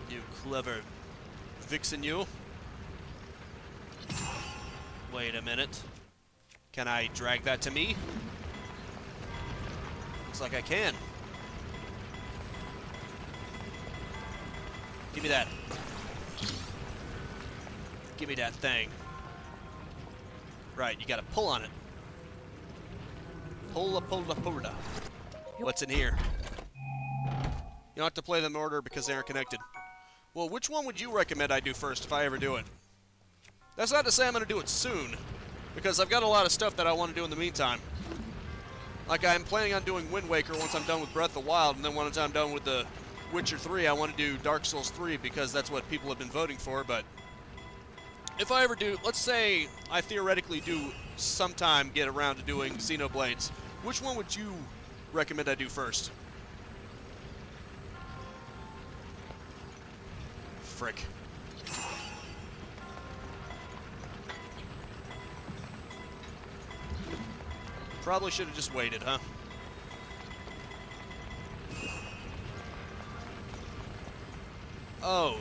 You clever vixen, you. Wait a minute. Can I drag that to me? Looks like I can. Give me that. Give me that thing. Right, you gotta pull on it. Pulla, pulla, pulla. What's in here? You don't have to play them in order because they aren't connected. Well, which one would you recommend I do first if I ever do it? That's not to say I'm going to do it soon, because I've got a lot of stuff that I want to do in the meantime. Like, I'm planning on doing Wind Waker once I'm done with Breath of the Wild, and then once I'm done with The Witcher 3, I want to do Dark Souls 3, because that's what people have been voting for, but if I ever do, let's say I theoretically do sometime get around to doing Xenoblades, which one would you recommend I do first? Frick. Probably should have just waited, huh? Oh.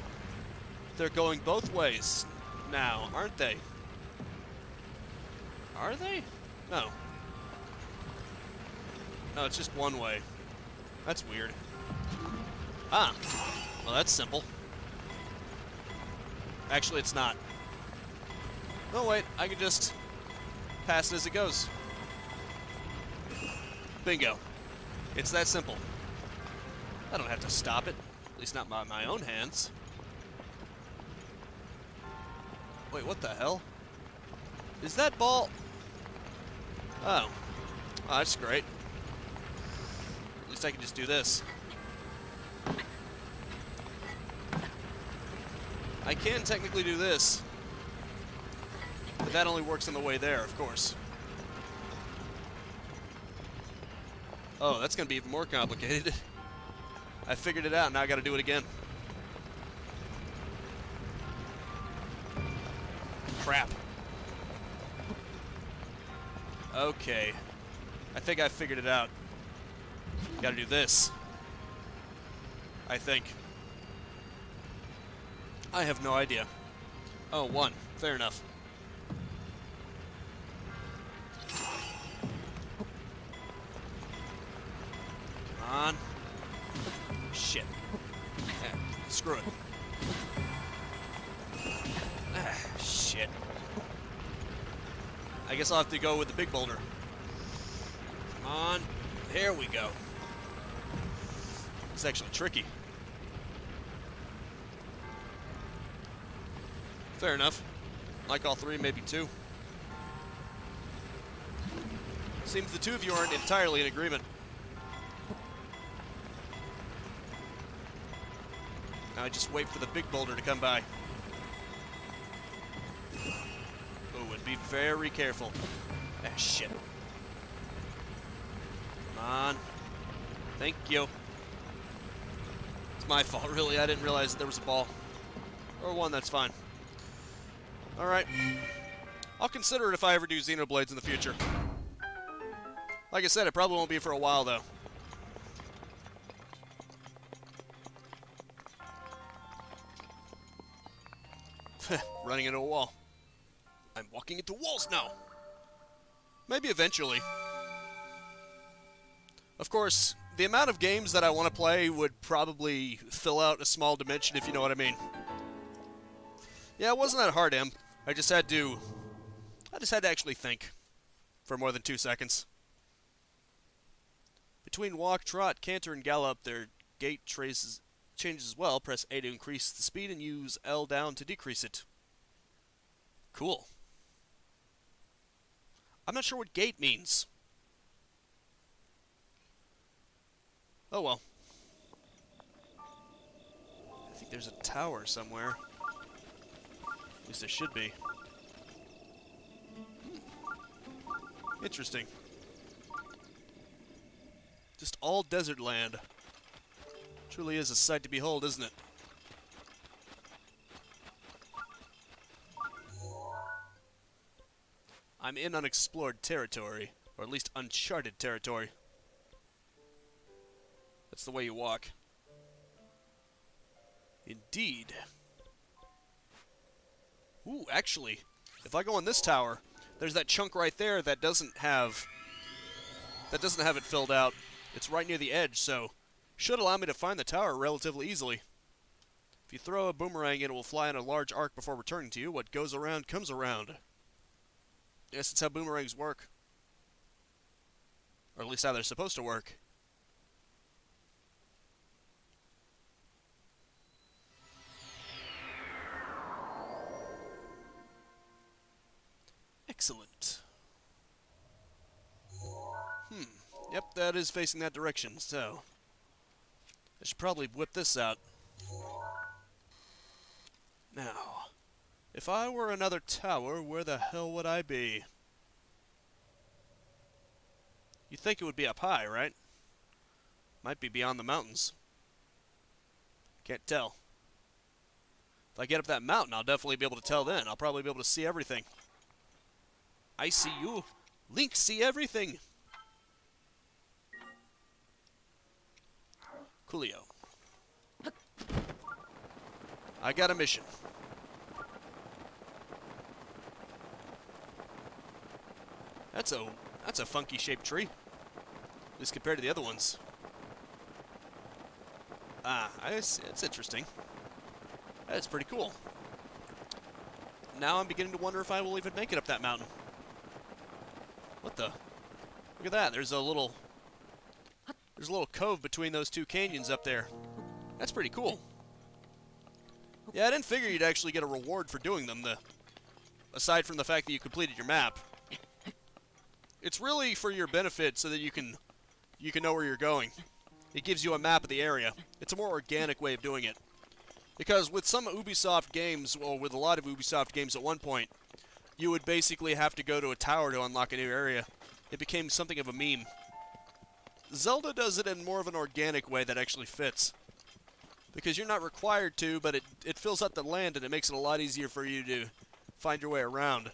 They're going both ways now, aren't they? Are they? No. No, it's just one way. That's weird. Ah. Well, that's simple. Actually, it's not. No, wait. I can just pass it as it goes. Bingo. It's that simple. I don't have to stop it. At least not by my own hands. Wait, what the hell? Is that ball... Oh. Oh, that's great. At least I can just do this. I can technically do this. But that only works on the way there, of course. Oh, that's going to be even more complicated. I figured it out, now I got to do it again. Crap. Okay. I think I figured it out. Gotta do this. I think. I have no idea. Oh, one. Fair enough. Come on. Shit. Yeah, screw it. Ah, shit. I guess I'll have to go with the big boulder. Come on. There we go. It's actually tricky. Fair enough. Like all three, maybe two. Seems the two of you aren't entirely in agreement. Now I just wait for the big boulder to come by. Oh, and be very careful. Ah, shit. Come on. Thank you. It's my fault, really. I didn't realize there was a ball. Or one, that's fine. Alright. I'll consider it if I ever do Xenoblades in the future. Like I said, it probably won't be for a while, though. Running into a wall. I'm walking into walls now. Maybe eventually. Of course, the amount of games that I want to play would probably fill out a small dimension, if you know what I mean. Yeah, it wasn't that hard, Em. I just had to actually think for more than 2 seconds. Between walk, trot, canter, and gallop, their gait changes as well. Press A to increase the speed and use L down to decrease it. Cool. I'm not sure what gait means. Oh well. I think there's a tower somewhere. At least there should be. Interesting. Just all desert land. Truly is a sight to behold, isn't it? I'm in unexplored territory, or at least uncharted territory. That's the way you walk. Indeed. Ooh, actually, if I go on this tower, there's that chunk right there that doesn't have it filled out. It's right near the edge, so should allow me to find the tower relatively easily. If you throw a boomerang, it will fly in a large arc before returning to you. What goes around comes around. Yes, it's how boomerangs work. Or at least how they're supposed to work. Excellent. Yep, that is facing that direction, so I should probably whip this out. Now, if I were another tower, where the hell would I be? You'd think it would be up high, right? Might be beyond the mountains. Can't tell. I get up that mountain, I'll definitely be able to tell then. I'll probably be able to see everything. I see you. Link, see everything. Coolio. I got a mission. That's a funky shaped tree. At least compared to the other ones. It's interesting. That's pretty cool. Now I'm beginning to wonder if I will even make it up that mountain. What the? Look at that. There's a little cove between those two canyons up there. That's pretty cool. Yeah, I didn't figure you'd actually get a reward for doing them, aside from the fact that you completed your map. It's really for your benefit so that you can know where you're going. It gives you a map of the area. It's a more organic way of doing it. Because with some Ubisoft games, or with a lot of Ubisoft games at one point, you would basically have to go to a tower to unlock a new area. It became something of a meme. Zelda does it in more of an organic way that actually fits. Because you're not required to, but it fills out the land and it makes it a lot easier for you to find your way around.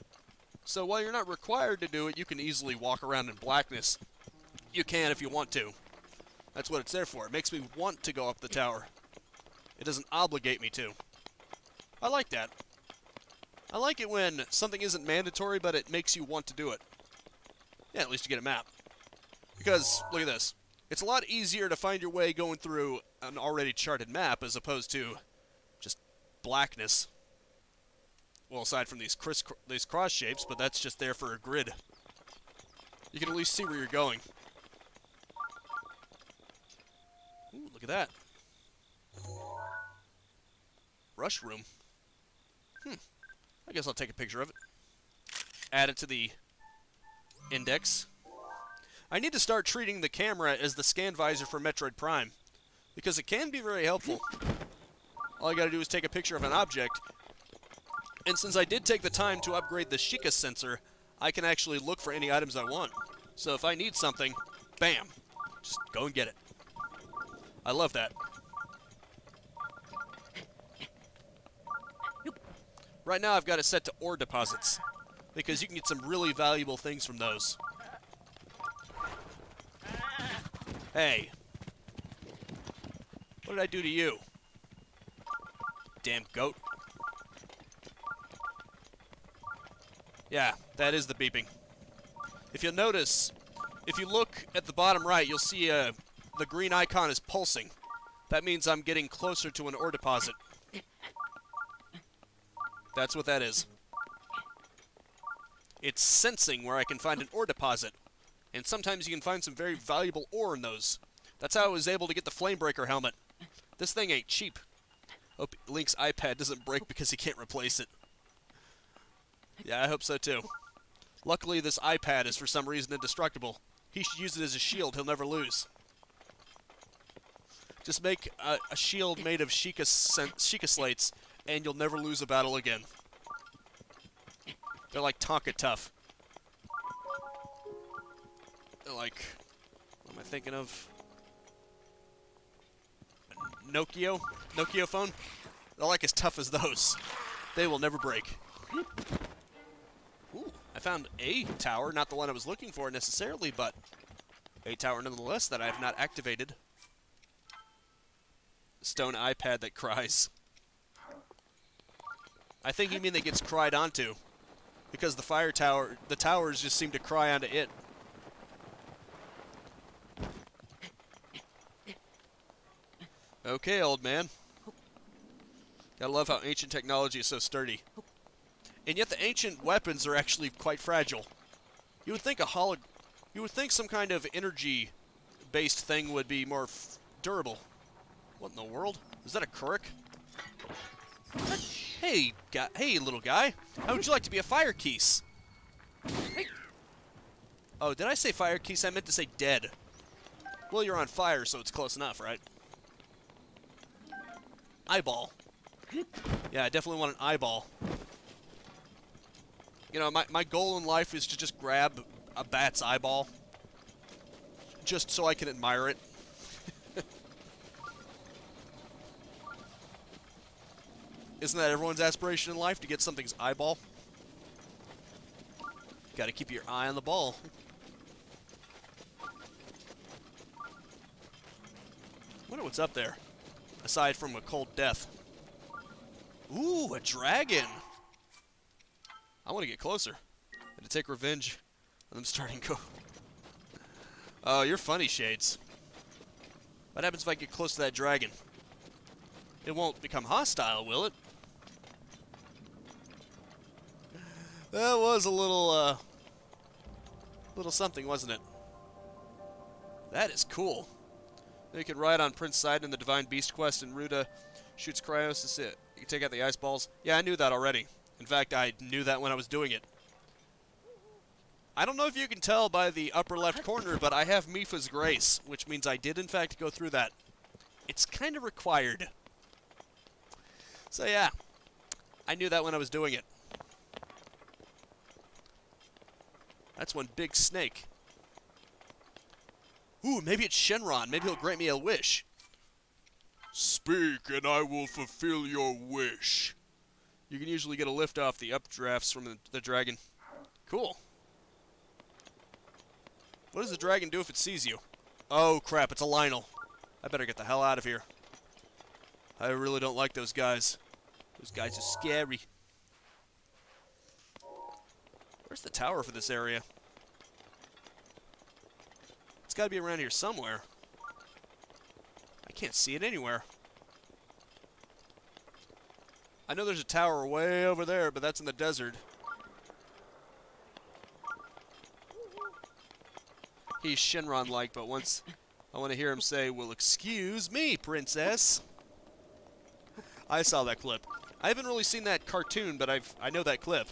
So while you're not required to do it, you can easily walk around in blackness. You can if you want to. That's what it's there for. It makes me want to go up the tower. It doesn't obligate me to. I like that. I like it when something isn't mandatory, but it makes you want to do it. Yeah, at least you get a map. Because, look at this. It's a lot easier to find your way going through an already charted map as opposed to just blackness. Well, aside from these cross shapes, but that's just there for a grid. You can at least see where you're going. Ooh, look at that. Rush room. I guess I'll take a picture of it. Add it to the index. I need to start treating the camera as the scan visor for Metroid Prime, because it can be very helpful. All I gotta do is take a picture of an object, and since I did take the time to upgrade the Sheikah sensor, I can actually look for any items I want. So if I need something, bam, just go and get it. I love that. Right now I've got it set to ore deposits, because you can get some really valuable things from those. Hey. What did I do to you? Damn goat. Yeah, that is the beeping. If you'll notice, if you look at the bottom right, you'll see the green icon is pulsing. That means I'm getting closer to an ore deposit. That's what that is. It's sensing where I can find an ore deposit. And sometimes you can find some very valuable ore in those. That's how I was able to get the Flamebreaker helmet. This thing ain't cheap. Hope Link's iPad doesn't break because he can't replace it. Yeah, I hope so too. Luckily, this iPad is for some reason indestructible. He should use it as a shield. He'll never lose. Just make a shield made of Sheikah slates, and you'll never lose a battle again. They're like Tonka tough. They're like... What am I thinking of? Nokia phone? They're like as tough as those. They will never break. Ooh, I found a tower, not the one I was looking for necessarily, but a tower nonetheless that I have not activated. Stone iPad that cries. I think you mean that gets cried onto, because the towers just seem to cry onto it. Okay, old man. Gotta love how ancient technology is so sturdy. And yet the ancient weapons are actually quite fragile. You would think some kind of energy-based thing would be more durable. What in the world? Is that a Kuruk? Hey, little guy. How would you like to be a fire keese? Hey. Oh, did I say fire keese? I meant to say dead. Well, you're on fire, so it's close enough, right? Eyeball. Yeah, I definitely want an eyeball. You know, my goal in life is to just grab a bat's eyeball. Just so I can admire it. Isn't that everyone's aspiration in life, to get something's eyeball? Gotta keep your eye on the ball. Wonder what's up there, aside from a cold death. Ooh, a dragon! I want to get closer and to take revenge on them starting go. Oh, you're funny, Shades. What happens if I get close to that dragon? It won't become hostile, will it? That was a little something, wasn't it? That is cool. You can ride on Prince Sidon in the Divine Beast quest, and Ruda shoots Cryos to sit. You can take out the ice balls. Yeah, I knew that already. In fact, I knew that when I was doing it. I don't know if you can tell by the upper left corner, but I have Mifa's Grace, which means I did in fact go through that. It's kind of required. So yeah, I knew that when I was doing it. That's one big snake. Ooh, maybe it's Shenron. Maybe he'll grant me a wish. Speak, and I will fulfill your wish. You can usually get a lift off the updrafts from the dragon. Cool. What does the dragon do if it sees you? Oh, crap, it's a Lionel. I better get the hell out of here. I really don't like those guys. Those guys are scary. Where's the tower for this area? It's got to be around here somewhere. I can't see it anywhere. I know there's a tower way over there, but that's in the desert. He's Shenron-like, but once I want to hear him say, "Well, excuse me, princess." I saw that clip. I haven't really seen that cartoon, but I know that clip.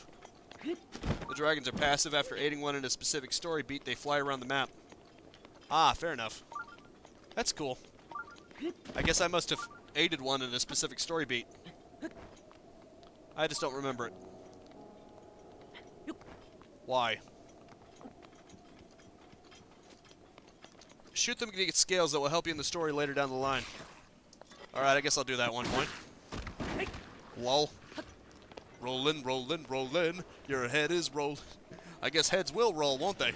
The dragons are passive. After aiding one in a specific story beat, they fly around the map. Ah, fair enough. That's cool. I guess I must have aided one in a specific story beat. I just don't remember it. Why? Shoot them to get scales that will help you in the story later down the line. Alright, I guess I'll do that at one point. Lol. Rollin', rollin', rollin'. Your head is rollin'. I guess heads will roll, won't they?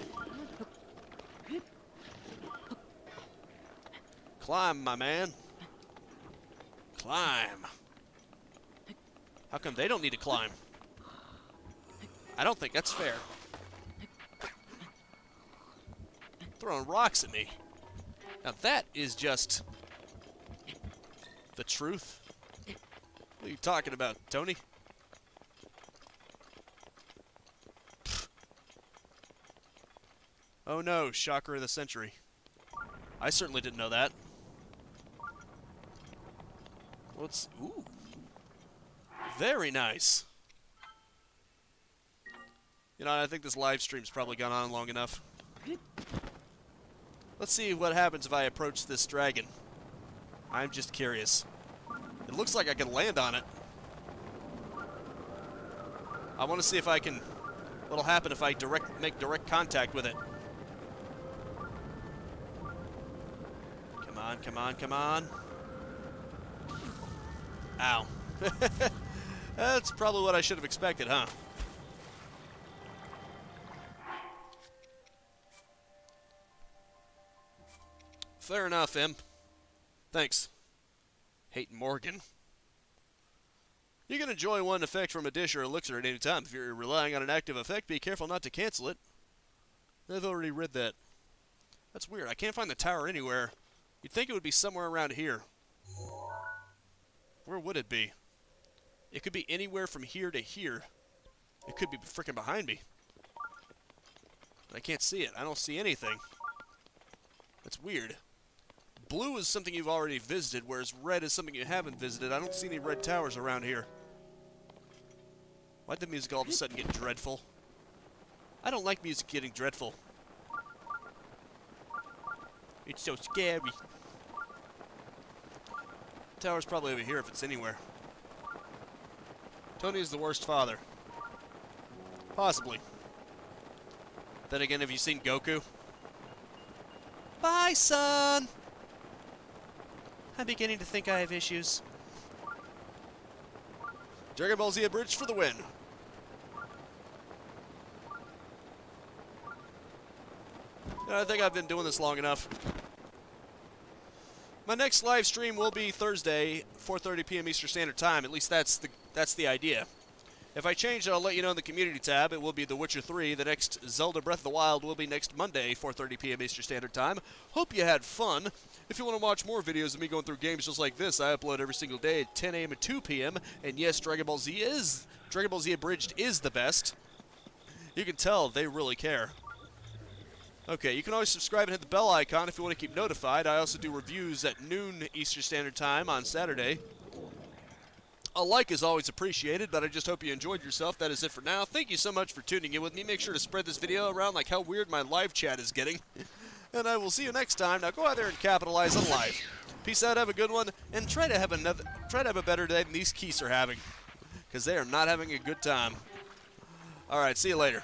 Climb, my man. Climb. How come they don't need to climb? I don't think that's fair. Throwing rocks at me. Now that is just the truth. What are you talking about, Tony? Oh no, shocker of the century. I certainly didn't know that. What's... Ooh. Very nice. You know, I think this live stream's probably gone on long enough. Let's see what happens if I approach this dragon. I'm just curious. It looks like I can land on it. I want to see if I can... what'll happen if I make direct contact with it. Come on, come on, come on. Ow. That's probably what I should have expected, huh? Fair enough, Imp. Thanks. Hate Morgan. You can enjoy one effect from a dish or elixir at any time. If you're relying on an active effect, be careful not to cancel it. I've already read that. That's weird. I can't find the tower anywhere. You'd think it would be somewhere around here. Where would it be? It could be anywhere from here to here. It could be freaking behind me. But I can't see it. I don't see anything. That's weird. Blue is something you've already visited, whereas red is something you haven't visited. I don't see any red towers around here. Why'd the music all of a sudden get dreadful? I don't like music getting dreadful. It's so scary. Tower's probably over here if it's anywhere. Tony is the worst father. Possibly. Then again, have you seen Goku? Bye, son! I'm beginning to think I have issues. Dragon Ball Z Abridged for the win. I think I've been doing this long enough. My next live stream will be Thursday, 4:30 p.m. Eastern Standard Time. At least that's the idea. If I change it, I'll let you know in the community tab. It will be The Witcher 3. The next Zelda Breath of the Wild will be next Monday, 4:30 p.m. Eastern Standard Time. Hope you had fun. If you want to watch more videos of me going through games just like this, I upload every single day at 10 a.m. and 2 p.m. And yes, Dragon Ball Z Abridged is the best. You can tell they really care. Okay, you can always subscribe and hit the bell icon if you want to keep notified. I also do reviews at noon Eastern Standard Time on Saturday. A like is always appreciated, but I just hope you enjoyed yourself. That is it for now. Thank you so much for tuning in with me. Make sure to spread this video around like how weird my live chat is getting. And I will see you next time. Now go out there and capitalize on life. Peace out, have a good one, and try to have a better day than these geese are having. Because they are not having a good time. Alright, see you later.